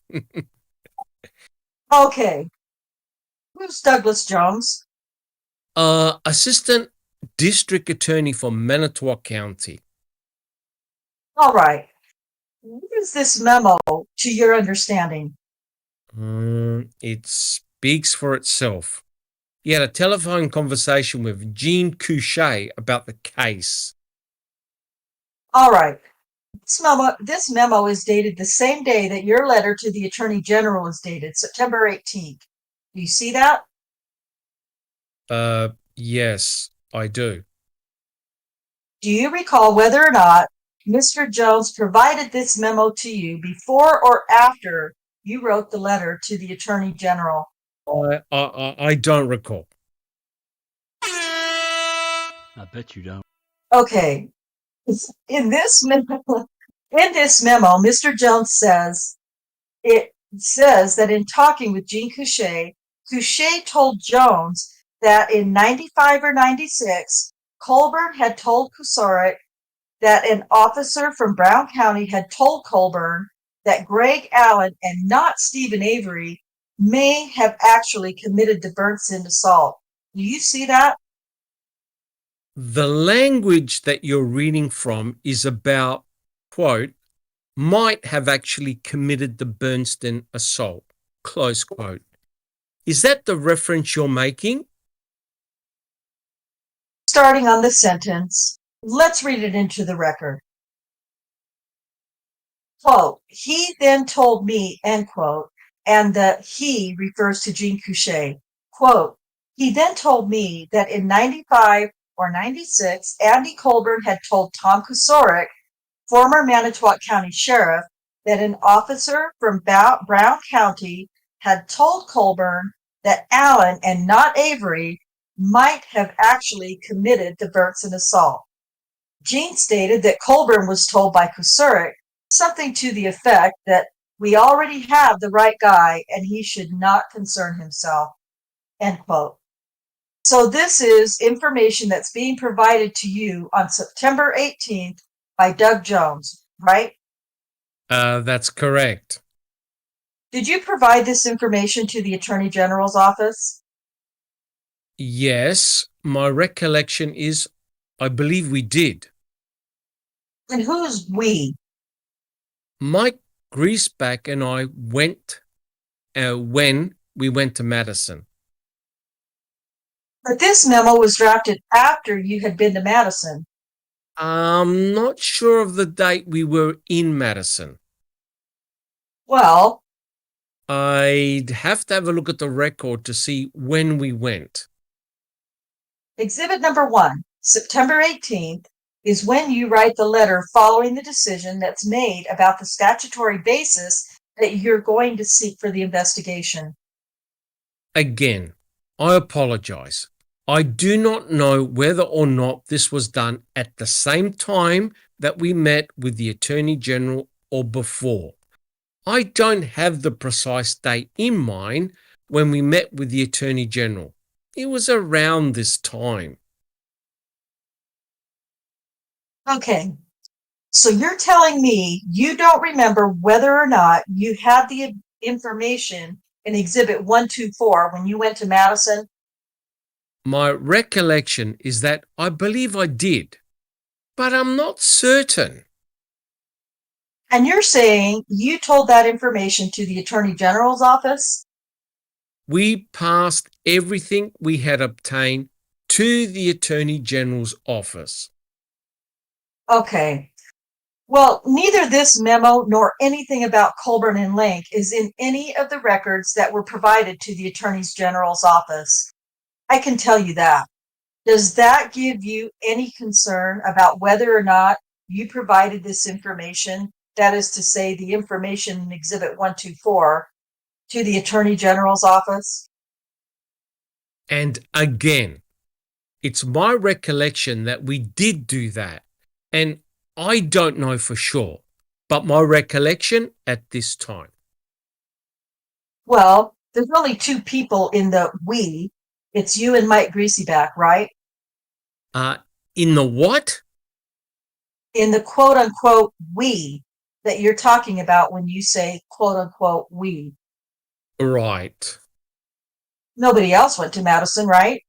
Okay. Who's Douglas Jones? Assistant District Attorney for Manitowoc County. All right. What is this memo to your understanding? It speaks for itself. He had a telephone conversation with Jean Couchet about the case. All right. This memo is dated the same day that your letter to the Attorney General is dated, September 18th. Do you see that? Yes, I do. Do you recall whether or not Mr. Jones provided this memo to you before or after you wrote the letter to the Attorney General? I don't recall. I bet you don't. Okay. In this memo, Mr. Jones says that in talking with Jean Couchet, Couchet told Jones that in 95 or 96, Colburn had told Kusarik that an officer from Brown County had told Colburn that Greg Allen and not Stephen Avery may have actually committed the Bernsen assault. Do you see that? The language that you're reading from is about, quote, might have actually committed the Bernstein assault, close quote. Is that the reference you're making? Starting on the sentence, let's read it into the record. Quote, he then told me, end quote, and the he refers to Jean Couchet. Quote, he then told me that in 95 or 96, Andy Colburn had told Tom Kusarik, former Manitowoc County Sheriff, that an officer from Brown County had told Colburn that Allen and not Avery might have actually committed the Bernsen assault. Jean stated that Colburn was told by Kusarik something to the effect that we already have the right guy and he should not concern himself, end quote. So this is information that's being provided to you on September 18th by Doug Jones, right? That's correct. Did you provide this information to the Attorney General's office? Yes, my recollection is I believe we did. And who's we? Mike Greaseback and I went when we went to Madison. But this memo was drafted after you had been to Madison. I'm not sure of the date we were in Madison. Well, I'd have to have a look at the record to see when we went. exhibit number 1, September 18th, is when you write the letter following the decision that's made about the statutory basis that you're going to seek for the investigation. Again, I apologize. I do not know whether or not this was done at the same time that we met with the Attorney General or before. I don't have the precise date in mind when we met with the Attorney General. It was around this time. Okay, so you're telling me you don't remember whether or not you had the information in exhibit 124 when you went to Madison? My recollection is that I believe I did, but I'm not certain. And you're saying you told that information to the Attorney General's office? We passed everything we had obtained to the Attorney General's office. Okay. Well, neither this memo nor anything about Colburn and Link is in any of the records that were provided to the Attorney General's office. I can tell you that. Does that give you any concern about whether or not you provided this information, that is to say, the information in Exhibit 124, to the Attorney General's office? And again, it's my recollection that we did do that, and I don't know for sure, but my recollection at this time. Well, there's only two people in the we. It's you and Mike Greasyback, right? In the what? In the quote unquote we that you're talking about when you say quote unquote we. Right. Nobody else went to Madison, right?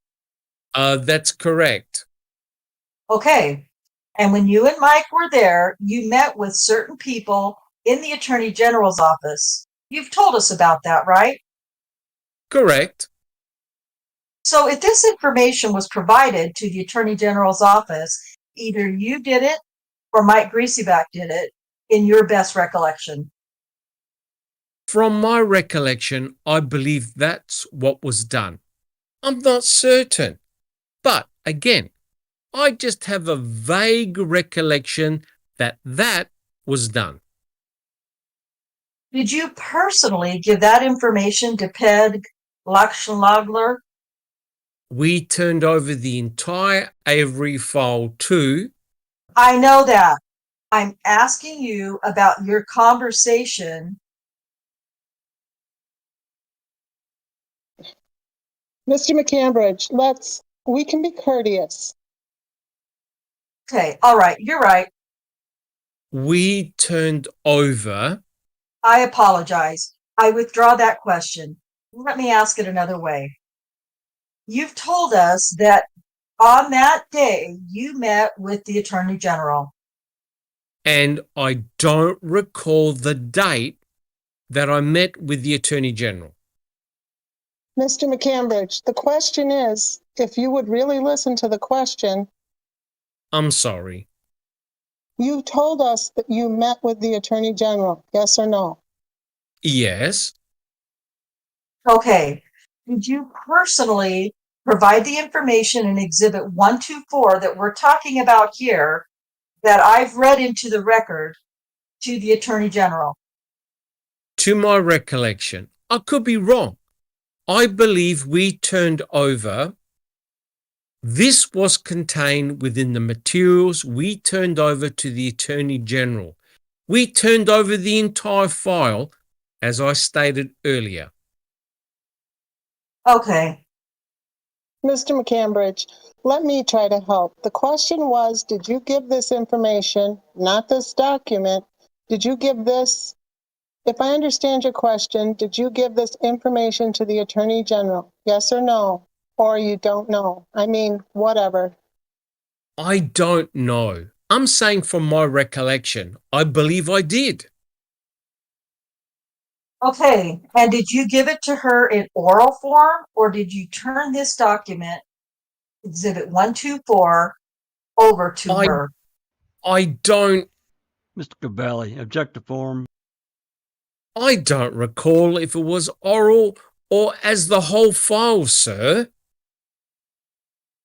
That's correct. Okay. And when you and Mike were there, you met with certain people in the Attorney General's office. You've told us about that, right? Correct. So if this information was provided to the Attorney General's office, either you did it or Mike Greasyback did it, in your best recollection. From my recollection, I believe that's what was done. I'm not certain. But again, I just have a vague recollection that that was done. Did you personally give that information to Ped Lachschlagler? We turned over the entire Avery file to... I know that. I'm asking you about your conversation. Mr. McCambridge, we can be courteous. Okay, all right, you're right. We turned over... I apologize. I withdraw that question. Let me ask it another way. You've told us that on that day you met with the Attorney General. And I don't recall the date that I met with the Attorney General. Mr. McCambridge, the question is, if you would really listen to the question. I'm sorry. You told us that you met with the Attorney General, yes or no? Yes. Okay. Did you personally provide the information in Exhibit 124 that we're talking about here that I've read into the record to the Attorney General? To my recollection, I could be wrong. I believe we turned over. This was contained within the materials we turned over to the Attorney General. We turned over the entire file, as I stated earlier. Okay. Mr. McCambridge, let me try to help. The question was, did you give this information, not this document, did you give this, if I understand your question, did you give this information to the Attorney General? Yes or no? Or you don't know? I mean, whatever. I don't know. I'm saying from my recollection, I believe I did. Okay. And did you give it to her in oral form, or did you turn this document, Exhibit 124, over to her? I don't Mr. Cavalli, object to form. I don't recall if it was oral or as the whole file, sir.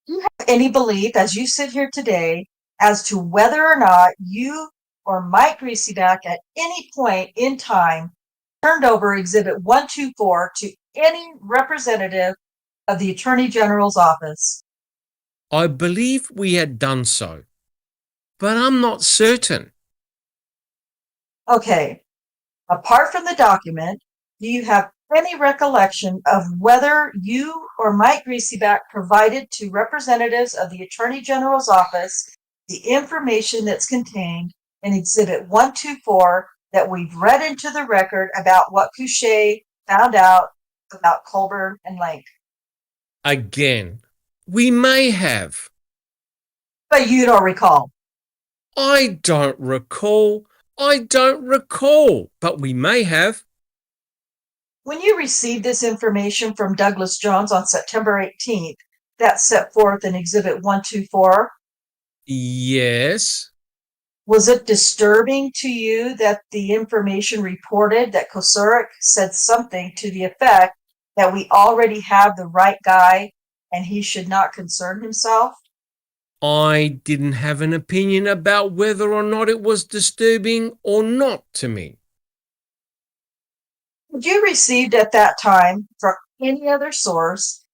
Do you have any belief, as you sit here today, as to whether or not you or Mike Greasyback at any point in time turned over Exhibit 124 to any representative of the Attorney General's office? I believe we had done so, but I'm not certain. Okay. Apart from the document, do you have any recollection of whether you or Mike Greasyback provided to representatives of the Attorney General's office the information that's contained in Exhibit 124 that we've read into the record about what Couchet found out about Colburn and Lake? Again, we may have. But you don't recall. I don't recall. I don't recall, but we may have. When you received this information from Douglas Jones on September 18th, that's set forth in Exhibit 124, Yes. was it disturbing to you that the information reported that Kosurik said something to the effect that we already have the right guy and he should not concern himself? I didn't have an opinion about whether or not it was disturbing or not to me. Had you received at that time from any other source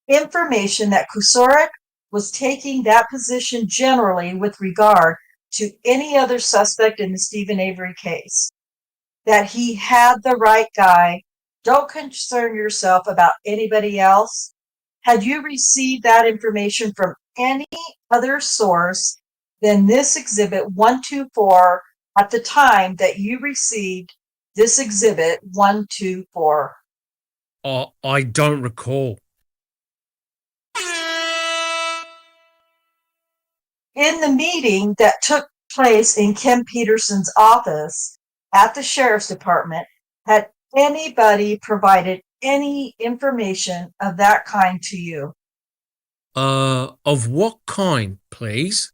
information that Kosurik was taking that position generally with regard to any other suspect in the Stephen Avery case? That he had the right guy, don't concern yourself about anybody else? Had you received that information from any other source than this Exhibit 124 at the time that you received this Exhibit 124? I don't recall. In the meeting that took place in Kim Peterson's office at the Sheriff's Department, had anybody provided any information of that kind to you? Of what kind, please?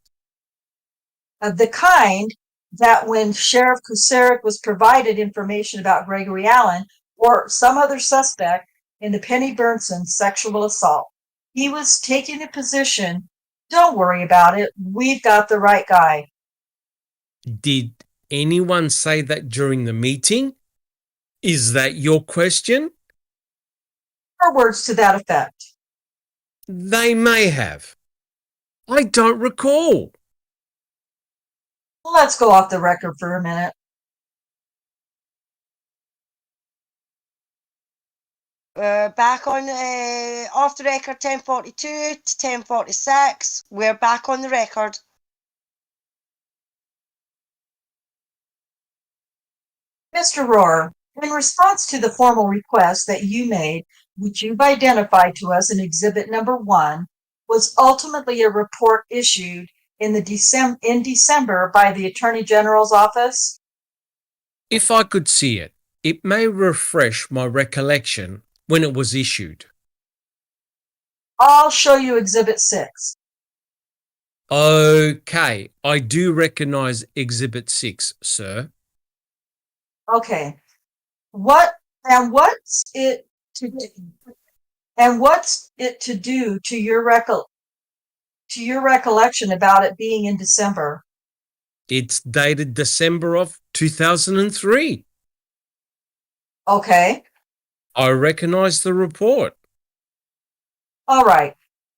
Of the kind that when Sheriff Kosurik was provided information about Gregory Allen or some other suspect in the Penny Burnson sexual assault, he was taking the position, don't worry about it, we've got the right guy. Did anyone say that during the meeting? Is that your question? Or words to that effect. They may have. I don't recall. Let's go off the record for a minute. Back on off the record 1042 to 1046. We're back on the record. Mr. Rohr, in response to the formal request that you made, which you've identified to us in Exhibit Number 1, was ultimately a report issued in December by the Attorney General's office? If I could see it, it may refresh my recollection when it was issued. I'll show you Exhibit 6. Okay, I do recognize Exhibit 6, sir. Okay. What's it to do? And what's it to do to your recollection about it being in December? It's dated December of 2003. Okay. I recognize the report. All right.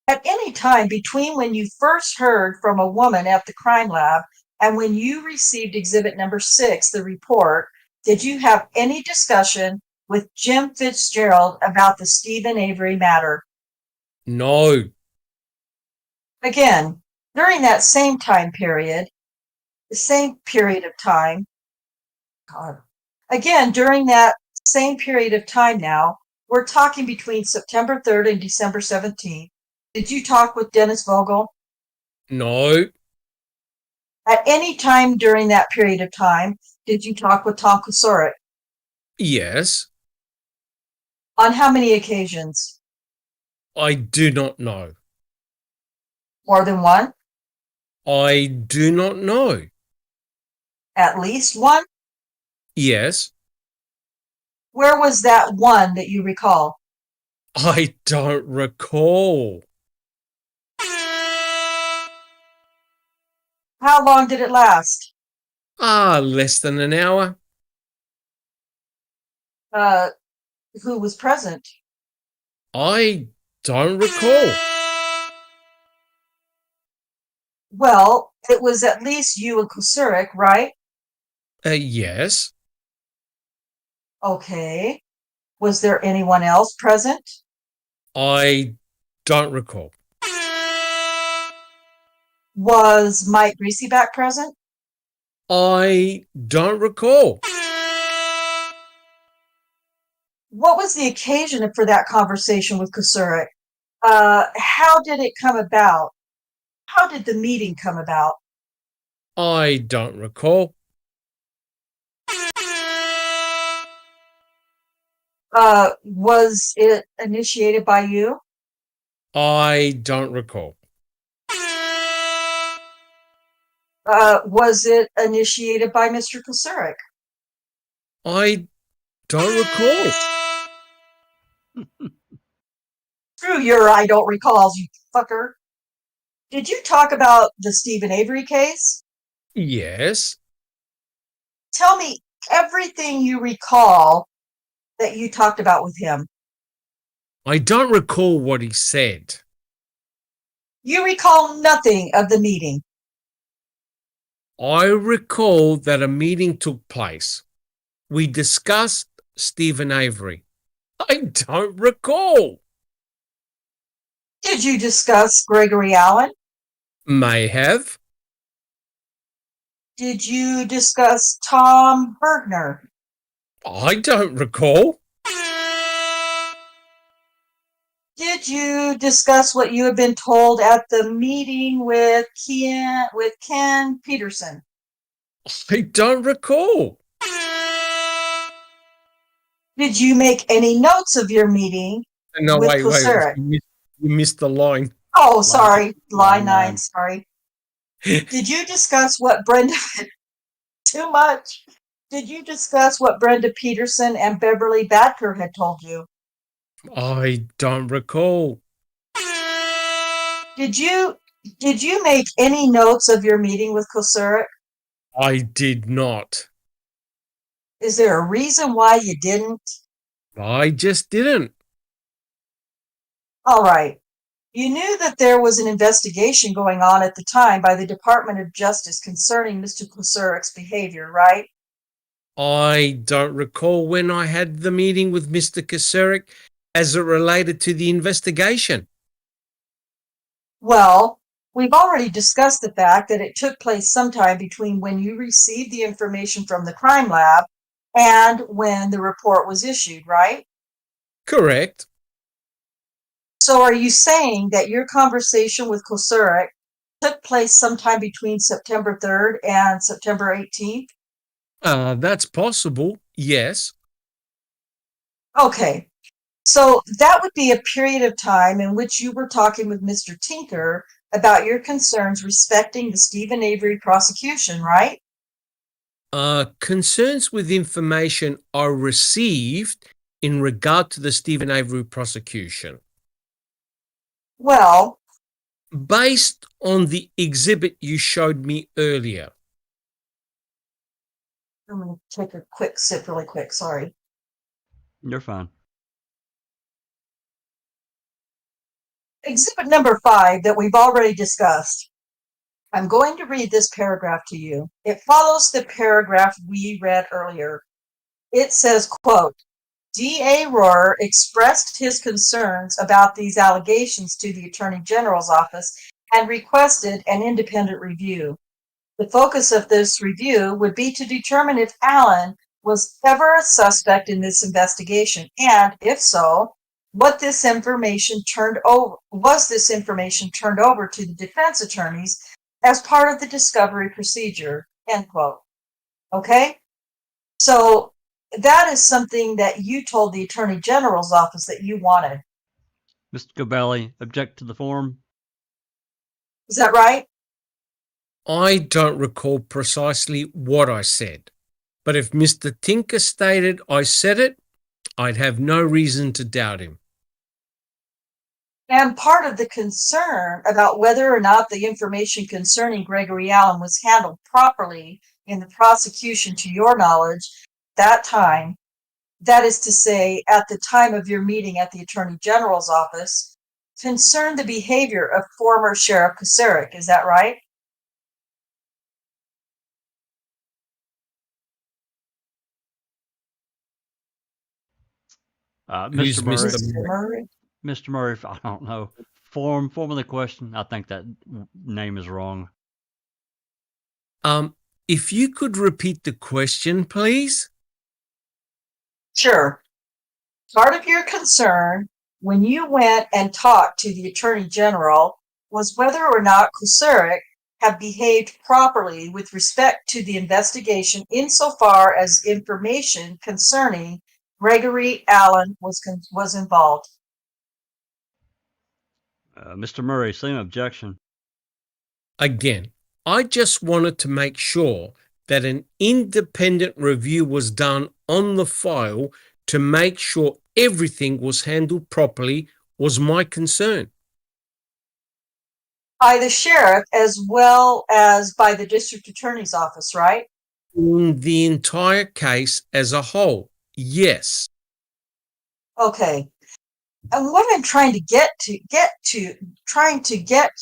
At any time between when you first heard from a woman at the crime lab and when you received Exhibit Number 6, the report, did you have any discussion with Jim Fitzgerald about the Stephen Avery matter? No. Again, during that same time period, now, we're talking between September 3rd and December 17th. Did you talk with Dennis Vogel? No. At any time during that period of time, did you talk with Tom Kosurik? Yes. On how many occasions? I do not know. More than one? I do not know. At least one? Yes. Where was that one that you recall? I don't recall. How long did it last? Less than an hour. Who was present? I don't recall. Well, it was at least you and Kusurik, right? Yes. Okay. Was there anyone else present? I don't recall. Was Mike Greasyback present? I don't recall. What was the occasion for that conversation with Kusurik? How did it come about? How did the meeting come about? I don't recall. Was it initiated by you? I don't recall. Was it initiated by Mr. Kusurik? I don't recall. Screw your I don't recalls, you fucker. Did you talk about the Stephen Avery case? Yes. Tell me everything you recall that you talked about with him. I don't recall what he said. You recall nothing of the meeting. I recall that a meeting took place. We discussed Stephen Avery. I don't recall. Did you discuss Gregory Allen? May have. Did you discuss Tom Bergner? I don't recall. Did you discuss what you had been told at the meeting with Ken Peterson? I don't recall. Did you make any notes of your meeting No, with wait. Kusurik? You missed the line. Oh, sorry. Line 9, nine. sorry. Did you discuss what Brenda... Too much. Did you discuss what Brenda Peterson and Beverly Badker had told you? I don't recall. Did you make any notes of your meeting with Kusurik? I did not. Is there a reason why you didn't? I just didn't. All right. You knew that there was an investigation going on at the time by the Department of Justice concerning Mr. Kusurik's behavior, right? I don't recall when I had the meeting with Mr. Kusurik as it related to the investigation. Well, we've already discussed the fact that it took place sometime between when you received the information from the crime lab and when the report was issued, right? Correct. So are you saying that your conversation with Kusurik took place sometime between September 3rd and September 18th? That's possible, yes. Okay. So that would be a period of time in which you were talking with Mr. Tinker about your concerns respecting the Stephen Avery prosecution, right? Concerns with information are received in regard to the Stephen Avery prosecution. Well, Based on the exhibit you showed me earlier. I'm going to take a quick sip really quick, sorry. You're fine. Exhibit number 5 that we've already discussed. I'm going to read this paragraph to you. It follows the paragraph we read earlier. It says, quote, D.A. Rohr expressed his concerns about these allegations to the Attorney General's office and requested an independent review. The focus of this review would be to determine if Allen was ever a suspect in this investigation, and if so, was this information turned over to the defense attorneys as part of the discovery procedure, end quote. Okay? So that is something that you told the Attorney General's office that you wanted. Mr. Gabelli, object to the form. Is that right? I don't recall precisely what I said, but if Mr. Tinker stated I said it, I'd have no reason to doubt him. And part of the concern about whether or not the information concerning Gregory Allen was handled properly in the prosecution, to your knowledge, that time, that is to say, at the time of your meeting at the Attorney General's office, concerned the behavior of former Sheriff Kucerik. Is that right? Who's Mr. Murray. Mr. Murray? Mr. Murray, if I don't know. Form of the question. I think that name is wrong. If you could repeat the question, please. Sure. Part of your concern when you went and talked to the Attorney General was whether or not Kucerik had behaved properly with respect to the investigation insofar as information concerning Gregory Allen was involved. Mr. Murray, same objection. Again, I just wanted to make sure that an independent review was done on the file to make sure everything was handled properly was my concern. By the sheriff as well as by the district attorney's office, right? In the entire case as a whole, yes. Okay. And what I'm trying to get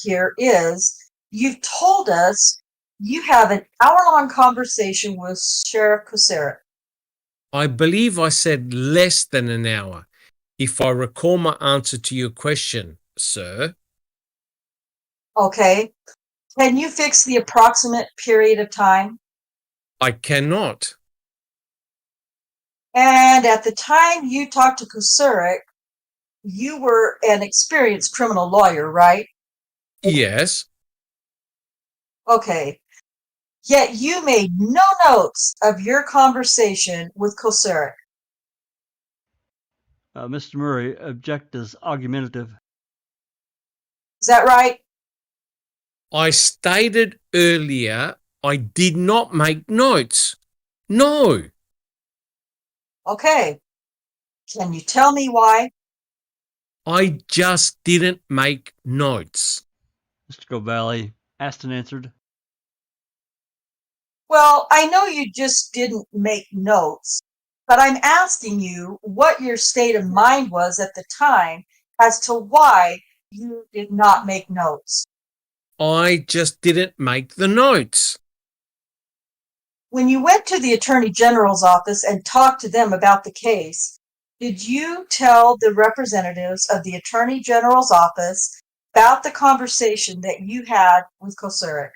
here is you've told us you have an hour-long conversation with Sheriff Kucerik. I believe I said less than an hour, if I recall my answer to your question, sir. Okay. Can you fix the approximate period of time? I cannot. And at the time you talked to Kucerik, you were an experienced criminal lawyer, right? Yes. Okay. Yet you made no notes of your conversation with Kucerik. Mr. Murray, object is argumentative. Is that right? I stated earlier I did not make notes. No. Okay. Can you tell me why? I just didn't make notes. Mr. Govalli, asked and answered. Well, I know you just didn't make notes, but I'm asking you what your state of mind was at the time as to why you did not make notes. I just didn't make the notes. When you went to the Attorney General's office and talked to them about the case, did you tell the representatives of the Attorney General's office about the conversation that you had with Kucerik?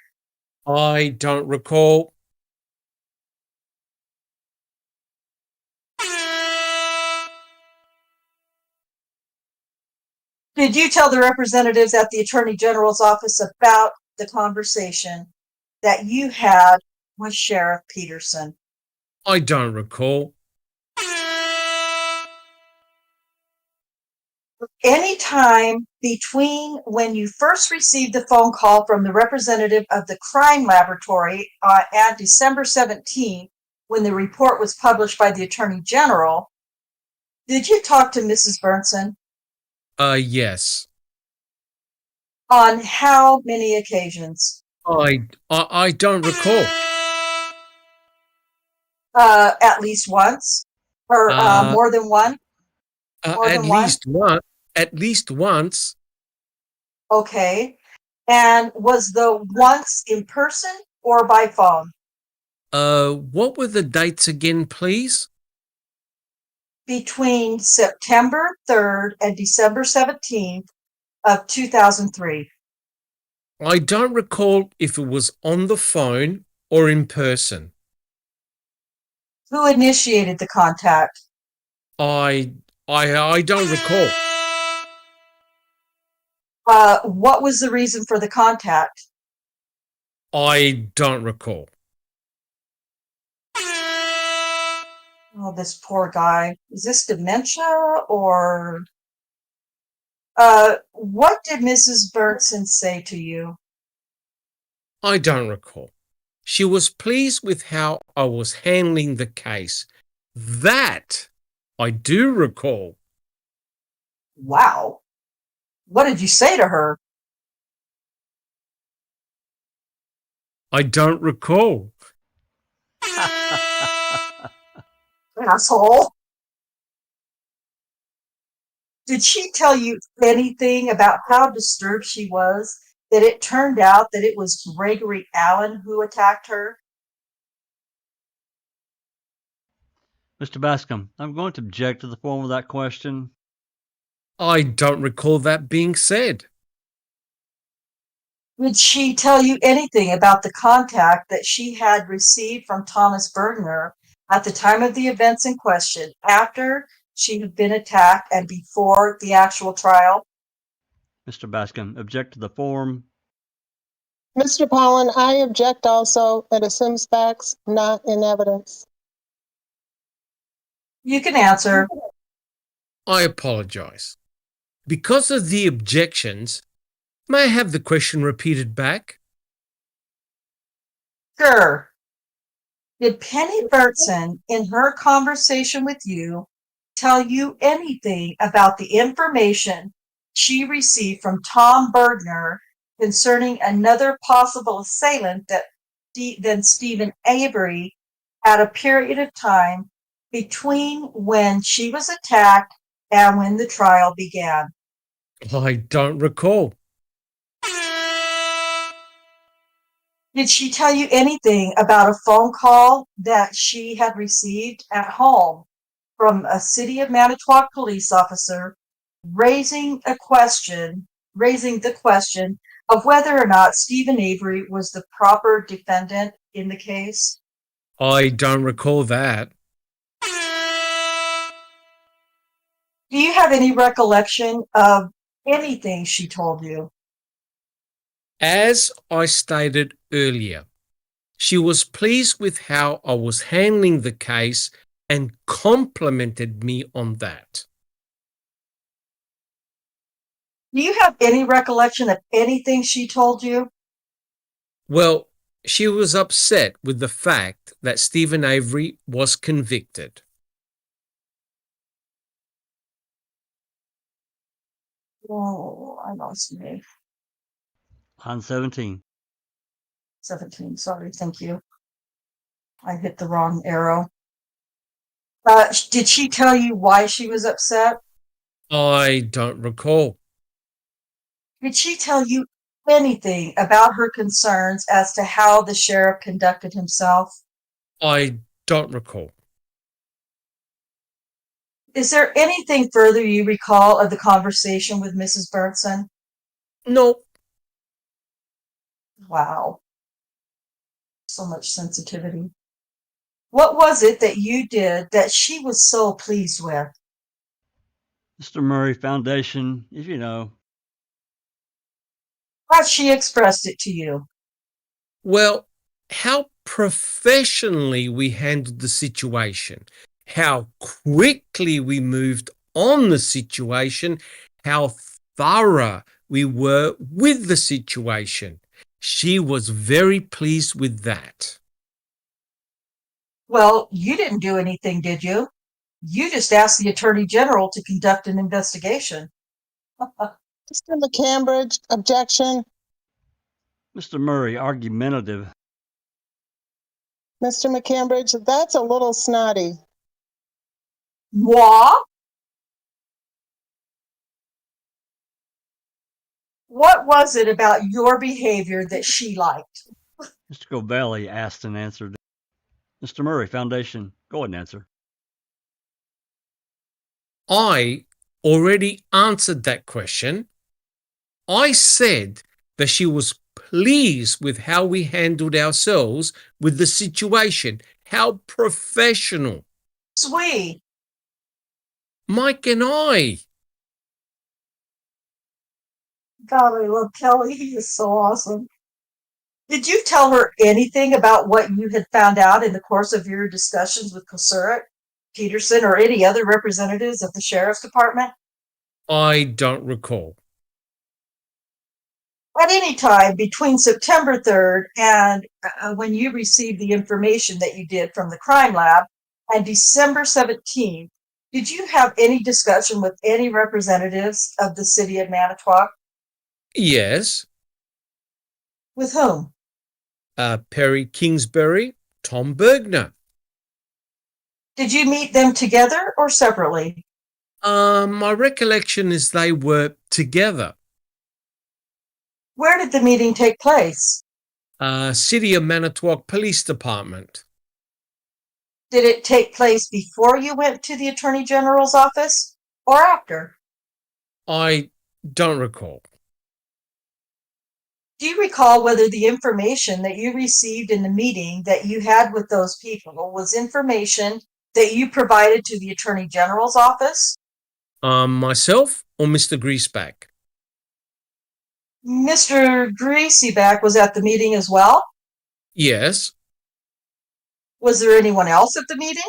I don't recall. Did you tell the representatives at the Attorney General's office about the conversation that you had with Sheriff Peterson? I don't recall. Any time between when you first received the phone call from the representative of the crime laboratory on December 17th, when the report was published by the Attorney General, did you talk to Mrs. Burnson? Yes. On how many occasions? I don't recall. At least once? Or more than one? At least once. Okay. And was the once in person or by phone? What were the dates again, please? Between September 3rd and December 17th of 2003. I don't recall if it was on the phone or in person. Who initiated the contact? I don't recall. What was the reason for the contact? I don't recall. Oh, this poor guy. Is this dementia or... what did Mrs. Burnson say to you? I don't recall. She was pleased with how I was handling the case. That I do recall. Wow. What did you say to her? I don't recall. Asshole. Did she tell you anything about how disturbed she was that it turned out that it was Gregory Allen who attacked her? Mr. Bascom, I'm going to object to the form of that question. I don't recall that being said. Did she tell you anything about the contact that she had received from Thomas Bergner at the time of the events in question, after she had been attacked and before the actual trial? Mr. Bascom, object to the form. Mr. Pollen, I object also. It assumes facts, not in evidence. You can answer. I apologize. Because of the objections, may I have the question repeated back? Sure. Did Penny Bertson, in her conversation with you, tell you anything about the information she received from Tom Bergner concerning another possible assailant than Stephen Avery at a period of time between when she was attacked and when the trial began? I don't recall. Did she tell you anything about a phone call that she had received at home from a City of Manitowoc police officer raising the question of whether or not Stephen Avery was the proper defendant in the case? I don't recall that. Do you have any recollection of anything she told you? As I stated earlier, she was pleased with how I was handling the case and complimented me on that. Do you have any recollection of anything she told you? Well, she was upset with the fact that Stephen Avery was convicted. Oh, I lost me. On 17. 17, sorry, thank you. I hit the wrong arrow. Did she tell you why she was upset? I don't recall. Did she tell you anything about her concerns as to how the sheriff conducted himself? I don't recall. Is there anything further you recall of the conversation with Mrs. Berntson? No. Wow. So much sensitivity. What was it that you did that she was so pleased with? Mr. Murray Foundation, if you know. How she expressed it to you? Well, how professionally we handled the situation, how quickly we moved on the situation, how thorough we were with the situation. She was very pleased with that. Well, you didn't do anything, did you? You just asked the Attorney General to conduct an investigation. Mr. McCambridge, objection. Mr. Murray, argumentative. Mr. McCambridge, that's a little snotty. Moi? What was it about your behavior that she liked? Mr. Govelli asked and answered. Mr. Murray Foundation, go ahead and answer. I already answered that question. I said that she was pleased with how we handled ourselves with the situation, how professional. Sweet. Mike and I. God, I love Kelly. He is so awesome. Did you tell her anything about what you had found out in the course of your discussions with Kosurik, Peterson, or any other representatives of the Sheriff's Department? I don't recall. At any time between September 3rd and when you received the information that you did from the crime lab and December 17th, did you have any discussion with any representatives of the city of Manitowoc? Yes. With whom? Perry Kingsbury, Tom Bergner. Did you meet them together or separately? My recollection is they were together. Where did the meeting take place? City of Manitowoc Police Department. Did it take place before you went to the Attorney General's office or after? I don't recall. Do you recall whether the information that you received in the meeting that you had with those people was information that you provided to the Attorney General's office? Myself or Mr. Greaseback? Mr. Greasyback was at the meeting as well? Yes. Was there anyone else at the meeting?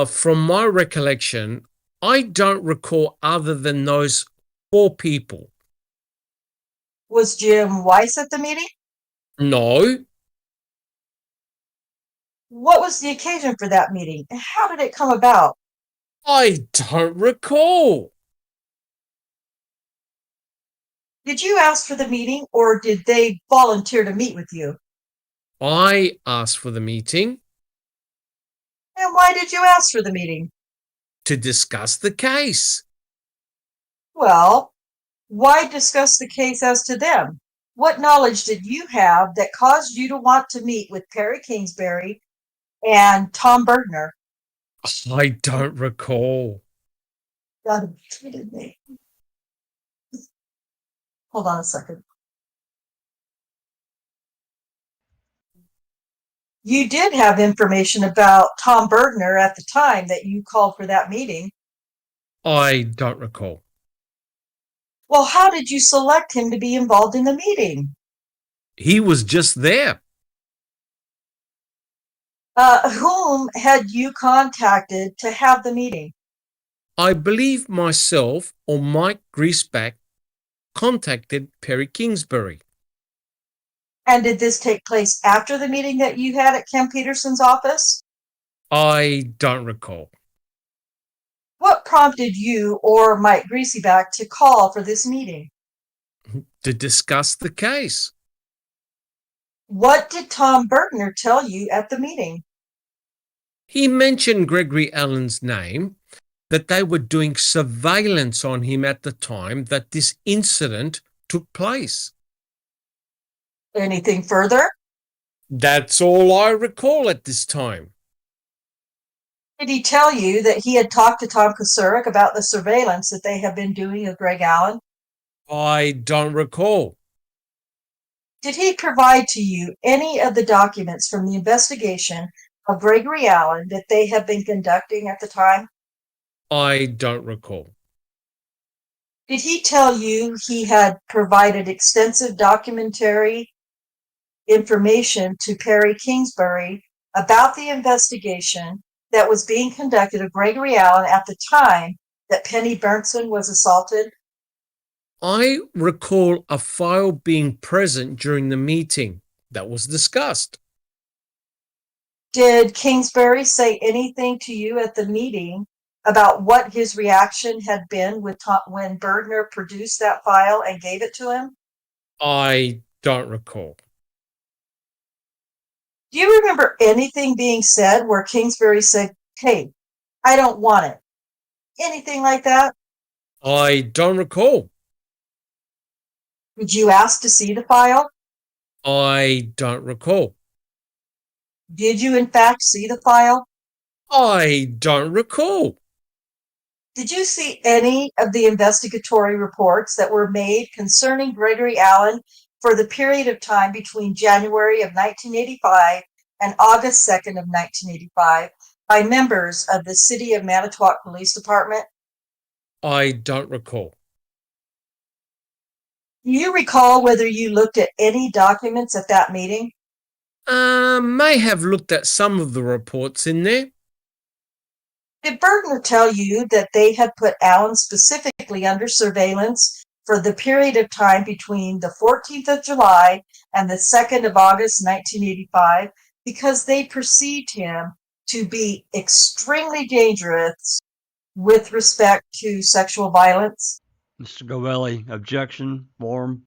From my recollection, I don't recall other than those 4 people. Was Jim Weiss at the meeting? No. What was the occasion for that meeting? And how did it come about? I don't recall. Did you ask for the meeting or did they volunteer to meet with you? I asked for the meeting. And why did you ask for the meeting? To discuss the case. Well, why discuss the case as to them? What knowledge did you have that caused you to want to meet with Perry Kingsbury and Tom Bergner? I don't recall. God, treated me. Hold on a second. You did have information about Tom Bergner at the time that you called for that meeting. I don't recall. Well, how did you select him to be involved in the meeting? He was just there. Whom had you contacted to have the meeting? I believe myself or Mike Greaseback contacted Perry Kingsbury. And did this take place after the meeting that you had at Ken Peterson's office? I don't recall. What prompted you or Mike Greasyback to call for this meeting? To discuss the case. What did Tom Bergner tell you at the meeting? He mentioned Gregory Allen's name, that they were doing surveillance on him at the time that this incident took place. Anything further? That's all I recall at this time. Did he tell you that he had talked to Tom Kosurik about the surveillance that they have been doing of Greg Allen? I don't recall. Did he provide to you any of the documents from the investigation of Gregory Allen that they have been conducting at the time? I don't recall. Did he tell you he had provided extensive documentary information to Perry Kingsbury about the investigation that was being conducted of Gregory Allen at the time that Penny Bernson was assaulted? I recall a file being present during the meeting that was discussed. Did Kingsbury say anything to you at the meeting about what his reaction had been when Bergner produced that file and gave it to him? I don't recall. Do you remember anything being said where Kingsbury said, "Hey, I don't want it"? Anything like that? I don't recall. Did you ask to see the file? I don't recall. Did you in fact see the file? I don't recall. Did you see any of the investigatory reports that were made concerning Gregory Allen for the period of time between January of 1985 and August 2nd of 1985 by members of the City of Manitowoc Police Department? I don't recall. Do you recall whether you looked at any documents at that meeting? May have looked at some of the reports in there. Did Bergner tell you that they had put Allen specifically under surveillance for the period of time between the 14th of July and the 2nd of August, 1985, because they perceived him to be extremely dangerous with respect to sexual violence? Mr. Govelli, objection, form.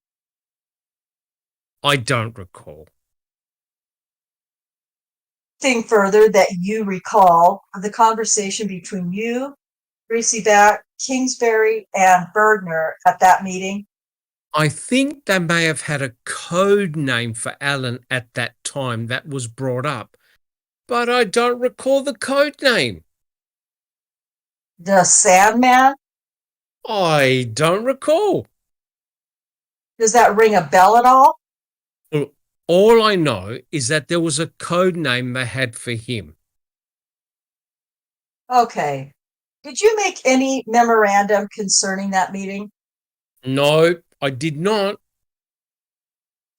I don't recall. Thing further that you recall of the conversation between you, Greasyback, Kingsbury, and Bergner at that meeting? I think they may have had a code name for Alan at that time that was brought up, but I don't recall the code name. The Sandman? I don't recall. Does that ring a bell at all? All I know is that there was a code name they had for him. Okay. Did you make any memorandum concerning that meeting? No, I did not.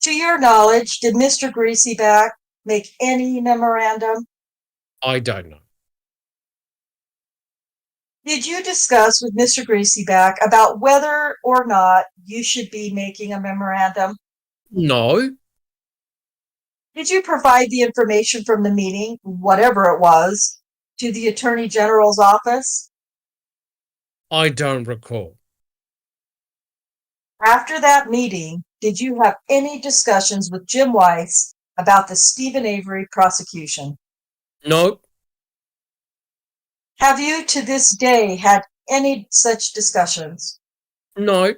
To your knowledge, did Mr. Greasyback make any memorandum? I don't know. Did you discuss with Mr. Greasyback about whether or not you should be making a memorandum? No, Did you provide the information from the meeting, whatever it was, to the Attorney General's office? I don't recall. After that meeting, did you have any discussions with Jim Weiss about the Stephen Avery prosecution? No, Have you to this day had any such discussions? no,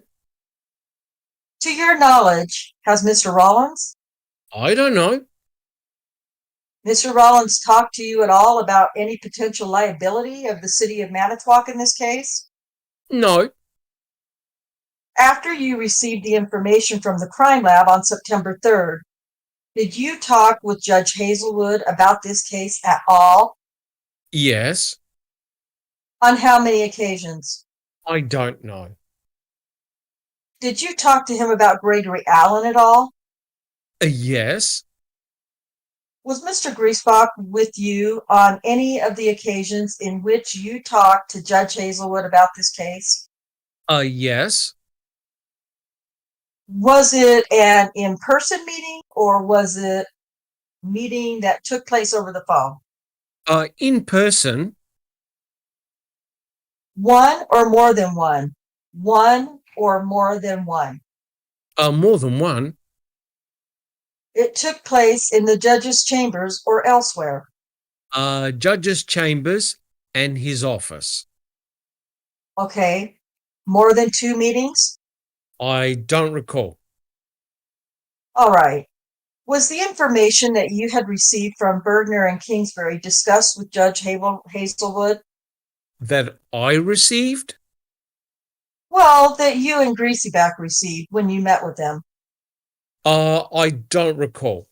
To your knowledge, has Mr. Rollins? I don't know. Mr. Rollins talked to you at all about any potential liability of the city of Manitowoc in this case? No, After you received the information from the crime lab on September 3rd, did you talk with Judge Hazelwood about this case at all? yes, On how many occasions? I don't know. Did you talk to him about Gregory Allen at all? Yes, Was Mr. Griesbach with you on any of the occasions in which you talked to Judge Hazelwood about this case? yes, Was it an in-person meeting or was it a meeting that took place over the phone? in person, One or more than one? One or more than one? more than one. It took place in the judge's chambers or elsewhere. Judge's chambers and his office. Okay. More than two meetings? I don't recall. All right. Was the information that you had received from Bergner and Kingsbury discussed with Judge Hazelwood? That I received? Well, that you and Greasyback received when you met with them. I don't recall.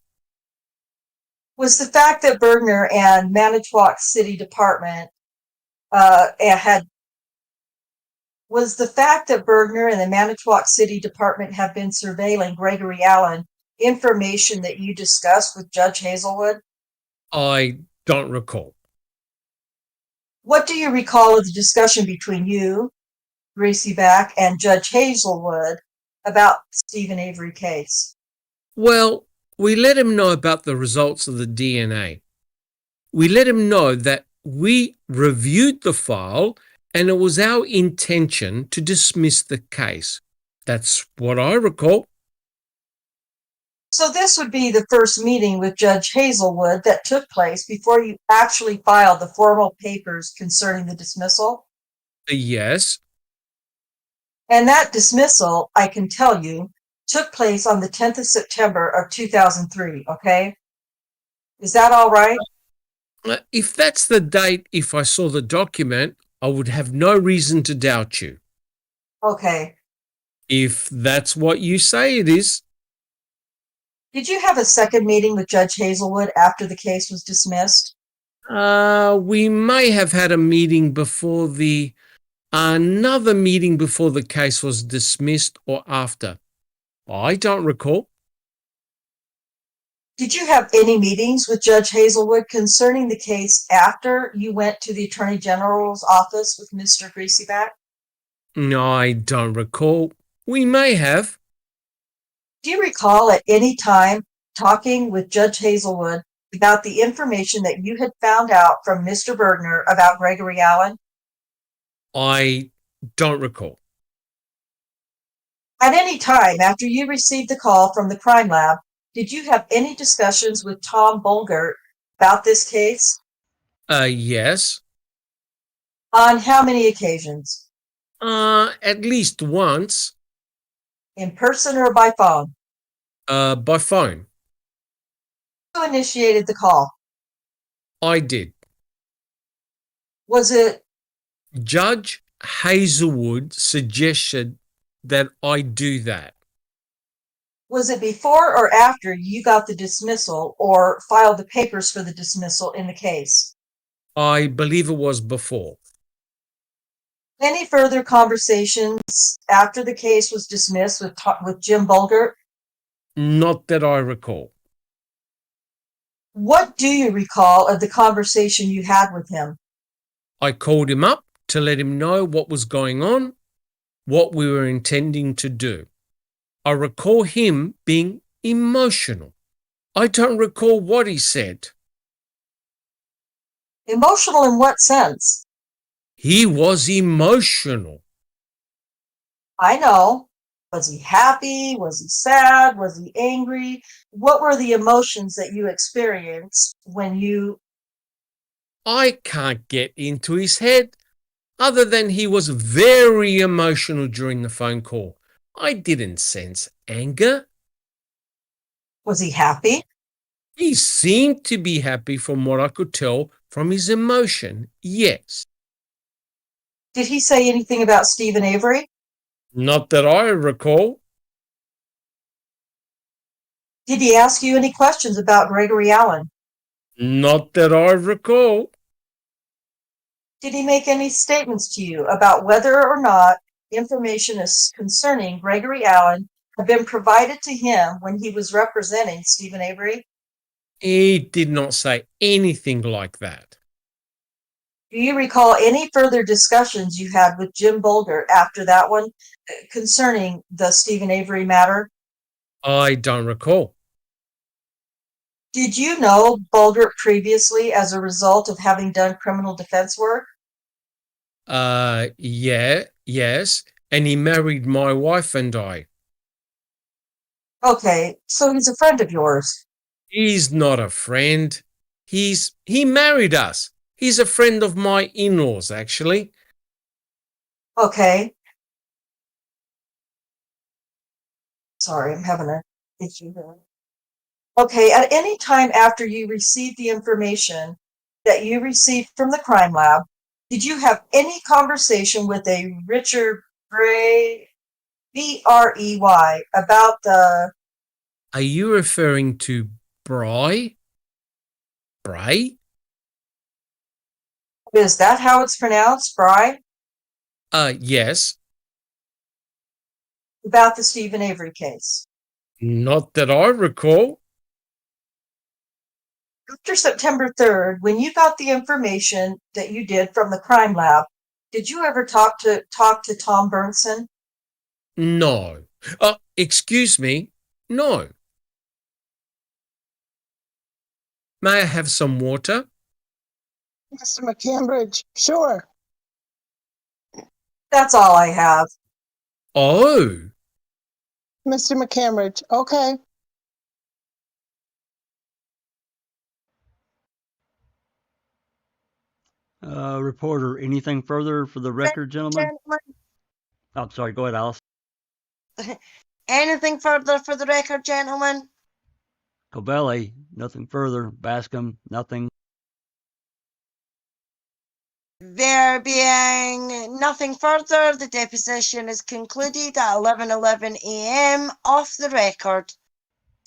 Was the fact that Bergner and Manitowoc City Department was the fact that Bergner and the Manitowoc City Department have been surveilling Gregory Allen information that you discussed with Judge Hazelwood? I don't recall. What do you recall of the discussion between you, Greasyback, and Judge Hazelwood about Stephen Avery case? Well, we let him know about the results of the DNA. We let him know that we reviewed the file and it was our intention to dismiss the case. That's what I recall. So this would be the first meeting with Judge Hazelwood that took place before you actually filed the formal papers concerning the dismissal? Yes, And that dismissal, I can tell you, took place on the 10th of September of 2003, okay? Is that all right? if that's the date, if I saw the document, I would have no reason to doubt you. Okay. If that's what you say it is. Did you have a second meeting with Judge Hazelwood after the case was dismissed? We may have had a meeting before another meeting before the case was dismissed or after. I don't recall. Did you have any meetings with Judge Hazelwood concerning the case after you went to the Attorney General's office with Mr. Greasyback? No, I don't recall. We may have. Do you recall at any time talking with Judge Hazelwood about the information that you had found out from Mr. Bergner about Gregory Allen? I don't recall. At any time after you received the call from the crime lab, did you have any discussions with Tom Bolgert about this case? Yes. On how many occasions? At least once. In person or by phone? By phone. Who initiated the call? I did. Was it Judge Hazelwood suggested that I do that. before or after you got the dismissal or filed the papers for the dismissal in the case? I believe it was before. Any further conversations after the case was dismissed with Jim Bolgert? Not that I recall. What do you recall of the conversation you had with him? I called him up to let him know what was going on, what we were intending to do. I recall him being emotional. I don't recall what he said. Emotional in what sense? He was emotional. I know. Was he happy? Was he sad? Was he angry? What were the emotions that you experienced when you... I can't get into his head other than he was very emotional during the phone call. I didn't sense anger. Was he happy? He seemed to be happy from what I could tell from his emotion, yes. Did he say anything about Stephen Avery? Not that I recall. Did he ask you any questions about Gregory Allen? Not that I recall. Did he make any statements to you about whether or not information concerning Gregory Allen had been provided to him when he was representing Stephen Avery? He did not say anything like that. Do you recall any further discussions you had with Jim Bolgert after that one concerning the Stephen Avery matter? I don't recall. Did you know Bolgert previously as a result of having done criminal defense work? Yes. And he married my wife and I. Okay, so he's a friend of yours. He's not a friend. He married us. He's a friend of my in-laws, actually. Okay. Sorry, I'm having an issue here. Okay, at any time after you received the information that you received from the crime lab, did you have any conversation with a Richard Brey, B-R-E-Y, about the... Are you referring to Bry? Bray? Is that how it's pronounced, Bry? Yes. About the Stephen Avery case? Not that I recall. After September 3rd, when you got the information that you did from the crime lab, did you ever talk to Tom Bernson? No. Excuse me. No. May I have some water? Mr. McCambridge, sure. That's all I have. Oh. Mr. McCambridge, okay. Reporter, anything further for the record, gentlemen? Oh, I'm sorry. Go ahead, Alice. Anything further for the record, gentlemen? Covelli, nothing further. Bascom, nothing. There being nothing further, the deposition is concluded at 11:11 a.m. off the record.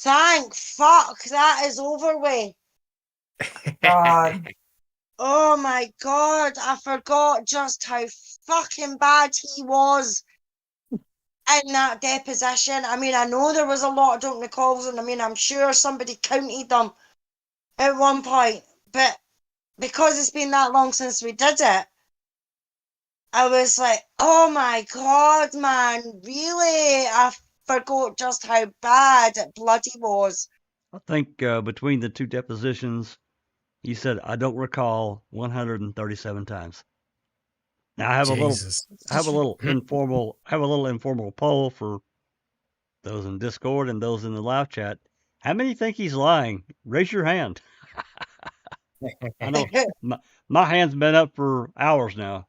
Thank fuck that is over with. God. Oh my God, I forgot just how fucking bad he was in that deposition. I mean, I know there was a lot of don't recalls, and I mean, I'm sure somebody counted them at one point, but because it's been that long since we did it, I was like, oh my God, man, really? I forgot just how bad it bloody was. I think between the two depositions, he said, I don't recall 137 times. Now I have Jesus. a little informal poll for those in Discord and those in the live chat. How many think he's lying? Raise your hand. I know my hand's been up for hours now.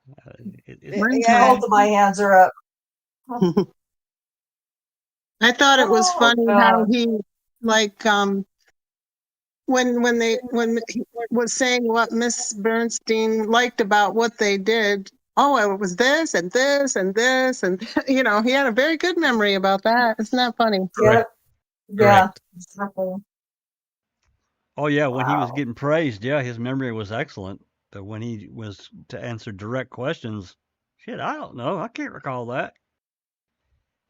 Yeah. Both of my hands are up. I thought it was Oh, funny how God. he, like, when he was saying what Miss Bernstein liked about what they did. Oh, it was this and this and this, and you know, he had a very good memory about that. Isn't that funny? Yeah. Yeah. Correct. Exactly. Oh yeah, when he was Wow. getting praised, yeah, his memory was excellent. But when he was to answer direct questions, shit, I don't know. I can't recall that.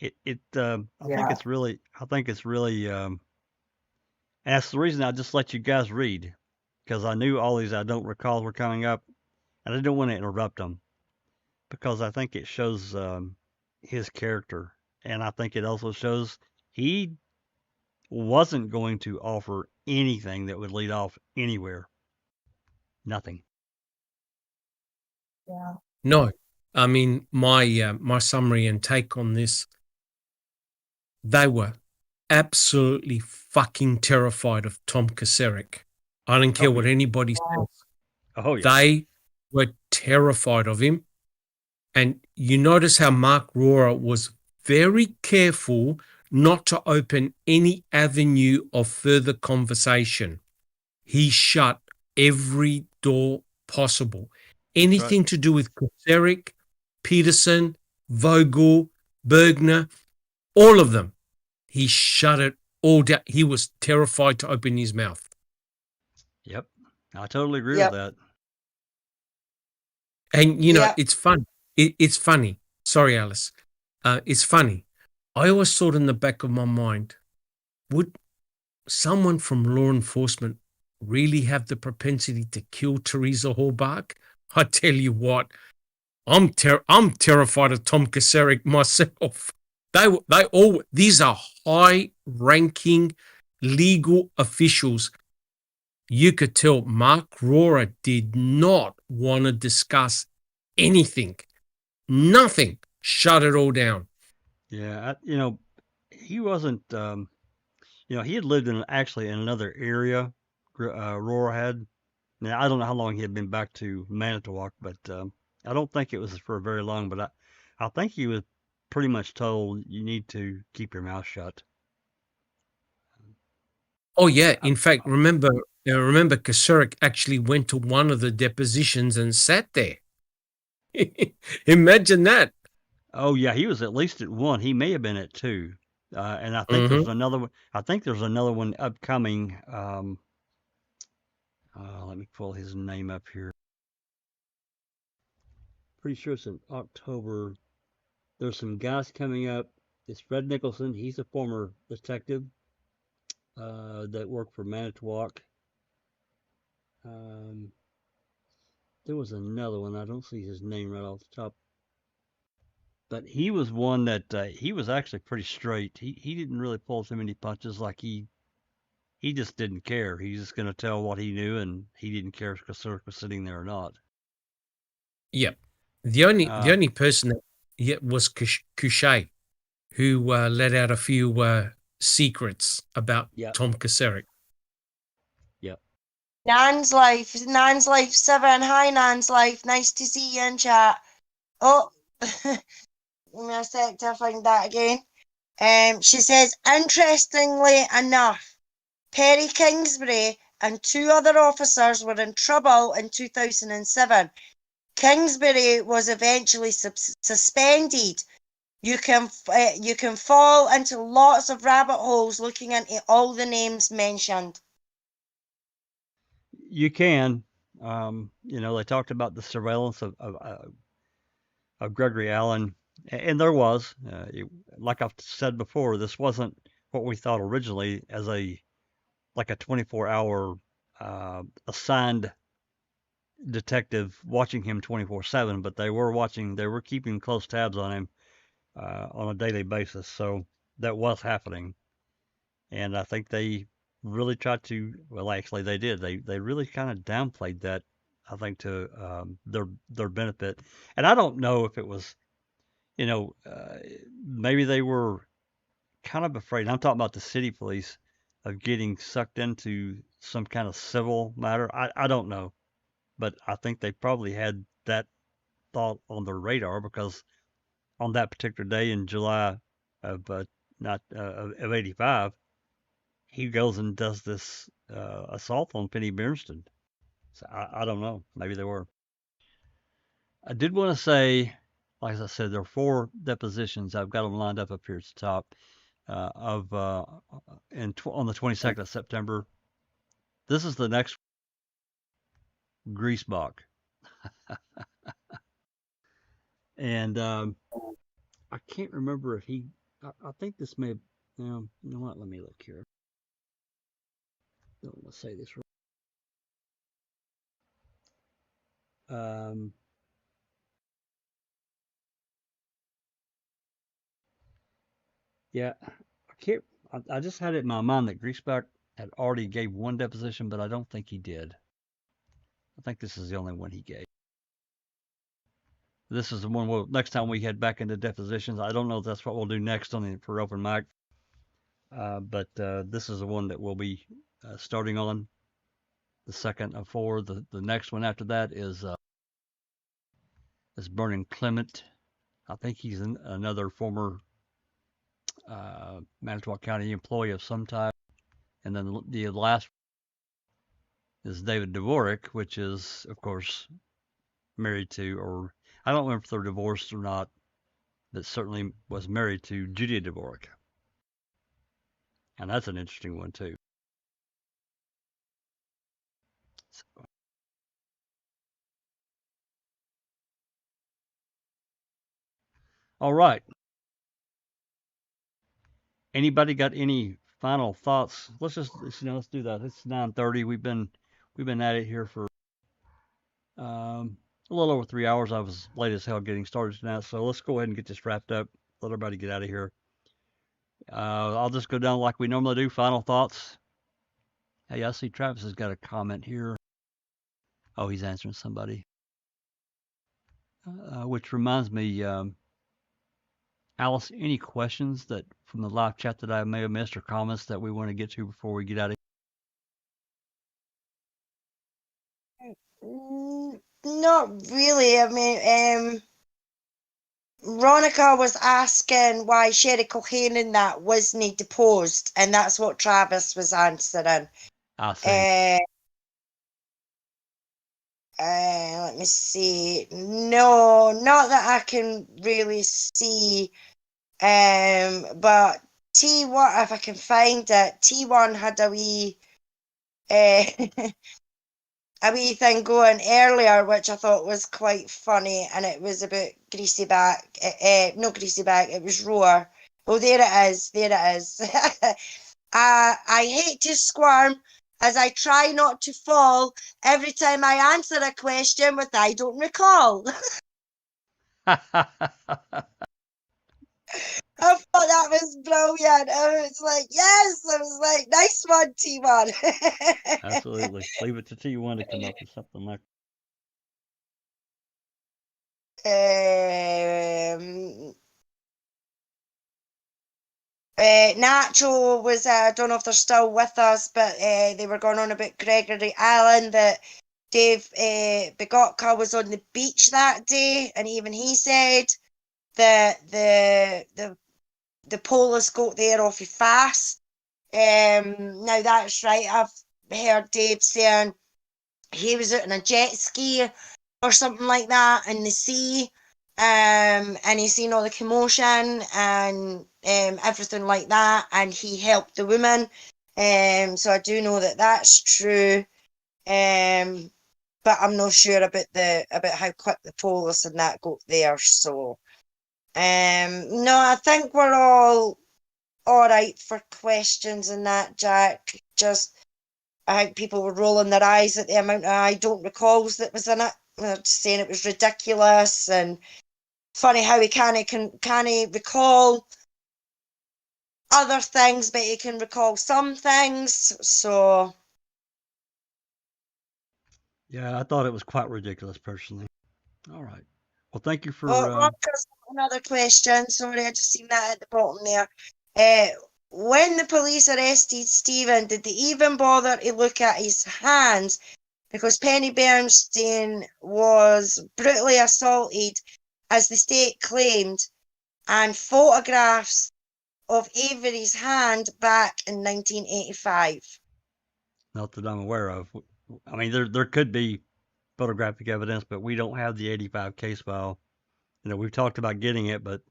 I think Yeah. it's really, and that's the reason I just let you guys read, because I knew all these I don't recall were coming up, and I didn't want to interrupt them because I think it shows his character, and I think it also shows he wasn't going to offer anything that would lead off anywhere. Nothing. Yeah. No, I mean my summary and take on this. They were absolutely fucking terrified of Tom Kacerik. I don't care what anybody says. Oh yeah. They were terrified of him. And you notice how Mark Rohrer was very careful not to open any avenue of further conversation. He shut every door possible. Anything to do with Kacerik, Peterson, Vogel, Bergner, all of them. He shut it all down. He was terrified to open his mouth. Yep. I totally agree Yep. with that. And, you know, Yep. it's fun. It's funny. Sorry, Alice. It's funny. I always thought in the back of my mind, would someone from law enforcement really have the propensity to kill Teresa Hallbach? I tell you what, I'm terrified of Tom Kacerik myself. These are high-ranking legal officials. You could tell Mark Rohrer did not want to discuss anything. Nothing. Shut it all down. Yeah, he wasn't. He had lived in another area. Rohr had. Now I don't know how long he had been back to Manitowoc, but I don't think it was for very long. But I think he was pretty much told you need to keep your mouth shut. Oh yeah. In fact, remember Kacerik actually went to one of the depositions and sat there. Imagine that. Oh yeah, he was at least at one. He may have been at two, and I think there's another one. I think there's another one upcoming. Let me pull his name up here. Pretty sure it's in October. There's some guys coming up. It's Fred Nicholson. He's a former detective that worked for Manitowoc. There was another one. I don't see his name right off the top. But he was one that he was actually pretty straight. He didn't really pull too many punches. Like he just didn't care. He's just going to tell what he knew, and he didn't care if Kacerik was sitting there or not. Yep. The only person that was Couchet, who let out a few secrets about Tom Kacerik. Yep. Nan's Life 7. Hi, Nan's Life. Nice to see you in chat. Oh, give me a sec to find that again. She says, interestingly enough, Perry Kingsbury and 2 other officers were in trouble in 2007. Kingsbury was eventually suspended. You can fall into lots of rabbit holes looking into all the names mentioned. You can. They talked about the surveillance of Gregory Allen, and there was, like I've said before, this wasn't what we thought originally as a 24-hour assigned detective watching him 24/7, but they were keeping close tabs on him on a daily basis. So that was happening. And I think they really tried to, well, actually they did. They really kind of downplayed that, I think, to their benefit. And I don't know if it was, maybe they were kind of afraid. I'm talking about the city police of getting sucked into some kind of civil matter. I don't know, but I think they probably had that thought on their radar because on that particular day in July of not of '85, he goes and does this assault on Penny Bernstein. So I don't know. Maybe they were. I did want to say, like I said, there are 4 depositions. I've got them lined up here at the top on the 22nd of September. This is the next Griesbach. And I can't remember if I think this may have, you know what, let me look here. Don't want to say this wrong. Yeah, I can't, I just had it in my mind that Griesbach had already gave one deposition, but I don't think he did. I think this is the only one he gave. This is the one next time we head back into depositions. I don't know if that's what we'll do next for open mic. But this is the one that we'll be starting on, the second of 4. The next one after that is Vernon Clement. I think he's another former Manitowoc County employee of some type. And then the last is David Dvorak, which is, of course, married to, or I don't remember if they're divorced or not, but certainly was married to Judy Dvorak. And that's an interesting one, too. So. All right. Anybody got any final thoughts? Let's do that. It's 9:30. We've been at it here for a little over 3 hours. I was late as hell getting started tonight, so let's go ahead and get this wrapped up. Let everybody get out of here. I'll just go down like we normally do. Final thoughts. Hey, I see Travis has got a comment here. Oh, he's answering somebody. Which reminds me, Alice, any questions from the live chat that I may have missed or comments that we want to get to before we get out of here? Not really. I mean, Ronica was asking why Sherry Culhane and that wasn't deposed, and that's what Travis was answering. I see. Let me see. No, not that I can really see. But T1, if I can find it, T1 had a wee thing going earlier, which I thought was quite funny, and it was about Greasy Back. No Greasy Back, it was Rohr. Oh, there it is. There it is. I hate to squirm as I try not to fall every time I answer a question with I don't recall. I thought that was brilliant. I was like, yes. I was like, nice one, T1. Absolutely. Leave it to T1 to come up with something like Nacho was, I don't know if they're still with us, but they were going on about Gregory Allen, that Dave Begotka was on the beach that day, and even he said that the police got there awfully fast. Now that's right. I've heard Dave saying he was out on a jet ski or something like that in the sea, and he seen all the commotion and everything like that, and he helped the woman. So I do know that that's true. But I'm not sure about how quick the police and that got there. So no, I think we're all right for questions and that, Jack. Just I think people were rolling their eyes at the amount of I don't recalls that was in it. Just saying it was ridiculous, and funny how he can't recall other things, but he can recall some things. So Yeah, I thought it was quite ridiculous personally. All right. Well, thank you for. Roger's got another question. Sorry, I just seen that at the bottom there. When the police arrested Stephen, did they even bother to look at his hands? Because Penny Bernstein was brutally assaulted, as the state claimed, and photographs of Avery's hand back in 1985. Not that I'm aware of. I mean, there could be photographic evidence, but we don't have the 85 case file. You know, we've talked about getting it, but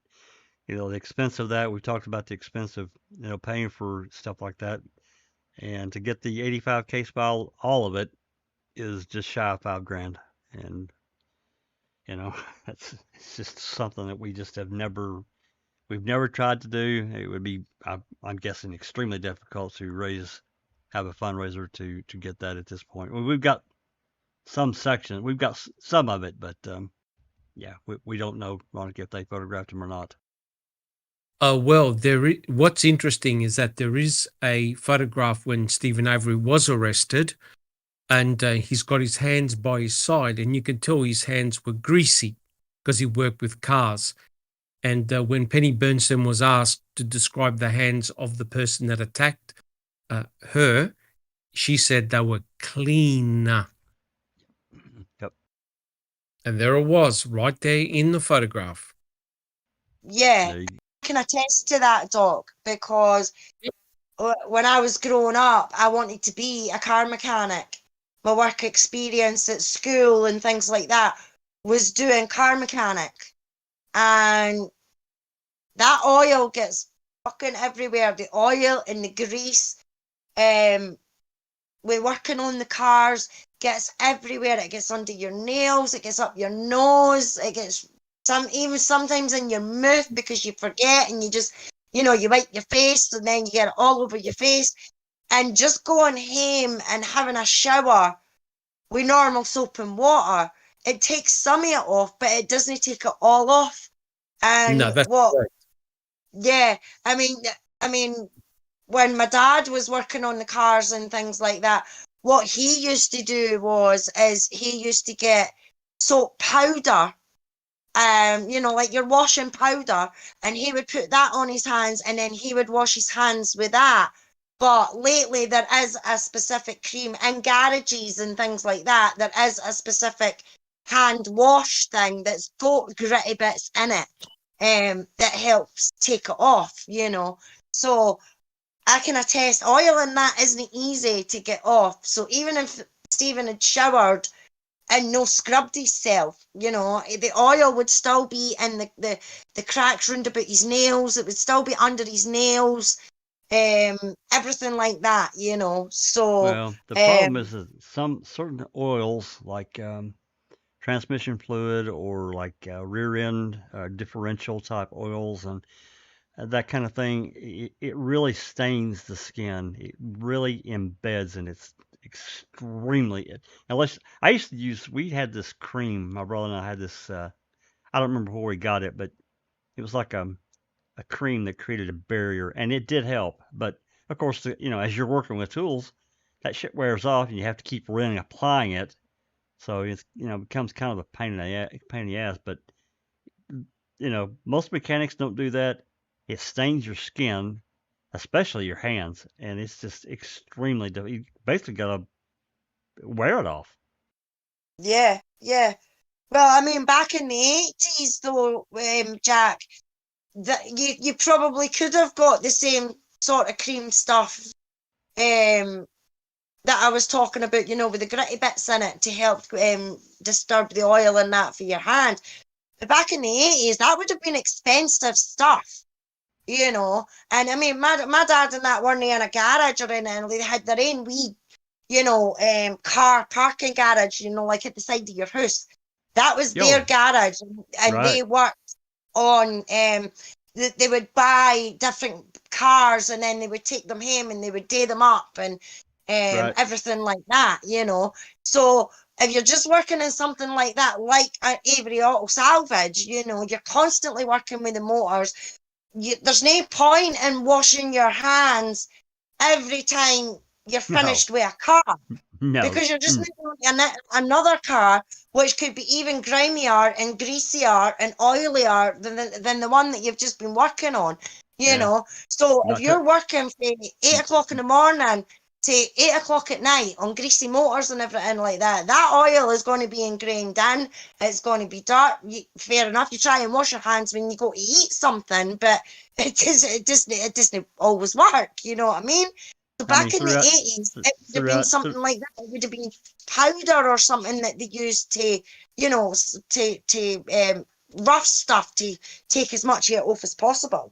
you know, the expense of that, we've talked about the expense of, you know, paying for stuff like that. And to get the 85 case file, all of it is just shy of $5,000. And, you know, it's just something that we just we've never tried to do. It would be, I'm guessing, extremely difficult to have a fundraiser to get that at this point. Well, we've got some section, we've got some of it, but yeah, we don't know, Monica, if they photographed him or not. Well, what's interesting is that there is a photograph when Stephen Avery was arrested, and he's got his hands by his side, and you can tell his hands were greasy because he worked with cars. And when Penny Bernstein was asked to describe the hands of the person that attacked her, she said they were clean. Yep. And there it was, right there in the photograph. Yeah, I can attest to that, Doc, because when I was growing up, I wanted to be a car mechanic. My work experience at school and things like that was doing car mechanic. And that oil gets fucking everywhere. The oil and the grease. We're working on the cars, gets everywhere. It gets under your nails, it gets up your nose, it gets even sometimes in your mouth because you forget and you just, you know, you wipe your face and then you get it all over your face. And just going home and having a shower with normal soap and water, it takes some of it off, but it doesn't take it all off. And no, that's correct. Yeah, I mean, when my dad was working on the cars and things like that, what he used to do is he used to get soap powder, you know, like your washing powder, and he would put that on his hands and then he would wash his hands with that. But lately there is a specific cream in garages and things like that. There is a specific hand wash thing that's got gritty bits in it, that helps take it off, you know. So I can attest, oil in that isn't easy to get off. So even if Stephen had showered and no scrubbed himself, you know, the oil would still be in the cracks round about his nails. It would still be under his nails, everything like that, you know. So well, the problem is that some certain oils, like transmission fluid or like rear end differential type oils and that kind of thing, it really stains the skin. It really embeds, and it's extremely. Unless I used to we had this cream. My brother and I had this. I don't remember where we got it, but it was like a cream that created a barrier, and it did help. But of course, you know, as you're working with tools, that shit wears off, and you have to keep applying it. So it's, you know, becomes kind of a pain in the ass. But you know, most mechanics don't do that. It stains your skin, especially your hands, and it's just extremely difficult. You basically gotta wear it off. Yeah, yeah. Well, I mean, back in the 80s, though, Jack, that you probably could have got the same sort of cream stuff, that I was talking about, you know, with the gritty bits in it to help disturb the oil and that for your hand. But back in the 80s, that would have been expensive stuff, you know. And I mean, my dad and that weren't in a garage or anything. They had their own wee, you know, car parking garage, you know, like at the side of your house. That was their garage, and Right. they worked on, they would buy different cars and then they would take them home and they would day them up and Right. everything like that, you know. So if you're just working in something like that, like Avery Auto Salvage, you know, you're constantly working with the motors. There's no point in washing your hands every time you're finished with a car, No. because you're just moving on another car, which could be even grimier and greasier and oilier than the one that you've just been working on, you know. So if you're working from 8 o'clock in the morning to 8 o'clock at night on greasy motors and everything like that, that oil is going to be ingrained in. It's going to be dirt. Fair enough, you try and wash your hands when you go to eat something, but it doesn't always work, you know what I mean? So back in the 80s, it would have been something like that. It would have been powder or something that they used to, you know, to rough stuff to take as much of it off as possible.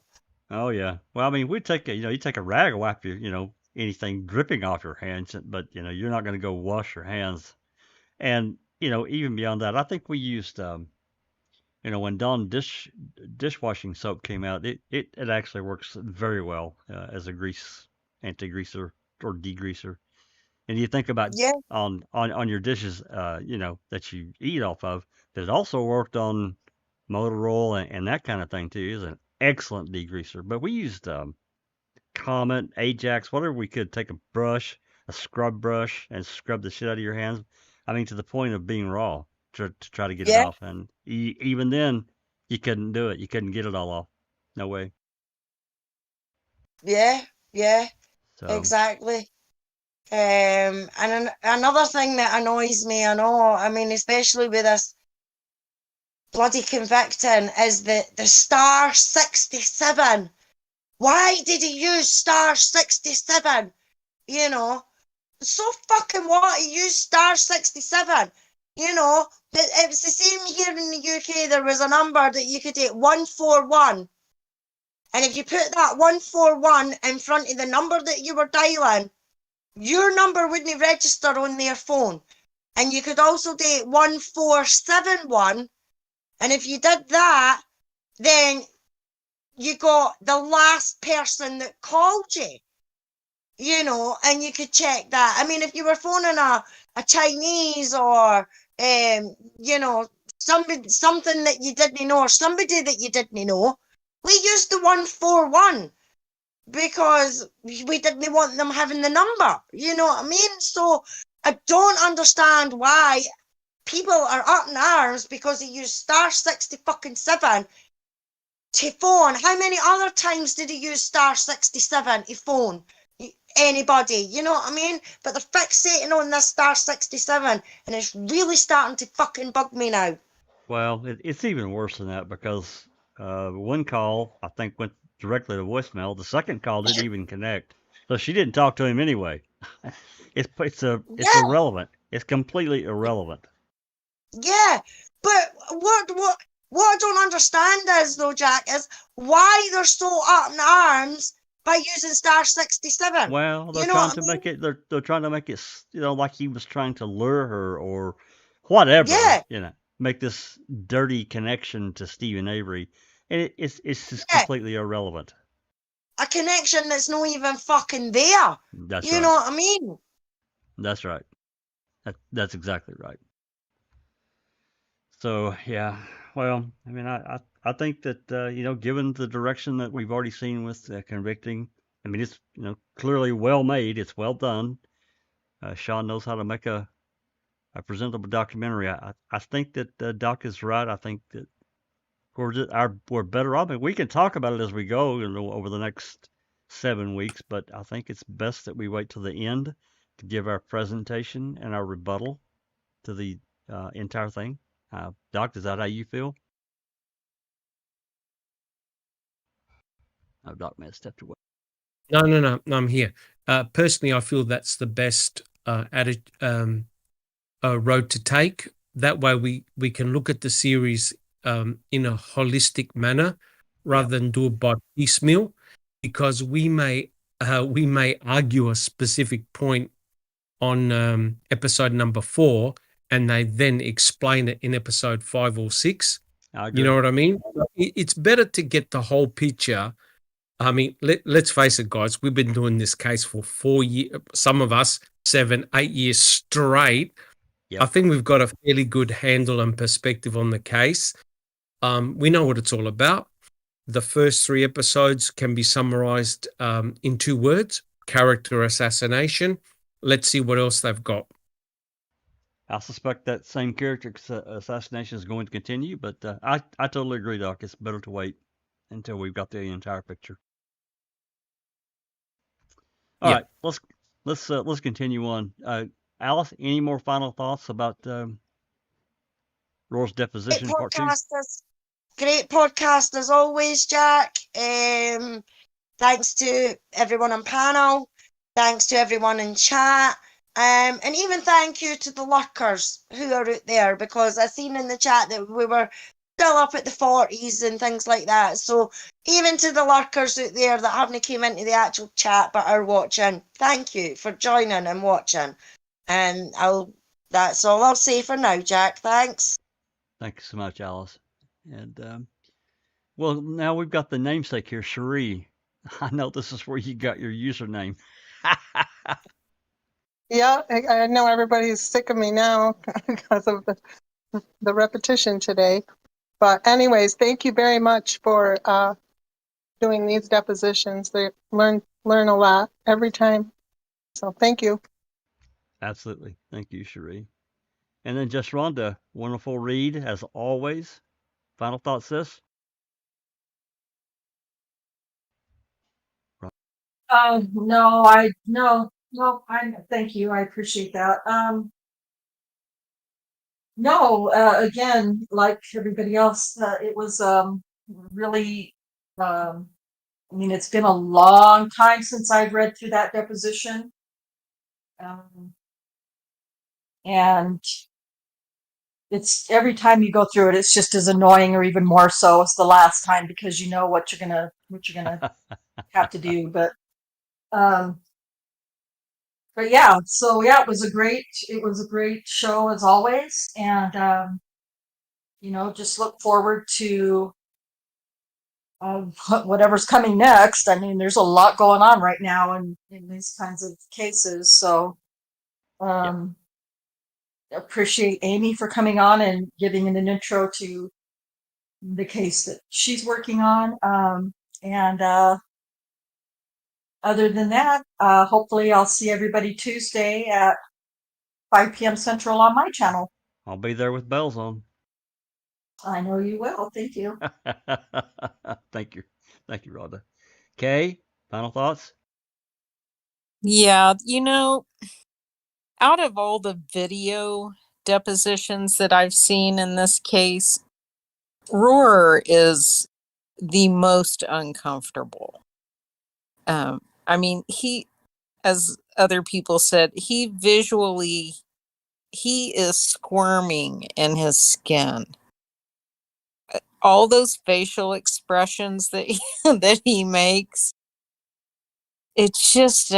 Oh yeah. Well, I mean, we take you take a rag and wipe your, anything dripping off your hands, but you're not going to go wash your hands. And even beyond that, I think we used, when Dawn dishwashing soap came out, it actually works very well as a anti-greaser or degreaser. And you think about on your dishes, that you eat off of, that it also worked on motor oil and that kind of thing too. Is an excellent degreaser. But we used Comet, Ajax, whatever we could. Take a brush, a scrub brush, and scrub the shit out of your hands. I mean, to the point of being raw to try to get it off. And even then, you couldn't do it. You couldn't get it all off. No way. Yeah, exactly. And another thing that annoys me, I mean, especially with this bloody convicting, is the star 67. Why did he use star 67? So fucking what? He used star 67. It was the same here in the UK. There was a number that you could hit 141. And if you put that 141 in front of the number that you were dialing, your number wouldn't register on their phone. And you could also date 1471. And if you did that, then you got the last person that called you, and you could check that. I mean, if you were phoning a Chinese or, something that you didn't know, or somebody that you didn't know, we used the 141 because we didn't want them having the number. You know what I mean? So I don't understand why people are up in arms because they use star 67 to phone. How many other times did he use star 67 to phone anybody? You know what I mean? But they're fixating on this star 67, and it's really starting to fucking bug me now. Well, it's even worse than that, because one call, I think, went directly to voicemail. The second call didn't even connect, so she didn't talk to him anyway. It's irrelevant. It's completely irrelevant. Yeah, but what I don't understand is, though, Jack, is why they're so up in arms by using star 67. Well, they're trying to make it. They're trying to make it, like he was trying to lure her or whatever. Yeah. Make this dirty connection to Stephen Avery, and it's just completely irrelevant. A connection that's not even fucking there. That's you know what I mean? That's right. That's exactly right. So yeah, well, I mean, I think that given the direction that we've already seen with convicting, I mean, it's clearly well made. It's well done. Sean knows how to make a presentable documentary. I think that Doc is right. I think that we're better off. I mean, we can talk about it as we go over the next 7 weeks, but I think it's best that we wait till the end to give our presentation and our rebuttal to the entire thing. Doc, is that how you feel? Oh, Doc may have stepped away. No, I'm here. Personally, I feel that's the best road to take. That way we can look at the series in a holistic manner rather than do it by piecemeal, because we may argue a specific point on episode number 4, and they then explain it in episode 5 or 6. I agree. You know what I mean? It's better to get the whole picture I mean, let's face it, guys. We've been doing this case for 4 years. Some of us 7, 8 years straight. Yep. I think we've got a fairly good handle and perspective on the case. We know what it's all about. The first 3 episodes can be summarized in 2 words: character assassination. Let's see what else they've got. I suspect that same character assassination is going to continue, but I totally agree, Doc. It's better to wait until we've got the entire picture. All right, let's continue on. Alice, any more final thoughts about Rohr's deposition part 2? Great podcast as always, Jack. Thanks to everyone on panel. Thanks to everyone in chat. And even thank you to the lurkers who are out there, because I seen in the chat that we were still up at the 40s and things like that. So even to the lurkers out there that haven't came into the actual chat but are watching, thank you for joining and watching. And that's all I'll say for now, Jack. Thanks. Thank you so much, Alice. And well, now we've got the namesake here, Cherie. I know this is where you got your username. Yeah, I know everybody's sick of me now because of the repetition today. But anyways, thank you very much for doing these depositions. They learn a lot every time. So thank you. Absolutely. Thank you, Cherie. And then just Rhonda, wonderful read as always. Final thoughts, sis? No, thank you. I appreciate that. Again, like everybody else, it was really, I mean, it's been a long time since I've read through that deposition. And it's every time you go through it, it's just as annoying, or even more so as the last time, because you know what you're gonna have to do. But yeah, so yeah, it was a great show as always, and just look forward to whatever's coming next. I mean, there's a lot going on right now in these kinds of cases, so appreciate Amy for coming on and giving an intro to the case that she's working on, and other than that, hopefully I'll see everybody Tuesday at 5 p.m. Central on my channel. I'll be there with bells on. I know you will. Thank you. Thank you. Thank you, Rhonda. Kay, final thoughts? Yeah, out of all the video depositions that I've seen in this case, Rohr is the most uncomfortable. I mean, he, as other people said, he is squirming in his skin. All those facial expressions that that he makes, it's just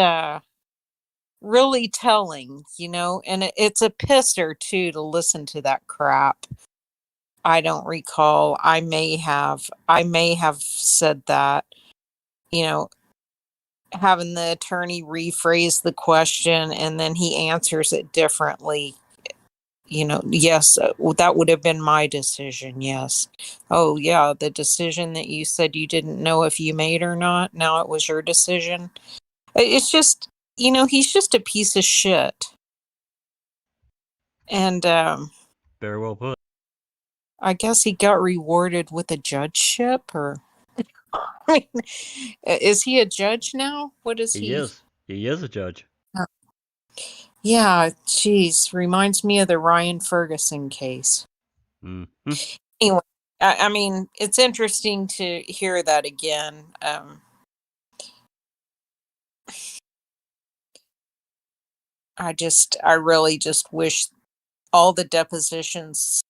really telling, and it's a pisser too to listen to that crap. I don't recall. I may have said that, having the attorney rephrase the question and then he answers it differently. Yes, that would have been my decision. Yes. Oh yeah, the decision that you said you didn't know if you made or not. Now it was your decision. It's just, he's just a piece of shit. And very well put. I guess he got rewarded with a judgeship, or I mean, is he a judge now? What is he? He is a judge. Yeah, geez, reminds me of the Ryan Ferguson case. Mm-hmm. Anyway, I mean, it's interesting to hear that again. I really just wish all the depositions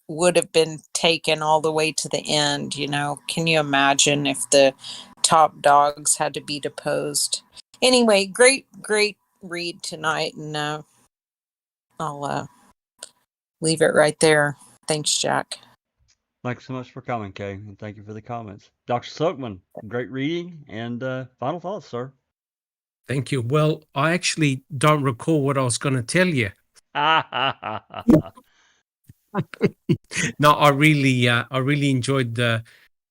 would have been taken all the way to the end. Can you imagine if the top dogs had to be deposed? Anyway, great read tonight, and I'll leave it right there. Thanks, Jack. Thanks so much for coming, Kay, and thank you for the comments. Dr. Silkman, great reading, and final thoughts, sir. Thank you. Well, I actually don't recall what I was going to tell you. No, I really enjoyed the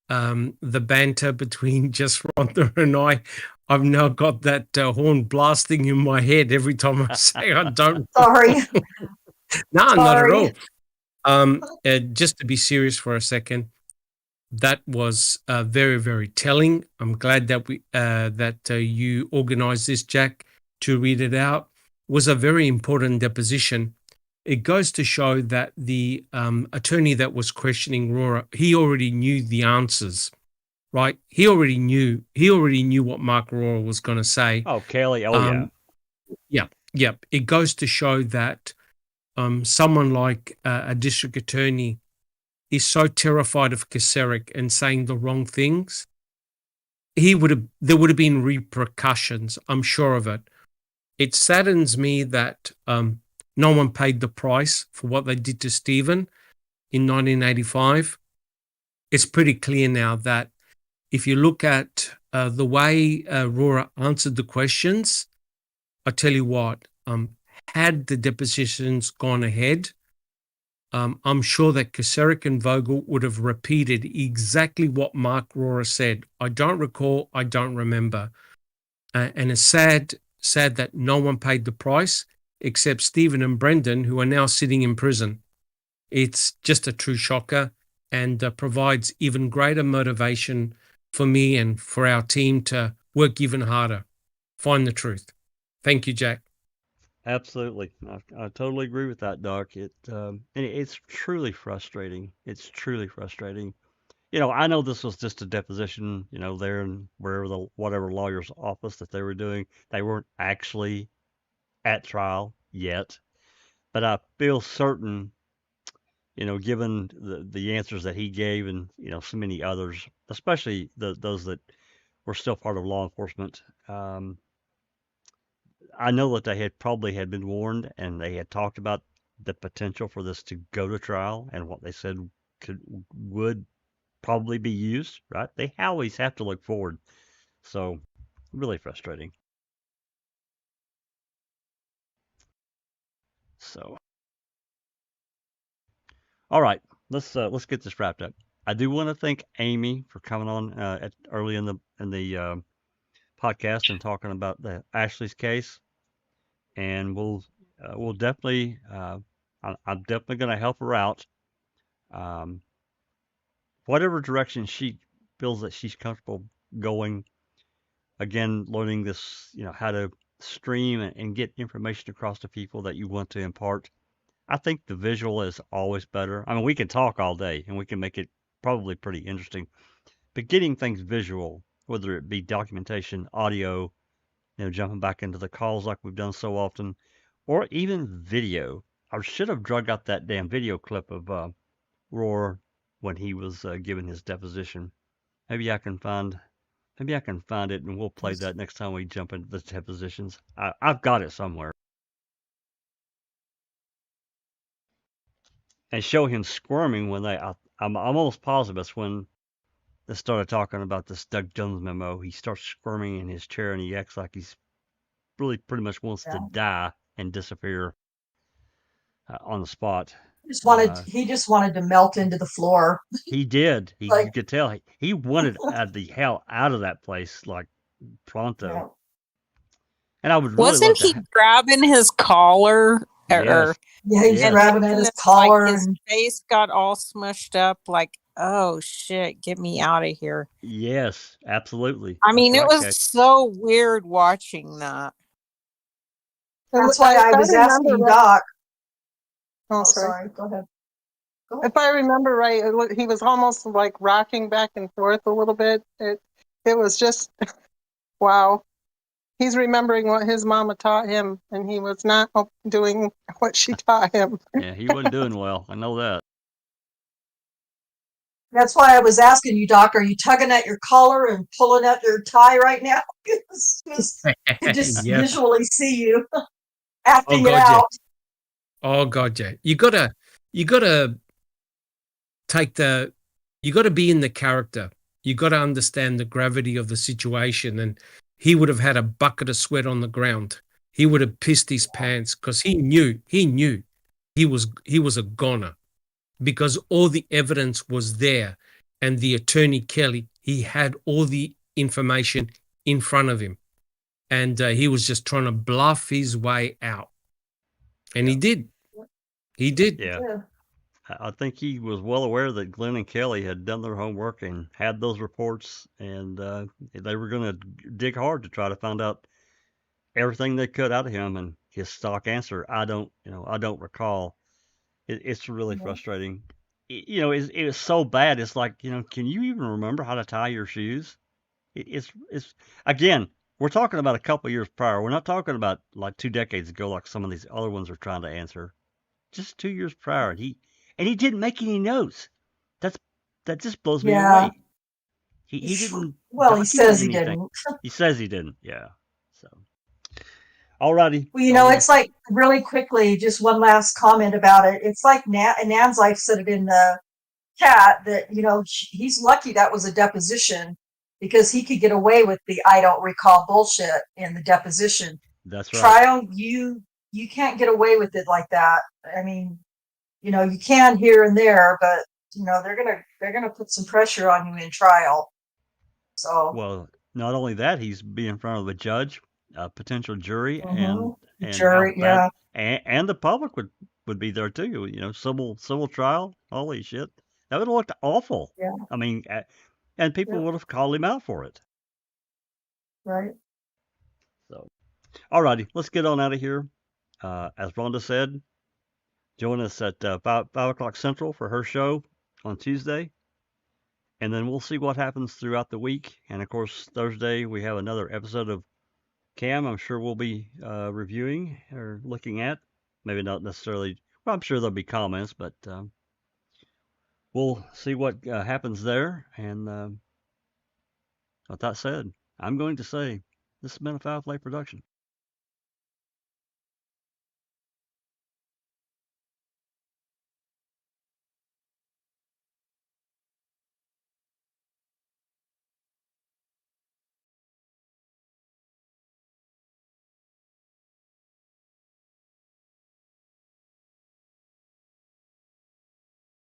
banter between just Rhonda and I. I've now got that horn blasting in my head every time I say I don't. Sorry. No, Sorry. not at all. Just to be serious for a second, that was very, very telling. I'm glad that you organized this, Jack, to read it out. It was a very important deposition. It goes to show that the attorney that was questioning Rohr, he already knew the answers, right? He already knew what Mark Rohrer was going to say. Oh, Kelly. Yeah. Yeah. It goes to show that someone like a district attorney is so terrified of Kacerik and saying the wrong things. There would have been repercussions. I'm sure of it. It saddens me that no one paid the price for what they did to Stephen in 1985. It's pretty clear now that if you look at the way Rohr answered the questions, I tell you what, had the depositions gone ahead, I'm sure that Kacerik and Vogel would have repeated exactly what Mark Rohrer said. I don't recall, I don't remember. And it's sad that no one paid the price except Stephen and Brendan, who are now sitting in prison. It's just a true shocker and provides even greater motivation for me and for our team to work even harder, find the truth. Thank you, Jack. Absolutely. I totally agree with that, Doc. It's truly frustrating. It's truly frustrating. I know this was just a deposition, there in whatever lawyer's office that they were doing. They weren't actually at trial yet, but I feel certain, given the answers that he gave and, so many others, especially those that were still part of law enforcement, I know that they probably had been warned and they had talked about the potential for this to go to trial and what they said would probably be used, right? They always have to look forward. So really frustrating. So, all right, let's get this wrapped up. I do want to thank Amy for coming on early in the podcast and talking about the Ashley's case, and we'll definitely I'm definitely going to help her out. Whatever direction she feels that she's comfortable going. Again, learning this, how to stream and get information across to people that you want to impart. I think the visual is always better. I mean, we can talk all day and we can make it probably pretty interesting, but getting things visual, whether it be documentation, audio, jumping back into the calls like we've done so often, or even video. I should have drug out that damn video clip of Rohr when he was giving his deposition. Maybe I can find it and we'll play that next time we jump into the depositions. I've got it somewhere. And show him squirming when I'm almost positive it's when they started talking about this Doug Jones memo. He starts squirming in his chair and he acts like he's really pretty much wants to die and disappear on the spot. He just wanted to melt into the floor. He did. You could tell he wanted the hell out of that place like pronto. Yeah. And I would really wasn't he grabbing his collar? Yes. He's grabbing at his collar. Like his face got all smushed up. Like, oh shit, get me out of here. Yes, absolutely. I mean, it was so weird watching that. That's why I was asking Doc. Oh, sorry. Go ahead. If I remember right, he was almost like rocking back and forth a little bit. It was just, wow. He's remembering what his mama taught him, and he was not doing what she taught him. Yeah, he wasn't doing well. I know that. That's why I was asking you, Doc, are you tugging at your collar and pulling at your tie right now? I just visually see you acting it out. Oh God, yeah. You gotta take the you got to be in the character. You got to understand the gravity of the situation. And he would have had a bucket of sweat on the ground. He would have pissed his pants because he knew he was a goner, because all the evidence was there. And the attorney Kelly, he had all the information in front of him. And he was just trying to bluff his way out. And he did. He did. Yeah. I think he was well aware that Glenn and Kelly had done their homework and had those reports, and they were going to dig hard to try to find out everything they could out of him. And his stock answer, I don't recall. It's really frustrating. It was so bad. It's like, can you even remember how to tie your shoes? It's again, we're talking about a couple years prior. We're not talking about like 2 decades ago, like some of these other ones are trying to answer. Just 2 years prior, and he didn't make any notes. That just blows me away. He didn't. Well, he says he anything. didn't. He says he didn't. Yeah. So, alrighty. Well, it's like really quickly, just one last comment about it. It's like Nan's Life said it in the chat that, he's lucky that was a deposition because he could get away with the I don't recall bullshit in the deposition. That's right. Trial, you can't get away with it like that. I mean, you can here and there, but they're gonna put some pressure on you in trial. So well, not only that, he's be in front of a judge, a potential jury, and jury, yeah, and the public would be there too. Civil trial. Holy shit, that would have looked awful. Yeah. I mean, and people would have called him out for it. Right. So, alrighty, let's get on out of here. As Rhonda said, join us at 5 o'clock Central for her show on Tuesday. And then we'll see what happens throughout the week. And of course, Thursday, we have another episode of Cam. I'm sure we'll be reviewing or looking at. Maybe not necessarily. Well, I'm sure there'll be comments, but we'll see what happens there. And with that said, I'm going to say this has been a Foul Play production.